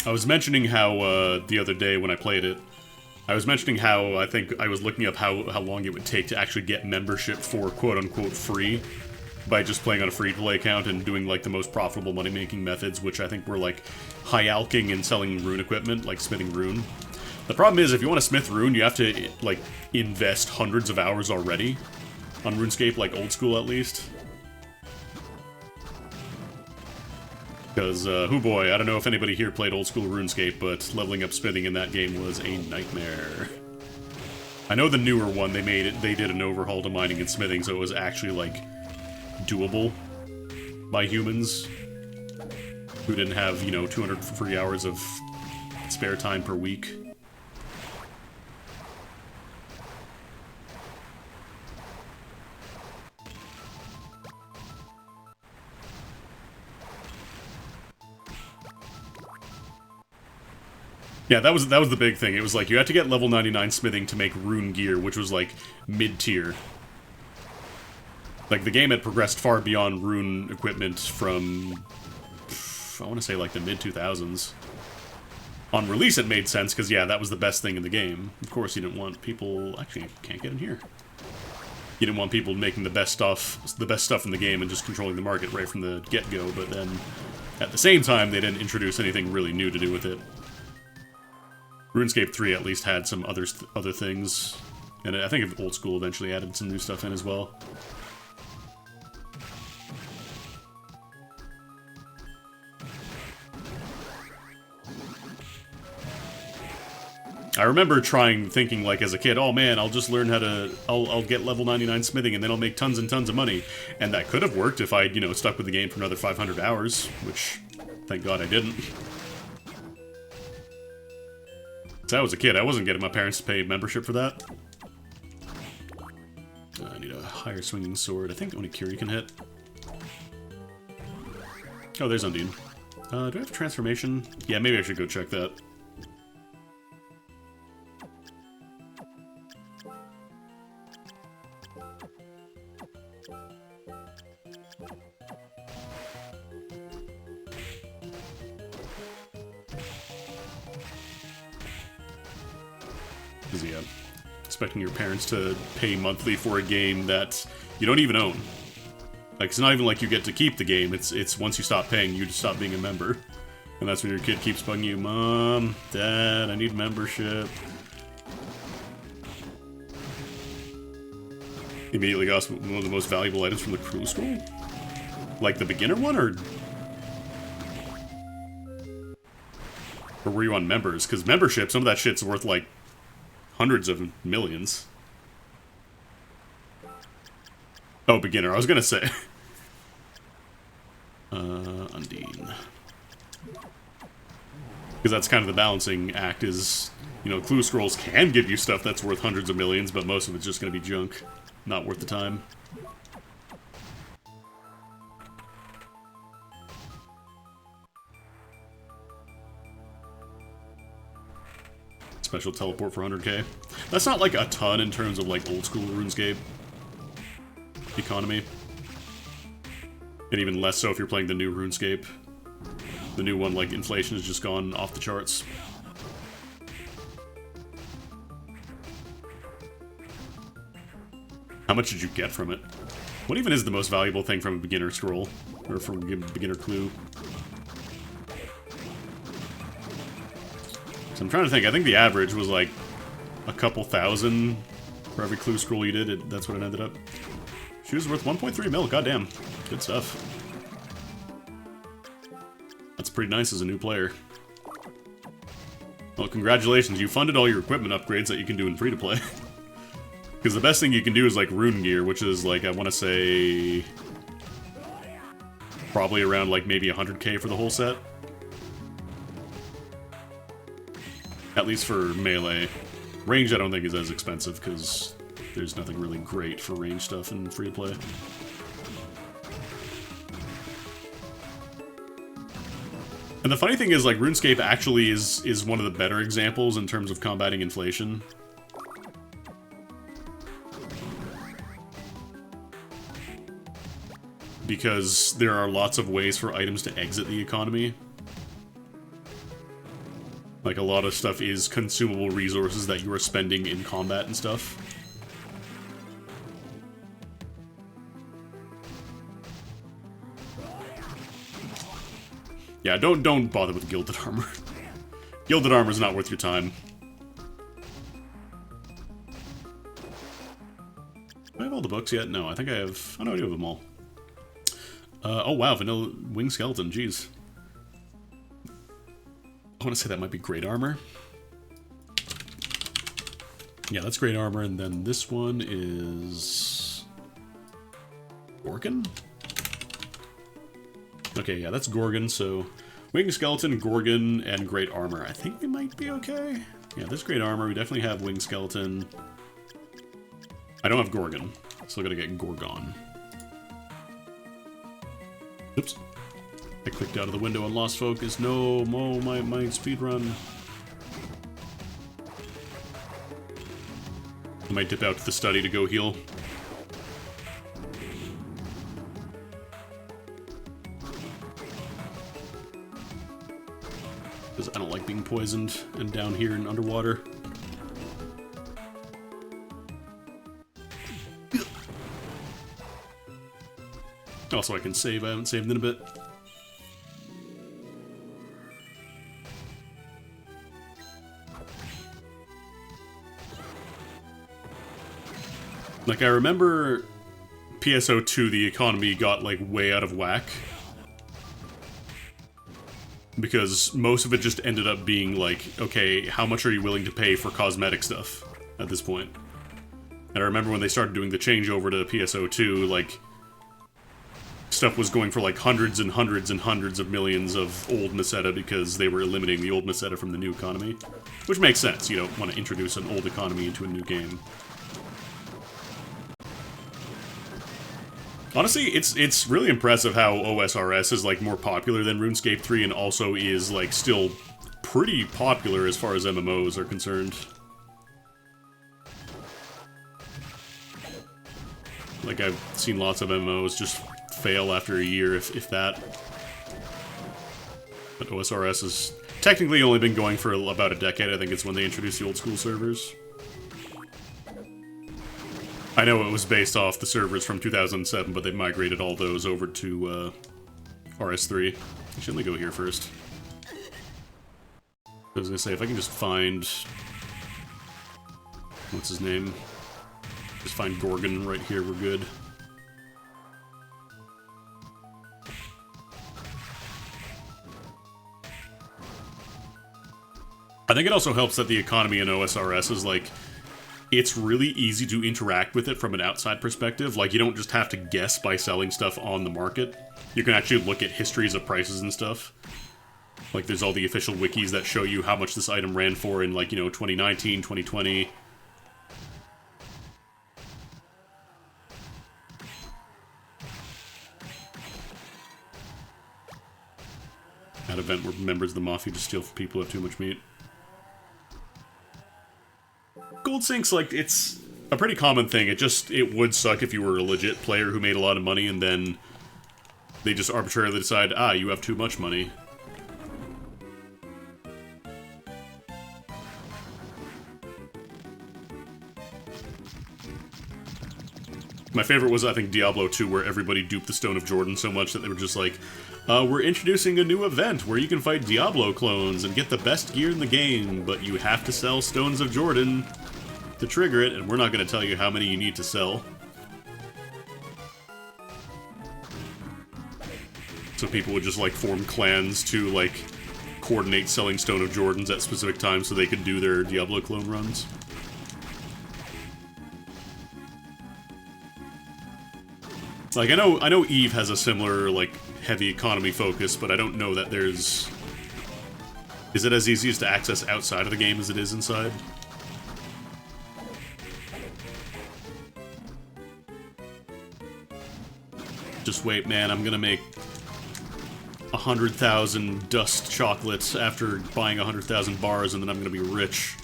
I was mentioning how, the other day when I played it, I was mentioning how I think I was looking up how long it would take to actually get membership for quote-unquote free by just playing on a free-to-play account and doing, like, the most profitable money-making methods, which I think were, like, high-alking and selling rune equipment, like smithing rune. The problem is, if you want to smith rune, you have to, like, invest hundreds of hours already on RuneScape, like, old school at least. Because, oh boy, I don't know if anybody here played old school RuneScape, but leveling up smithing in that game was a nightmare. I know the newer one, they did an overhaul to mining and smithing, so it was actually, like, doable by humans who didn't have, you know, 200 free hours of spare time per week. Yeah, that was the big thing. It was like, you had to get level 99 smithing to make rune gear, which was like mid-tier. Like, the game had progressed far beyond rune equipment from, I want to say, like, the mid-2000s. On release it made sense, because yeah, that was the best thing in the game. Of course, you didn't want people... Actually, you can't get in here. You didn't want people making the best stuff in the game and just controlling the market right from the get-go, but then, at the same time, they didn't introduce anything really new to do with it. RuneScape 3 at least had some other things, and I think Old School eventually added some new stuff in as well. I remember thinking like as a kid, oh man, I'll just learn how to, I'll get level 99 smithing and then I'll make tons and tons of money. And that could have worked if I'd, stuck with the game for another 500 hours, which, thank God I didn't. So I was a kid, I wasn't getting my parents to pay membership for that. I need a higher swinging sword. I think only Kiri can hit. Oh, there's Undine. Do I have transformation? Yeah, maybe I should go check that. Yeah, expecting your parents to pay monthly for a game that you don't even own. Like, it's not even like you get to keep the game, it's once you stop paying, you just stop being a member. And that's when your kid keeps bugging you, Mom, Dad, I need membership. Immediately got one of the most valuable items from the crew scroll? Like the beginner one, or were you on members? Because membership, some of that shit's worth like hundreds of millions. Oh, beginner. I was gonna say. Undine. Because that's kind of the balancing act is, clue scrolls can give you stuff that's worth hundreds of millions, but most of it's just gonna be junk. Not worth the time. Special teleport for 100k. That's not like a ton in terms of like old school RuneScape economy. And even less so if you're playing the new RuneScape. The new one, like, inflation has just gone off the charts. How much did you get from it? What even is the most valuable thing from a beginner scroll? Or from a beginner clue? So I'm trying to think. I think the average was like a couple thousand for every clue scroll you did. That's what it ended up. She was worth 1.3 mil. Goddamn. Good stuff. That's pretty nice as a new player. Well, congratulations. You funded all your equipment upgrades that you can do in free-to-play. Because the best thing you can do is like rune gear, which is like, I want to say, probably around like maybe 100k for the whole set. At least for melee. Range I don't think is as expensive, because there's nothing really great for range stuff in free-to-play. And the funny thing is, like, RuneScape actually is one of the better examples in terms of combating inflation. Because there are lots of ways for items to exit the economy. Like, a lot of stuff is consumable resources that you are spending in combat and stuff. Yeah, don't bother with Gilded Armor. Gilded Armor is not worth your time. Do I have all the books yet? No, I think I have... Oh no, I do have them all. Oh wow, Vanilla Wing Skeleton, jeez. I want to say that might be Great Armor. Yeah, that's Great Armor, and then this one is... Gorgon? Okay, yeah, that's Gorgon, so... Wing Skeleton, Gorgon, and Great Armor. I think we might be okay. Yeah, this Great Armor, we definitely have Wing Skeleton. I don't have Gorgon. Still gotta get Gorgon. Oops. I clicked out of the window and lost focus. No, my speed run. I might dip out to the study to go heal. Because I don't like being poisoned and down here and underwater. Also, I can save. I haven't saved in a bit. Like, I remember PSO2, the economy got, like, way out of whack. because most of it just ended up being like, okay, how much are you willing to pay for cosmetic stuff at this point? And I remember when they started doing the changeover to PSO2, like, stuff was going for like hundreds and hundreds and hundreds of millions of old Meseta because they were eliminating the old Meseta from the new economy. Which makes sense, you don't want to introduce an old economy into a new game. Honestly, it's really impressive how OSRS is like more popular than RuneScape 3 and also is like still pretty popular as far as MMOs are concerned. Like, I've seen lots of MMOs just fail after a year, if that. But OSRS has technically only been going for about a decade. I think it's when they introduced the old school servers. I know it was based off the servers from 2007, but they migrated all those over to RS3. Actually, let me go here first. I was gonna say, if I can just find... what's his name? Just find Gorgon right here, we're good. I think it also helps that the economy in OSRS is like... it's really easy to interact with it from an outside perspective. Like, you don't just have to guess by selling stuff on the market. You can actually look at histories of prices and stuff. Like, there's all the official wikis that show you how much this item ran for in, like, you know, 2019, 2020. That event where members of the Mafia just steal from people who have too much meat. Gold sinks, like, it's a pretty common thing. It would suck if you were a legit player who made a lot of money and then they just arbitrarily decide, ah, you have too much money. My favorite was, I think, Diablo 2, where everybody duped the Stone of Jordan so much that they were just like, we're introducing a new event where you can fight Diablo clones and get the best gear in the game, but you have to sell Stones of Jordan to trigger it, and we're not going to tell you how many you need to sell. So people would just, like, form clans to, like, coordinate selling Stone of Jordans at specific times so they could do their Diablo clone runs. Like, I know EVE has a similar, like, heavy economy focus, but I don't know that there's... is it as easy to access outside of the game as it is inside? Just wait, man, I'm gonna make 100,000 dust chocolates after buying 100,000 bars, and then I'm gonna be rich.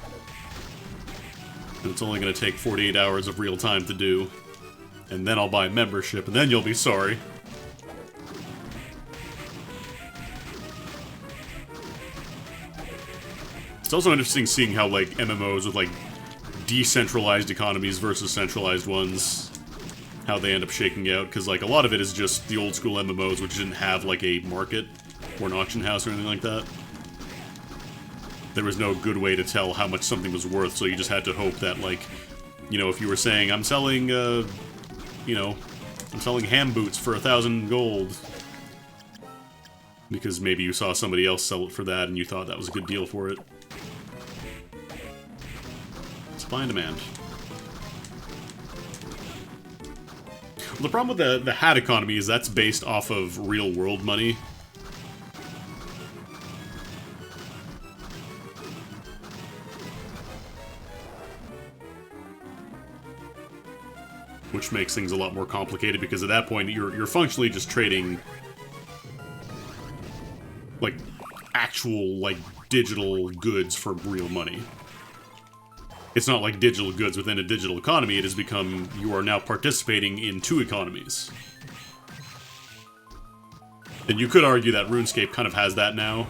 And it's only gonna take 48 hours of real time to do. And then I'll buy membership, and then you'll be sorry. It's also interesting seeing how, like, MMOs with, like, decentralized economies versus centralized ones, how they end up shaking out, because, like, a lot of it is just the old school MMOs, which didn't have, like, a market or an auction house or anything like that. There was no good way to tell how much something was worth, so you just had to hope that, like, you know, if you were saying, I'm selling, you know, I'm selling ham boots for 1,000 gold, because maybe you saw somebody else sell it for that and you thought that was a good deal for it. Supply and demand. The problem with the hat economy is that's based off of real-world money. Which makes things a lot more complicated, because at that point you're functionally just trading, like, actual, like, digital goods for real money. It's not like digital goods within a digital economy. It has become, you are now participating in two economies. And you could argue that RuneScape kind of has that now,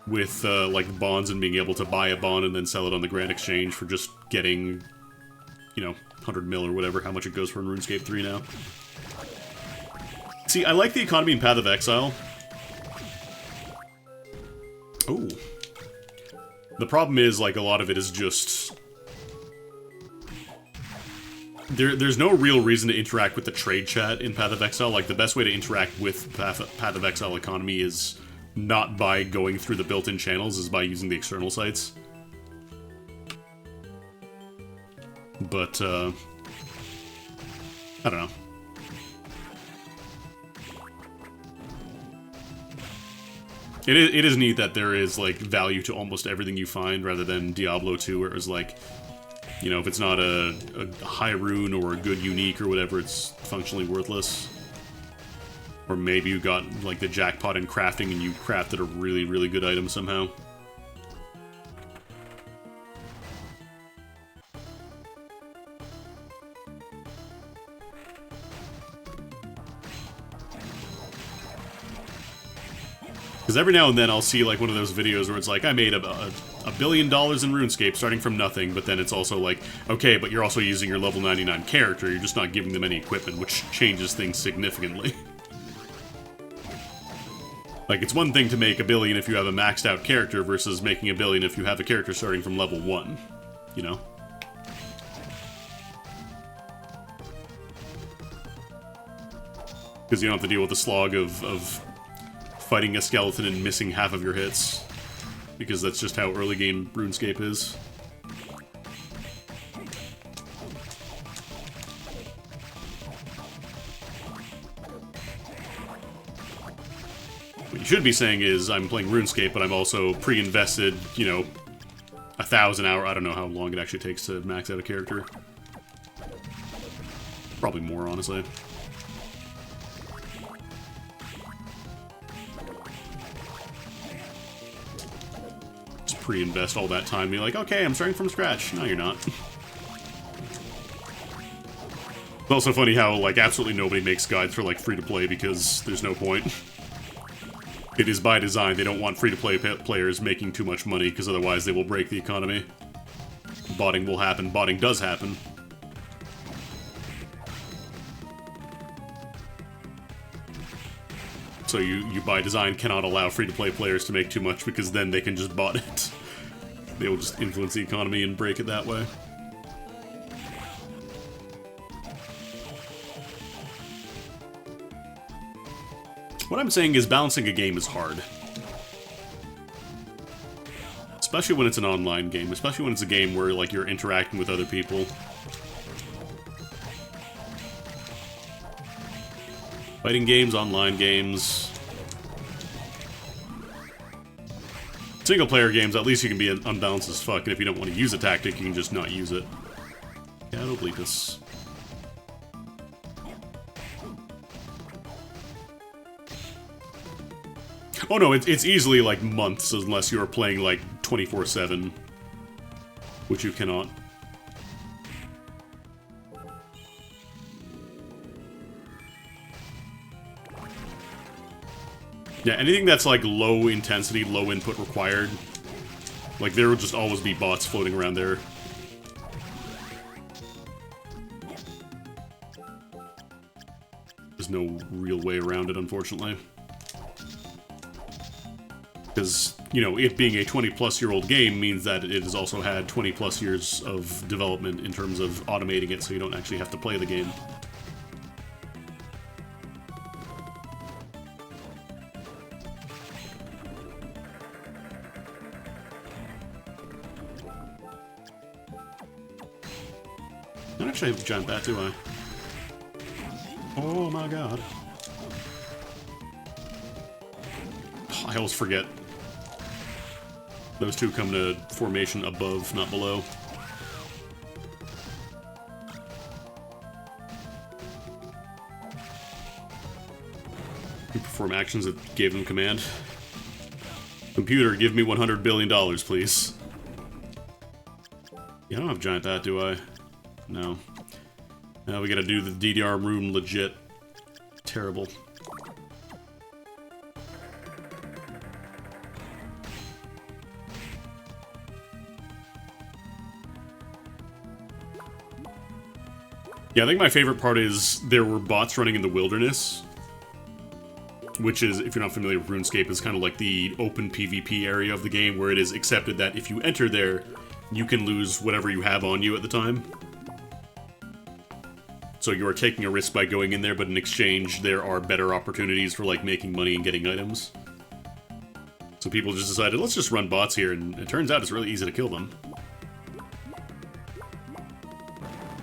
with, like, bonds and being able to buy a bond and then sell it on the Grand Exchange for just getting, you know, 100 mil or whatever, how much it goes for in RuneScape 3 now. See, I like the economy in Path of Exile. Oh. The problem is, like, a lot of it is just... There's no real reason to interact with the trade chat in Path of Exile. Like, the best way to interact with Path of Exile economy is not by going through the built-in channels, is by using the external sites. But, I don't know. It is neat that there is, like, value to almost everything you find, rather than Diablo 2, where it was like, you know, if it's not a high rune or a good unique or whatever, it's functionally worthless. Or maybe you got, like, the jackpot in crafting and you crafted a really, really good item somehow. Because every now and then I'll see, like, one of those videos where it's like, I made a $1 billion in RuneScape starting from nothing, but then it's also like, okay, but you're also using your level 99 character, you're just not giving them any equipment, which changes things significantly. Like, it's one thing to make $1 billion if you have a maxed out character versus making $1 billion if you have a character starting from level 1, you know? Because you don't have to deal with the slog of fighting a skeleton and missing half of your hits. Because that's just how early game RuneScape is. What you should be saying is, I'm playing RuneScape, but I'm also pre-invested, you know, 1,000 hours. I don't know how long it actually takes to max out a character. Probably more, honestly. Pre-invest all that time and be like, okay, I'm starting from scratch. No, you're not. It's also funny how, like, absolutely nobody makes guides for, like, free-to-play because there's no point. It is by design. They don't want free-to-play players making too much money because otherwise they will break the economy. Botting will happen. Botting does happen. So you by design cannot allow free-to-play players to make too much because then they can just bot it. They will just influence the economy and break it that way. What I'm saying is balancing a game is hard. Especially when it's an online game, especially when it's a game where, like, you're interacting with other people. Fighting games, online games. Single-player games, at least you can be unbalanced as fuck, and if you don't want to use a tactic, you can just not use it. Yeah, it'll bleep us. Oh no, it's easily, like, months, unless you're playing, like, 24/7. Which you cannot. Yeah, anything that's, like, low intensity, low input required, like, there will just always be bots floating around there. There's no real way around it, unfortunately. Because, you know, it being a 20-plus-year-old game means that it has also had 20-plus years of development in terms of automating it, so you don't actually have to play the game. I don't actually have a giant bat, do I? Oh my god. I always forget. Those two come to formation above, not below. You perform actions that gave them command. Computer, give me $100 billion, please. Yeah, I don't have giant bat, do I? No. Now we gotta do the DDR room legit. Terrible. Yeah, I think my favorite part is there were bots running in the wilderness. Which is, if you're not familiar with RuneScape, is kind of like the open PvP area of the game where it is accepted that if you enter there, you can lose whatever you have on you at the time. So you are taking a risk by going in there, but in exchange, there are better opportunities for, like, making money and getting items. So people just decided, let's just run bots here, and it turns out it's really easy to kill them.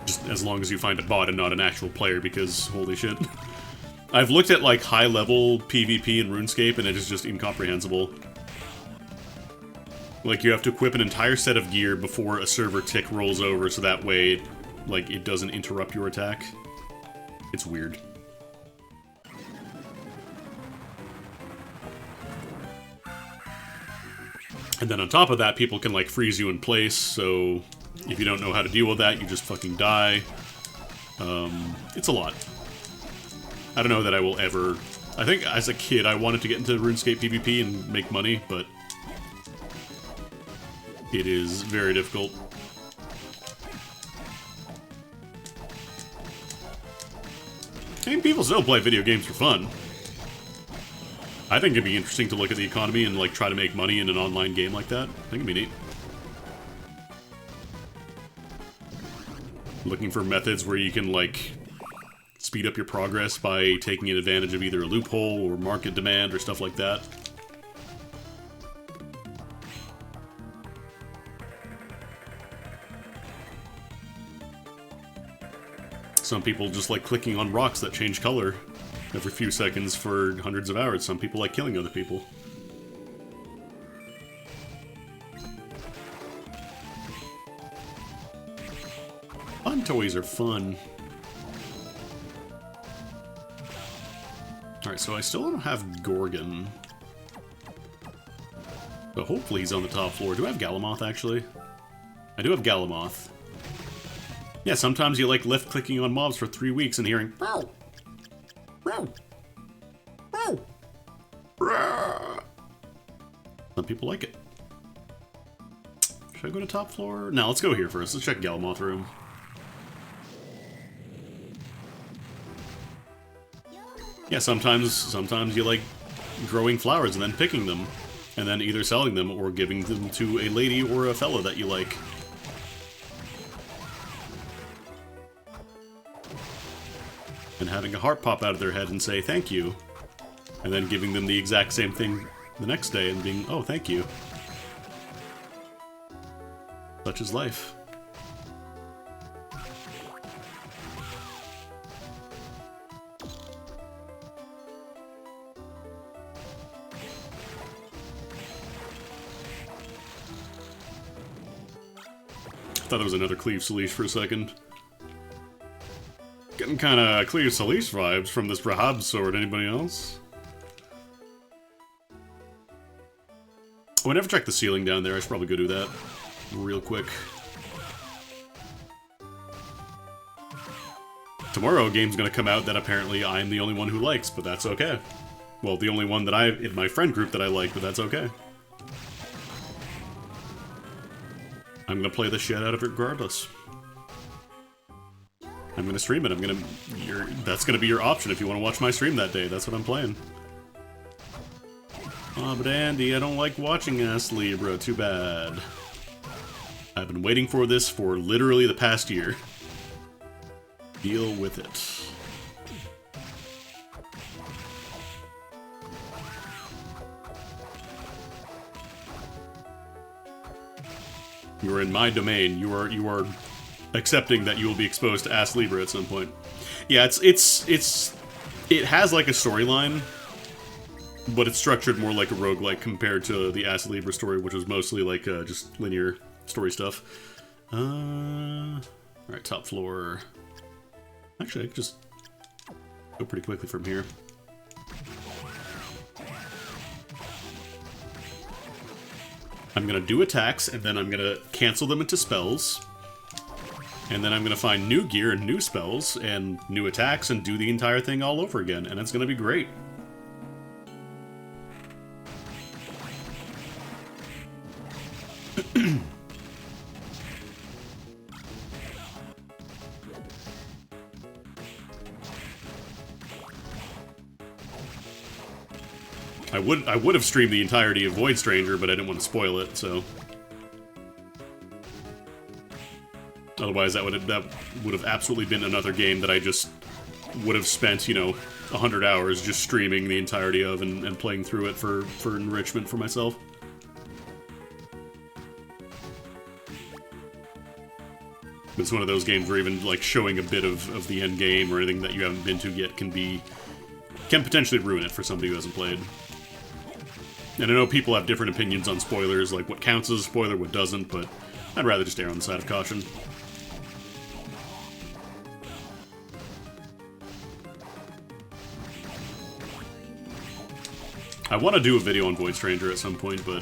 Just as long as you find a bot and not an actual player, because holy shit. I've looked at, like, high-level PvP in RuneScape, and it is just incomprehensible. Like, you have to equip an entire set of gear before a server tick rolls over, so that way, like, it doesn't interrupt your attack. It's weird. And then on top of that, people can, like, freeze you in place, so if you don't know how to deal with that, you just fucking die. It's a lot. I don't know that I will ever... I think as a kid, I wanted to get into RuneScape PvP and make money, but it is very difficult. I mean, people still play video games for fun. I think it'd be interesting to look at the economy and, like, try to make money in an online game like that. I think it'd be neat. Looking for methods where you can, like, speed up your progress by taking advantage of either a loophole or market demand or stuff like that. Some people just like clicking on rocks that change color every few seconds for hundreds of hours. Some people like killing other people. Fun toys are fun. Alright, so I still don't have Gorgon. But hopefully he's on the top floor. Do I have Galamoth, actually? I do have Galamoth. Yeah, sometimes you like left-clicking on mobs for 3 weeks and hearing, "Wow! Wow! Wow!" Some people like it. Should I go to top floor? No, let's go here first. Let's check Galamoth room. Yeah, sometimes you like growing flowers and then picking them, and then either selling them or giving them to a lady or a fella that you like. And having a heart pop out of their head and say thank you, and then giving them the exact same thing the next day and being, oh, thank you. Such is life. I thought it was another Cleave Salish for a second. Getting kind of Cleave Salish vibes from this Rahab sword. Anybody else? Oh, I never checked the ceiling down there. I should probably go do that real quick. Tomorrow a game's gonna come out that apparently I'm the only one who likes, but that's okay. Well, the only one that in my friend group that I like, but that's okay. I'm gonna play the shit out of it regardless. I'm gonna stream it. That's gonna be your option if you want to watch my stream that day. That's what I'm playing. Oh, but Andy, I don't like watching Astlibra. Too bad. I've been waiting for this for literally the past year. Deal with it. You are in my domain. You are accepting that you will be exposed to Astlibra at some point. Yeah, it has like a storyline, but it's structured more like a roguelike compared to the Astlibra story, which was mostly like just linear story stuff. Alright, top floor. Actually, I could just go pretty quickly from here. I'm gonna do attacks, and then I'm gonna cancel them into spells. And then I'm gonna find new gear and new spells, and new attacks, and do the entire thing all over again, and it's gonna be great. I would have streamed the entirety of Void Stranger, but I didn't want to spoil it, so... Otherwise, that would have absolutely been another game that I just would have spent, you know, 100 hours just streaming the entirety of and playing through it for enrichment for myself. It's one of those games where even, like, showing a bit of the end game or anything that you haven't been to yet can potentially ruin it for somebody who hasn't played. And I know people have different opinions on spoilers, like what counts as a spoiler, what doesn't, but I'd rather just err on the side of caution. I want to do a video on Void Stranger at some point, but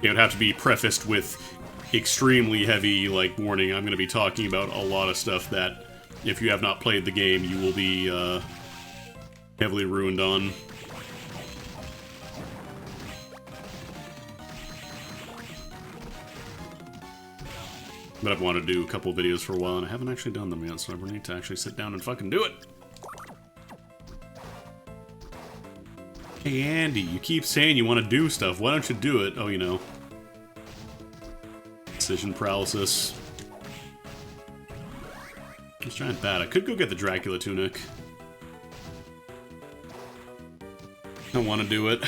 it would have to be prefaced with extremely heavy, like, warning. I'm going to be talking about a lot of stuff that, if you have not played the game, you will be heavily ruined on. But I've wanted to do a couple videos for a while, and I haven't actually done them yet, so I need to actually sit down and fucking do it. Hey Andy, you keep saying you want to do stuff, why don't you do it? Oh, you know. Decision paralysis. It's giant bad. I could go get the Dracula tunic. Don't want to do it.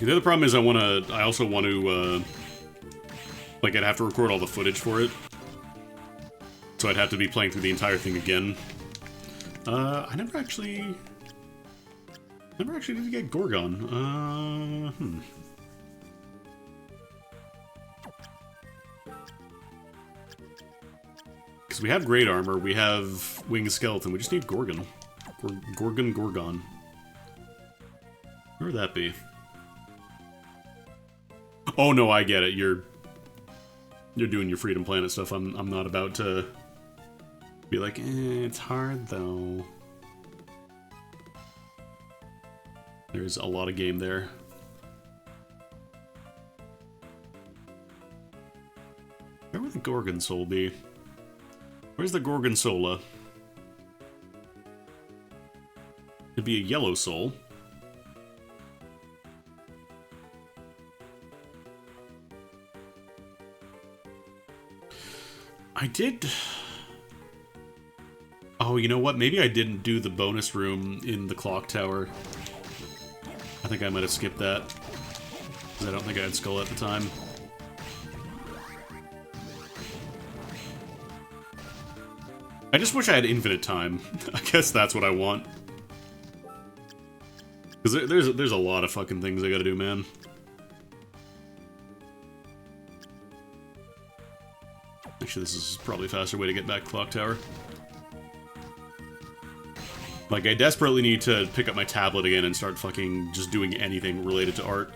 The other problem is I also want to, like, I'd have to record all the footage for it. So I'd have to be playing through the entire thing again. I never actually did get Gorgon. Because we have great armor, we have winged skeleton, we just need Gorgon. Gorgon. Where would that be? Oh no, I get it. You're doing your Freedom Planet stuff. I'm not about to be like, it's hard though. There's a lot of game there. Where would the Gorgon Soul be? Where's the Gorgonzola? It'd be a yellow soul. I did... Oh, you know what? Maybe I didn't do the bonus room in the clock tower. I think I might have skipped that. Because I don't think I had Skull at the time. I just wish I had infinite time. I guess that's what I want. Because there's a lot of fucking things I gotta do, man. Actually, this is probably a faster way to get back to Clock Tower. Like, I desperately need to pick up my tablet again and start fucking just doing anything related to art.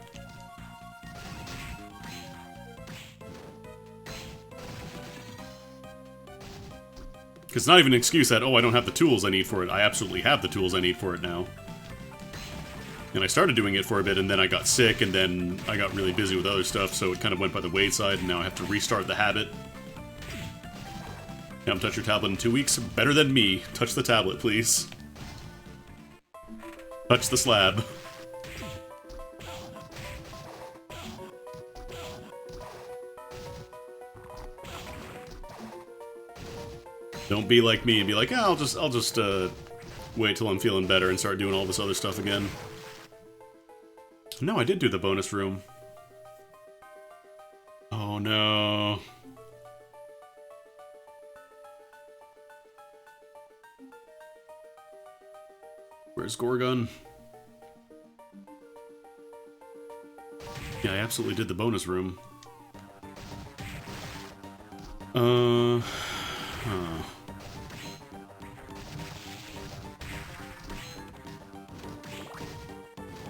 Because it's not even an excuse that, oh, I don't have the tools I need for it. I absolutely have the tools I need for it now. And I started doing it for a bit, and then I got sick, and then I got really busy with other stuff, so it kind of went by the wayside, and now I have to restart the habit. Haven't touched your tablet in 2 weeks? Better than me. Touch the tablet, please. Touch the slab. Don't be like me and be like, oh, I'll just wait till I'm feeling better and start doing all this other stuff again. No, I did do the bonus room. Oh no. Where's Gorgon? Yeah, I absolutely did the bonus room. Huh.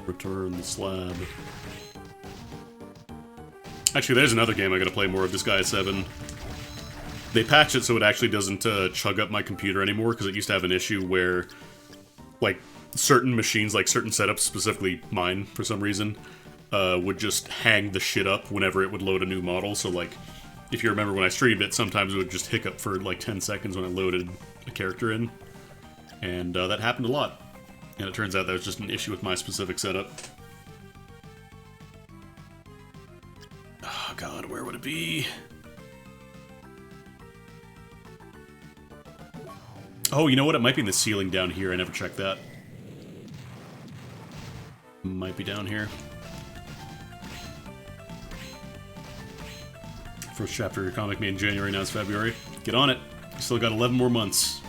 Return the slab. Actually, there's another game I gotta play more of, Disgaea 7. They patched it so it actually doesn't chug up my computer anymore, because it used to have an issue where, like, certain machines, like certain setups, specifically mine for some reason, would just hang the shit up whenever it would load a new model. So, like, if you remember when I streamed it, sometimes it would just hiccup for like 10 seconds when I loaded a character in. And that happened a lot. And it turns out that was just an issue with my specific setup. Oh god, where would it be? Oh, you know what? It might be in the ceiling down here. I never checked that. Might be down here. First chapter of your comic made in January, now it's February. Get on it. You still got 11 more months.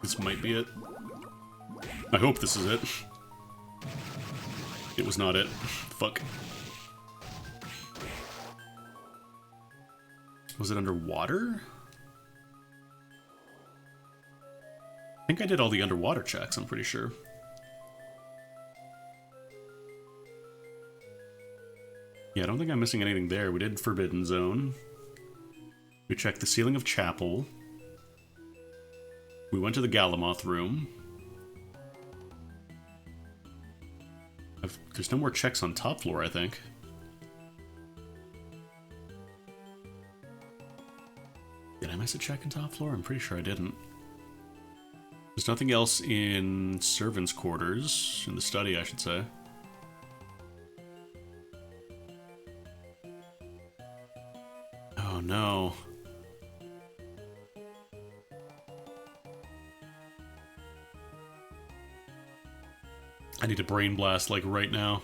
This might be it. I hope this is it. It was not it. Fuck. Was it underwater? I think I did all the underwater checks, I'm pretty sure. Yeah, I don't think I'm missing anything there. We did Forbidden Zone. We checked the ceiling of Chapel. We went to the Galamoth room. There's no more checks on top floor, I think. Did I miss a check in top floor? I'm pretty sure I didn't. There's nothing else in servants' quarters. In the study, I should say. Oh no. I need a brain blast, like, right now.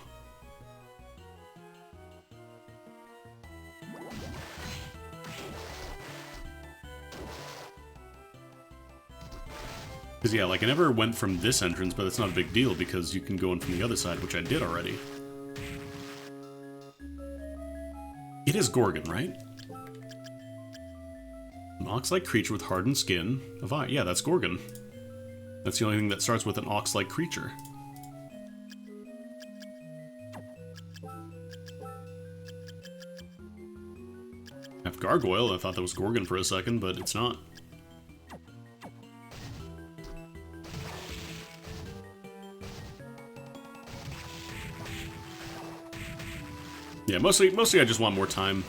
Because, yeah, like, I never went from this entrance, but it's not a big deal, because you can go in from the other side, which I did already. It is Gorgon, right? An ox-like creature with hardened skin. Yeah, that's Gorgon. That's the only thing that starts with an ox-like creature. I have Gargoyle. I thought that was Gorgon for a second, but it's not. Yeah, mostly I just want more time.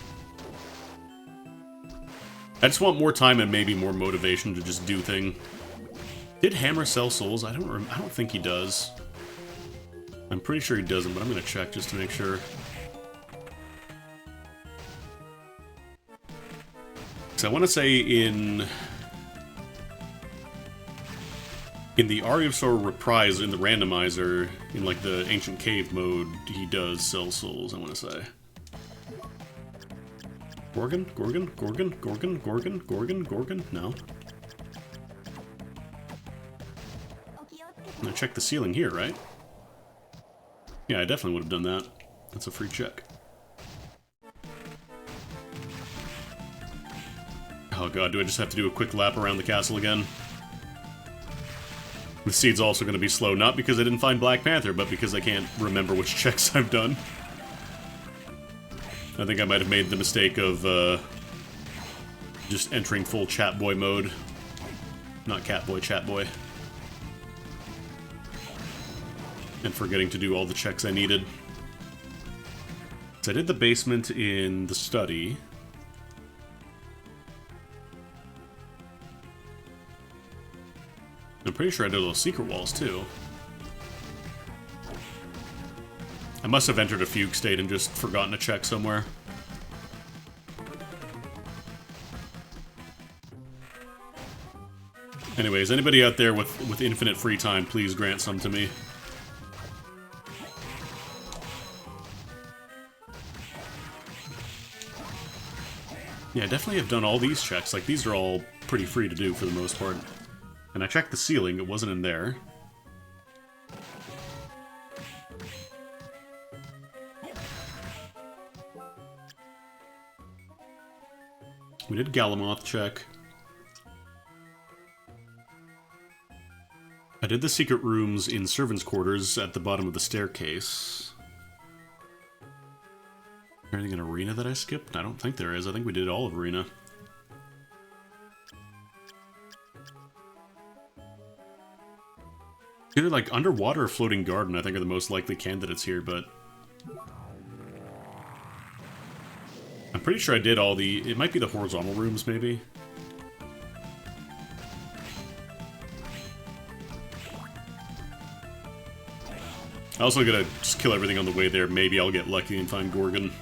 I just want more time and maybe more motivation to just do thing. Did Hammer sell souls? I don't think he does. I'm pretty sure he doesn't, but I'm gonna check just to make sure. So I want to say in the Aria reprise in the randomizer, in like the Ancient Cave mode, he does sell souls, I want to say. Gorgon? Gorgon? Gorgon? Gorgon? Gorgon? Gorgon? Gorgon? No. I checked the ceiling here, right? Yeah, I definitely would have done that. That's a free check. Oh god, do I just have to do a quick lap around the castle again? The seed's also going to be slow, not because I didn't find Black Panther, but because I can't remember which checks I've done. I think I might have made the mistake of just entering full Chatboy mode. Not Catboy, Chatboy. And forgetting to do all the checks I needed. So I did the basement in the study. I'm pretty sure I did those secret walls, too. I must have entered a fugue state and just forgotten to check somewhere. Anyways, anybody out there with infinite free time, please grant some to me. Yeah, I definitely have done all these checks. Like, these are all pretty free to do for the most part. And I checked the ceiling, it wasn't in there. We did Galamoth check. I did the secret rooms in servants' quarters at the bottom of the staircase. Is there anything in Arena that I skipped? I don't think there is. I think we did all of Arena. Either like Underwater or Floating Garden, I think, are the most likely candidates here, but I'm pretty sure I did all the... It might be the horizontal rooms, maybe. I also gotta just kill everything on the way there. Maybe I'll get lucky and find Gorgon.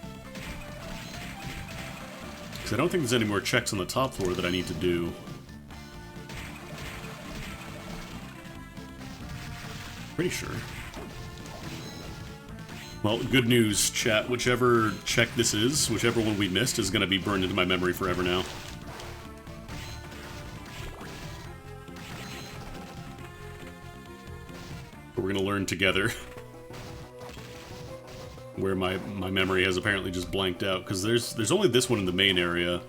Because I don't think there's any more checks on the top floor that I need to do. Pretty sure. Well, good news, chat. Whichever check this is, whichever one we missed, is going to be burned into my memory forever now. But we're going to learn together. Where my memory has apparently just blanked out. Because there's only this one in the main area.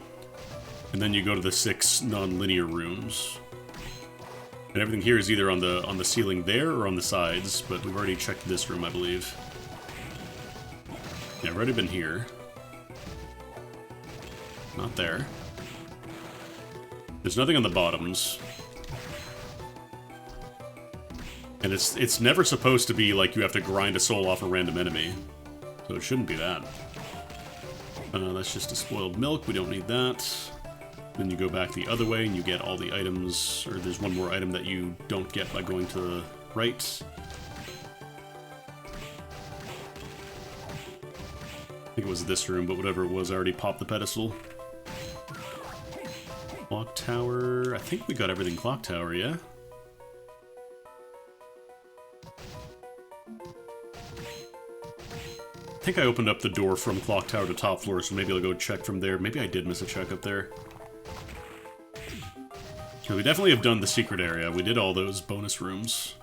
And then you go to the 6 non-linear rooms. And everything here is either on the ceiling there or on the sides. But we've already checked this room, I believe. Yeah, I've already been here. Not there. There's nothing on the bottoms. And it's never supposed to be like you have to grind a soul off a random enemy. So it shouldn't be that. That's just a spoiled milk, we don't need that. Then you go back the other way and you get all the items, or there's one more item that you don't get by going to the right. I think it was this room, but whatever it was, I already popped the pedestal. Clock tower, I think we got everything clock tower, yeah? I think I opened up the door from clock tower to top floor, so maybe I'll go check from there. Maybe I did miss a check up there. So we definitely have done the secret area. We did all those bonus rooms.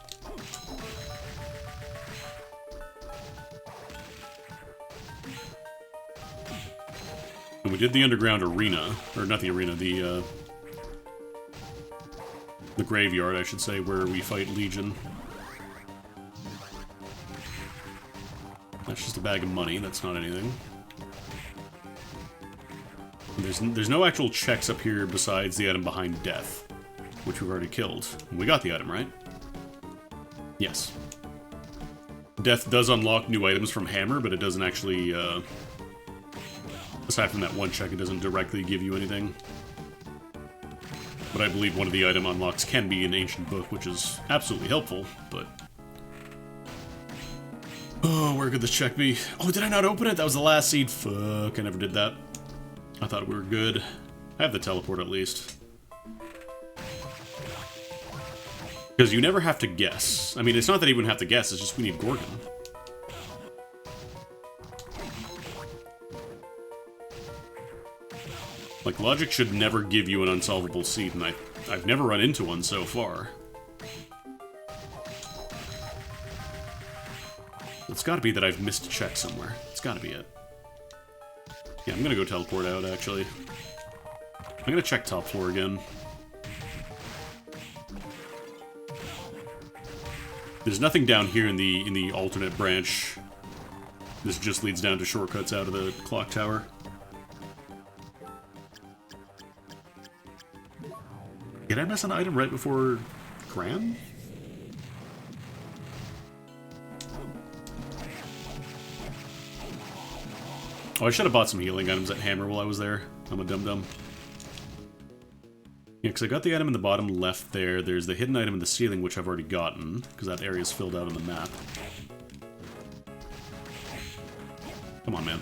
And we did the underground arena, or not the arena, the graveyard, I should say, where we fight Legion. That's just a bag of money, that's not anything. There's no actual checks up here besides the item behind death, which we've already killed. We got the item, right? Yes. Death does unlock new items from Hammer, but it doesn't actually, aside from that one check, it doesn't directly give you anything. But I believe one of the item unlocks can be an ancient book, which is absolutely helpful, but... Oh, where could this check be? Oh, did I not open it? That was the last seed. Fuck, I never did that. I thought we were good. I have the teleport at least. Because you never have to guess. I mean, it's not that you wouldn't have to guess, it's just we need Gorgon. Like, logic should never give you an unsolvable seed, and I've never run into one so far. It's gotta be that I've missed a check somewhere. It's gotta be it. Yeah, I'm gonna go teleport out, actually. I'm gonna check top floor again. There's nothing down here in the alternate branch. This just leads down to shortcuts out of the clock tower. Did I miss an item right before Graham? Oh, I should have bought some healing items at Hammer while I was there. I'm a dum-dum. Yeah, because I got the item in the bottom left there. There's the hidden item in the ceiling, which I've already gotten, because that area is filled out on the map. Come on, man.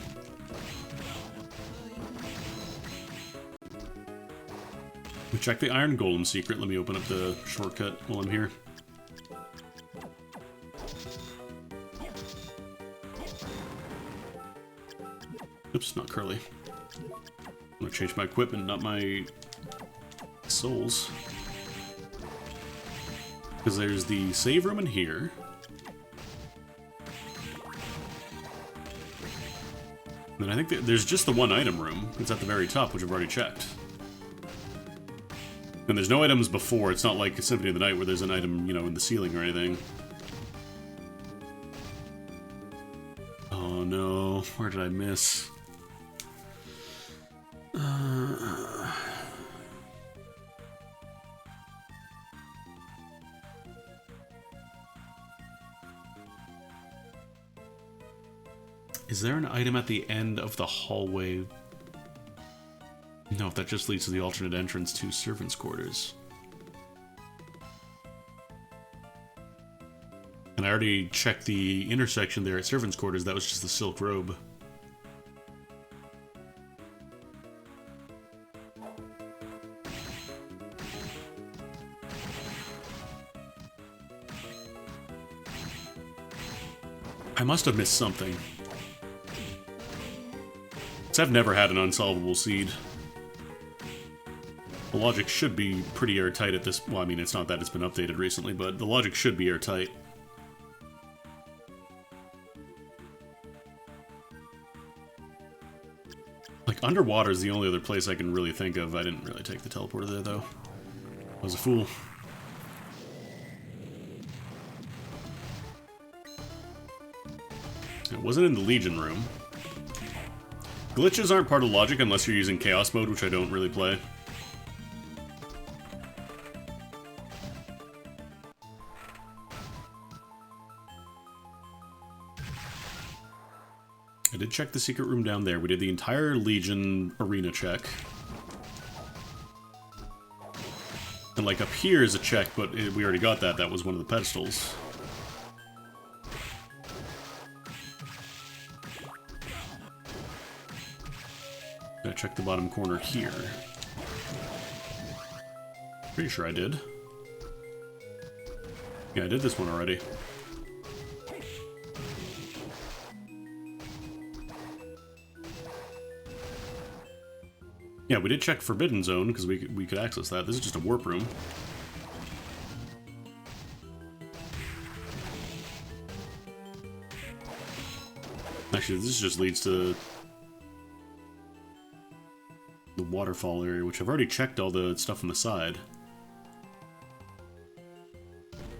We check the Iron Golem secret. Let me open up the shortcut while I'm here. Oops, not Curly. I'm gonna change my equipment, not my souls. Because there's the save room in here. And then I think there's just the one item room. It's at the very top, which I've already checked. And there's no items before. It's not like a Symphony of the Night where there's an item, you know, in the ceiling or anything. Oh no, where did I miss? Is there an item at the end of the hallway No, if that just leads to the alternate entrance to servants' quarters. And I already checked the intersection there at servants' quarters. That was just the silk robe. I must have missed something. So I've never had an unsolvable seed. The logic should be pretty airtight at this... Well, I mean, it's not that it's been updated recently, but the logic should be airtight. Like, underwater is the only other place I can really think of. I didn't really take the teleporter there, though. I was a fool. It wasn't in the Legion room. Glitches aren't part of logic unless you're using Chaos mode, which I don't really play. I did check the secret room down there. We did the entire Legion arena check. And like up here is a check, but we already got that. That was one of the pedestals. I checked the bottom corner here. Pretty sure I did. Yeah, I did this one already. Yeah, we did check Forbidden Zone, because we could access that. This is just a warp room. Actually, this just leads to the waterfall area, which I've already checked all the stuff on the side.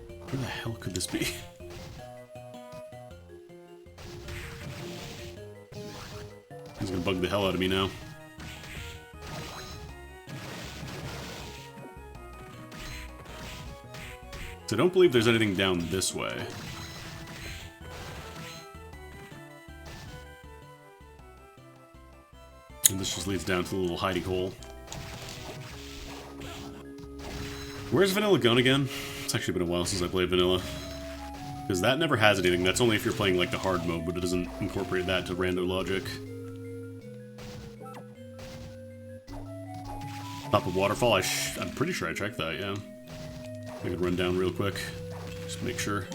Where the hell could this be? He's gonna bug the hell out of me now. So I don't believe there's anything down this way. And this just leads down to the little hidey hole. Where's Vanilla gone again? It's actually been a while since I played Vanilla. Because that never has anything. That's only if you're playing like the hard mode, but it doesn't incorporate that to rando logic. Top of waterfall, I'm pretty sure I checked that, yeah. I could run down real quick. Just make sure.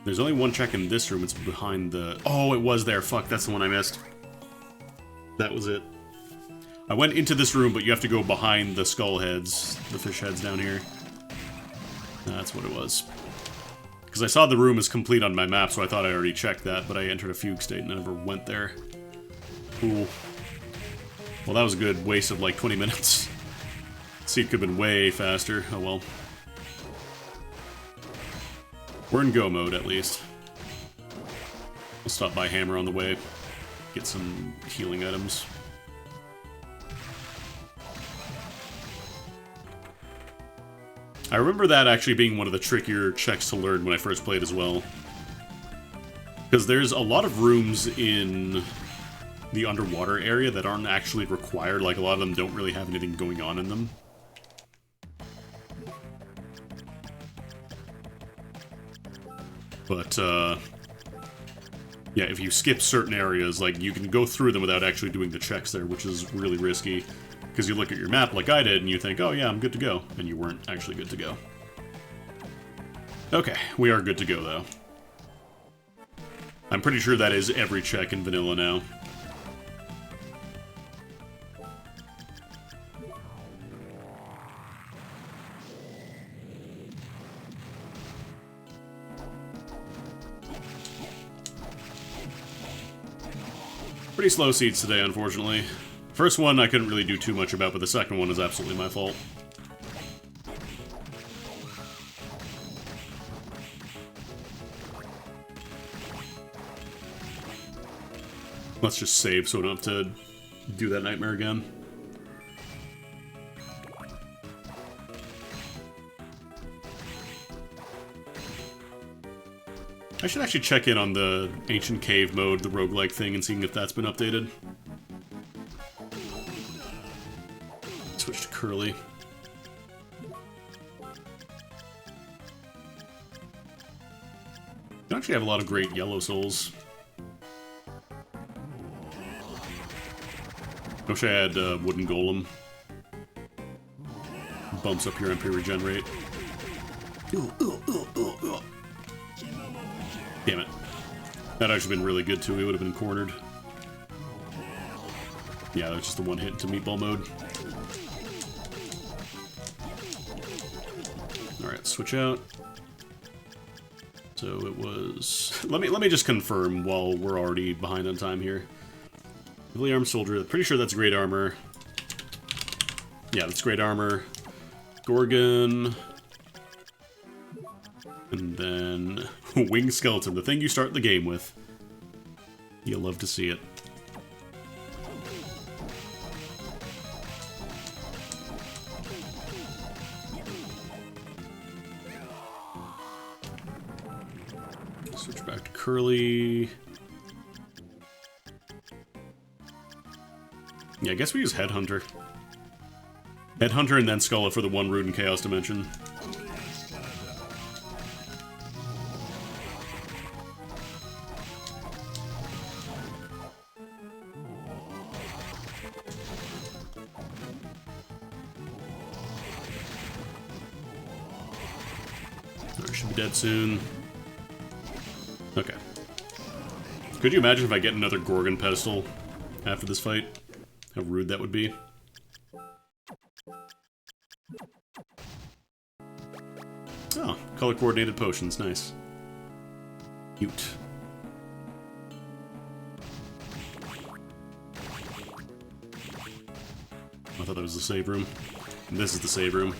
There's only one check in this room. It's behind the... Oh, it was there. Fuck, that's the one I missed. That was it. I went into this room, but you have to go behind the skull heads, the fish heads down here. That's what it was. Because I saw the room is complete on my map, so I thought I already checked that, but I entered a fugue state and I never went there. Cool. Well, that was a good waste of like 20 minutes. See, it could have been way faster. Oh well. We're in go mode, at least. I'll stop by Hammer on the way. Get some healing items. I remember that actually being one of the trickier checks to learn when I first played as well. Because there's a lot of rooms in the underwater area that aren't actually required. Like, a lot of them don't really have anything going on in them. But, yeah, if you skip certain areas, like, you can go through them without actually doing the checks there, which is really risky. Because you look at your map like I did, and you think, oh yeah, I'm good to go. And you weren't actually good to go. Okay, we are good to go, though. I'm pretty sure that is every check in vanilla now. Pretty slow seeds today, unfortunately. First one I couldn't really do too much about, but the second one is absolutely my fault. Let's just save so we don't have to do that nightmare again. I should actually check in on the Ancient Cave mode, the roguelike thing, and seeing if that's been updated. Switch to Curly. You actually have a lot of great yellow souls. I wish I had Wooden Golem. Bumps up your MP regen rate. Damn it. That'd actually been really good too, we would have been cornered. Yeah, that's just the one hit into meatball mode. Alright, switch out. So it was... Let me just confirm while we're already behind on time here. Heavily armed soldier, pretty sure that's great armor. Yeah, that's great armor. Gorgon. And then Wing Skeleton, the thing you start the game with. You'll love to see it. Switch back to Curly. Yeah, I guess we use Headhunter. Headhunter and then Skulla for the one Rude and Chaos Dimension. Alright, should be dead soon. Okay. Could you imagine if I get another Gorgon pedestal after this fight? How rude that would be. Oh, color-coordinated potions, nice. Cute. I thought that was the save room. And this is the save room.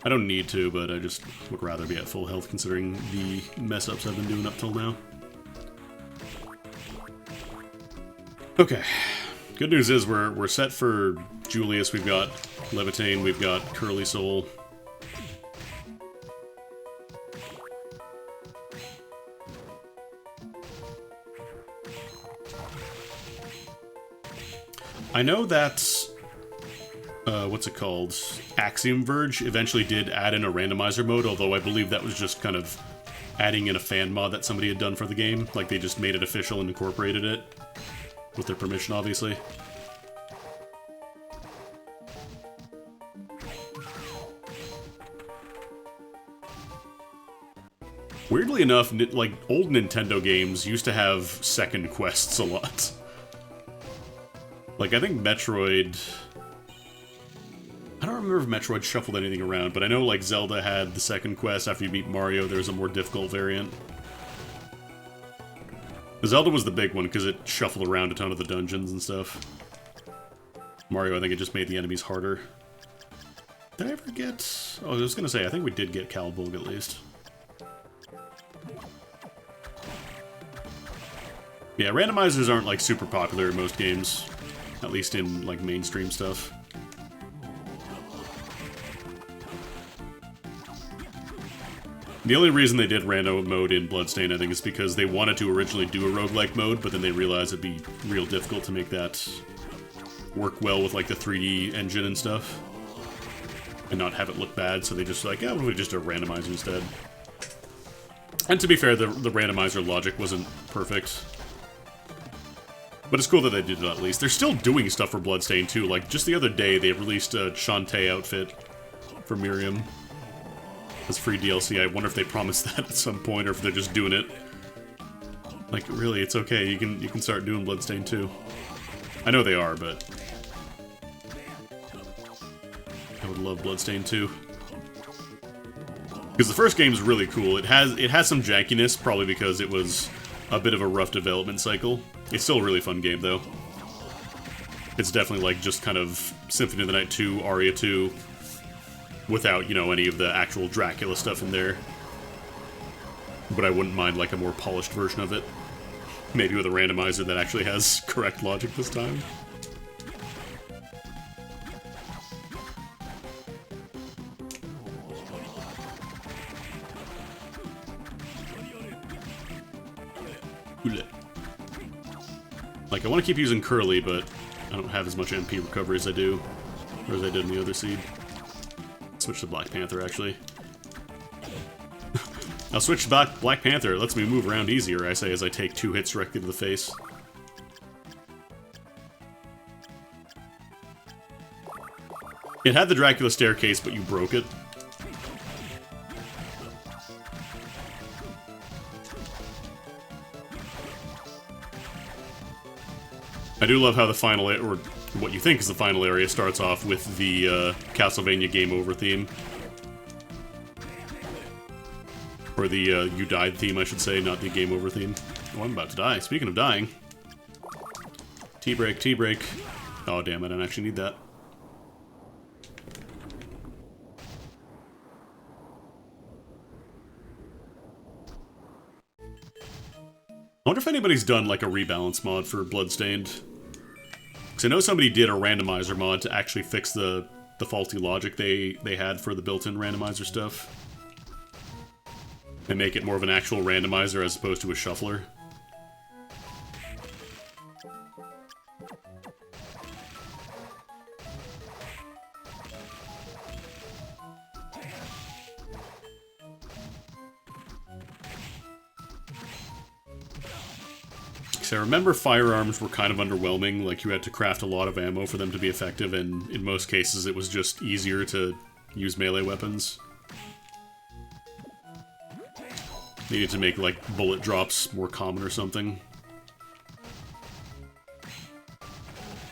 I don't need to, but I just would rather be at full health considering the mess-ups I've been doing up till now. Okay. Good news is we're set for Julius, we've got Levitain, we've got Curly Soul. I know that, what's it called? Axiom Verge eventually did add in a randomizer mode, although I believe that was just kind of adding in a fan mod that somebody had done for the game. Like, they just made it official and incorporated it. With their permission, obviously. Weirdly enough, like, old Nintendo games used to have second quests a lot. Like, I think Metroid... I don't remember if Metroid shuffled anything around, but I know, like, Zelda had the second quest after you beat Mario. There was a more difficult variant. Zelda was the big one, because it shuffled around a ton of the dungeons and stuff. Mario, I think it just made the enemies harder. Did I ever get... Oh, I was gonna say, I think we did get Calbulg at least. Yeah, randomizers aren't, like, super popular in most games. At least in, like, mainstream stuff. The only reason they did rando mode in Bloodstained, I think, is because they wanted to originally do a roguelike mode, but then they realized it'd be real difficult to make that work well with, like, the 3D engine and stuff. And not have it look bad, so they just like, yeah, we'll just do a randomizer instead. And to be fair, the randomizer logic wasn't perfect. But it's cool that they did it at least. They're still doing stuff for Bloodstained, too. Like, just the other day, they released a Shantae outfit for Miriam. As free DLC. I wonder if they promised that at some point, or if they're just doing it. Like, really, it's okay. You can start doing Bloodstained too. I know they are, but I would love Bloodstained too. Because the first game's really cool. It has some jankiness, probably because it was a bit of a rough development cycle. It's still a really fun game, though. It's definitely like just kind of Symphony of the Night 2, Aria 2. Without, you know, any of the actual Dracula stuff in there. But I wouldn't mind, like, a more polished version of it. Maybe with a randomizer that actually has correct logic this time. Like, I want to keep using Curly, but I don't have as much MP recovery as I do, or as I did in the other seed. Switch to Black Panther, actually. I'll switch to Black Panther. It lets me move around easier, I say, as I take 2 hits directly to the face. It had the Dracula staircase, but you broke it. I do love how the final, or what you think is the final area, starts off with the Castlevania Game Over theme. Or the You Died theme, I should say, not the Game Over theme. Oh, I'm about to die. Speaking of dying. T-break, T-break. Oh, damn, I don't actually need that. I wonder if anybody's done, like, a rebalance mod for Bloodstained. Because I know somebody did a randomizer mod to actually fix the faulty logic they had for the built-in randomizer stuff. And make it more of an actual randomizer as opposed to a shuffler. I remember firearms were kind of underwhelming, like you had to craft a lot of ammo for them to be effective, and in most cases it was just easier to use melee weapons. Needed to make, like, bullet drops more common or something.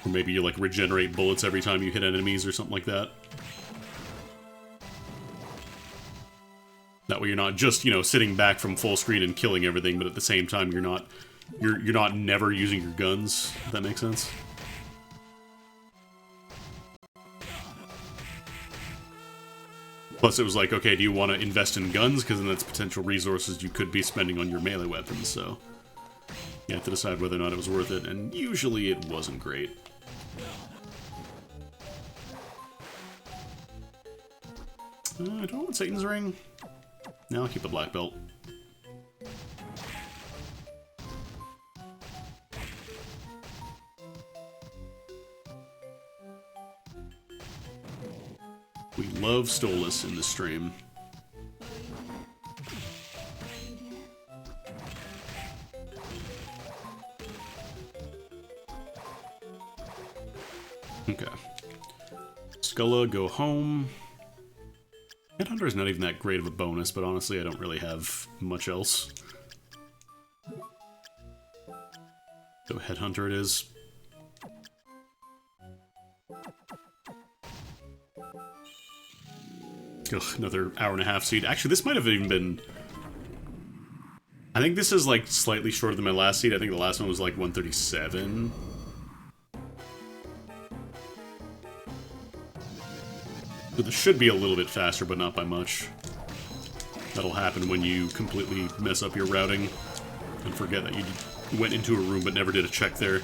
Or maybe you, like, regenerate bullets every time you hit enemies or something like that. That way you're not just, you know, sitting back from full screen and killing everything, but at the same time you're not never using your guns, if that makes sense. Plus it was like, okay, do you want to invest in guns? Because then that's potential resources you could be spending on your melee weapons, so... you have to decide whether or not it was worth it, and usually it wasn't great. I don't want Satan's ring. No, I'll keep a black belt. We love Stolas in this stream. Okay. Skulla, go home. Headhunter is not even that great of a bonus, but honestly I don't really have much else. So Headhunter it is. Ugh, another hour and a half seed. Actually, this might have even been... I think this is, like, slightly shorter than my last seed. I think the last one was, like, 137. So this should be a little bit faster, but not by much. That'll happen when you completely mess up your routing and forget that you went into a room but never did a check there.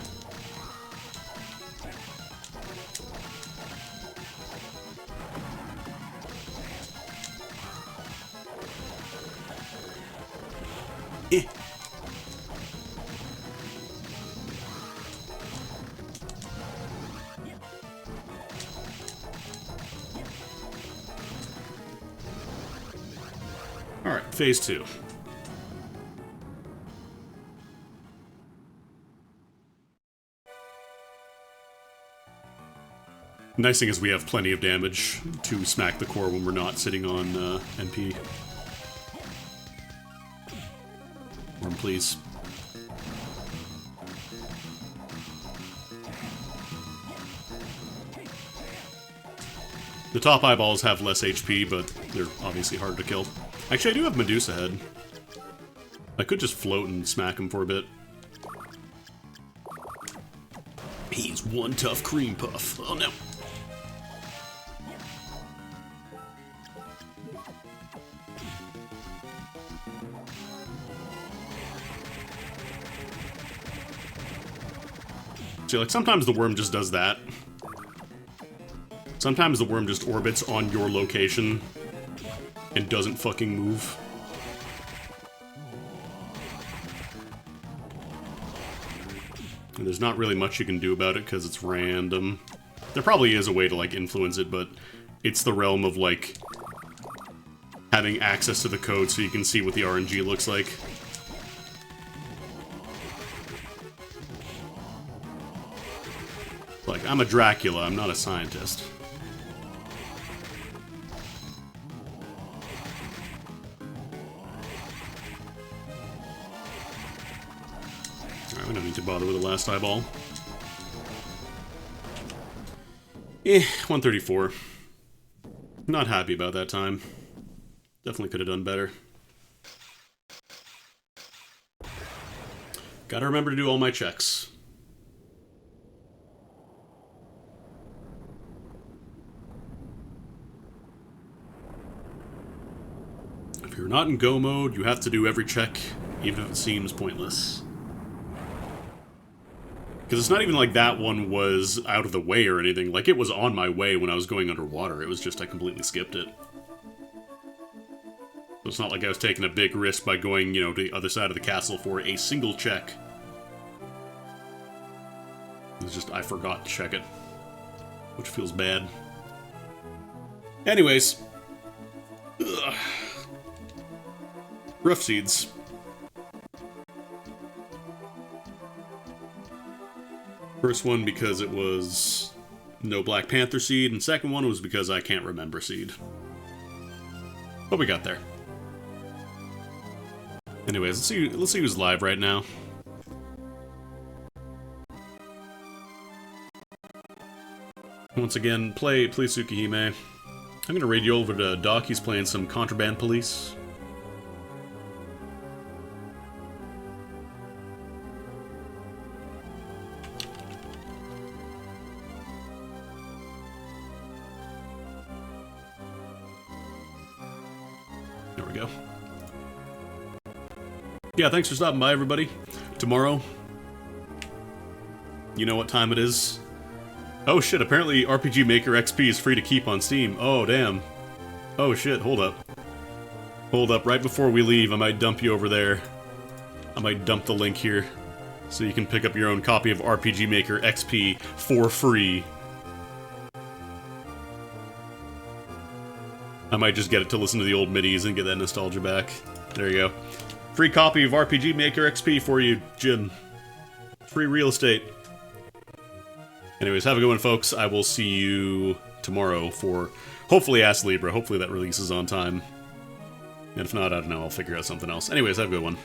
Eh. Alright, phase 2. Nice thing is we have plenty of damage to smack the core when we're not sitting on NP. Warm, please. The top eyeballs have less HP, but they're obviously hard to kill. Actually, I do have Medusa Head. I could just float and smack him for a bit. He's one tough cream puff. Oh no. See, like, sometimes the worm just does that. Sometimes the worm just orbits on your location and doesn't fucking move. And there's not really much you can do about it because it's random. There probably is a way to, like, influence it, but it's the realm of, like, having access to the code so you can see what the RNG looks like. Like, I'm a Dracula, I'm not a scientist. Alright, we don't need to bother with the last eyeball. 134. Not happy about that time. Definitely could have done better. Gotta remember to do all my checks. If you're not in go mode, you have to do every check, even if it seems pointless. Because it's not even like that one was out of the way or anything. Like, it was on my way when I was going underwater. It was just I completely skipped it. So it's not like I was taking a big risk by going, you know, to the other side of the castle for a single check. It's just I forgot to check it. Which feels bad. Anyways. Ugh. Rough seeds. First one because it was no Black Panther seed, and second one was because I can't remember seed. But we got there. Anyways, let's see who's live right now. Once again, play Tsukihime. I'm gonna raid you over to Doc. He's playing some Contraband Police. There we go. Yeah, thanks for stopping by, everybody. Tomorrow, you know what time it is? Oh shit, apparently RPG Maker XP is free to keep on Steam. Oh, damn. Oh shit, hold up. Hold up, right before we leave, I might dump you over there. I might dump the link here, so you can pick up your own copy of RPG Maker XP for free. I might just get it to listen to the old midis and get that nostalgia back. There you go. Free copy of RPG Maker XP for you, Jim. Free real estate. Anyways, have a good one, folks. I will see you tomorrow for, hopefully, Astlibra. Hopefully that releases on time. And if not, I don't know. I'll figure out something else. Anyways, have a good one.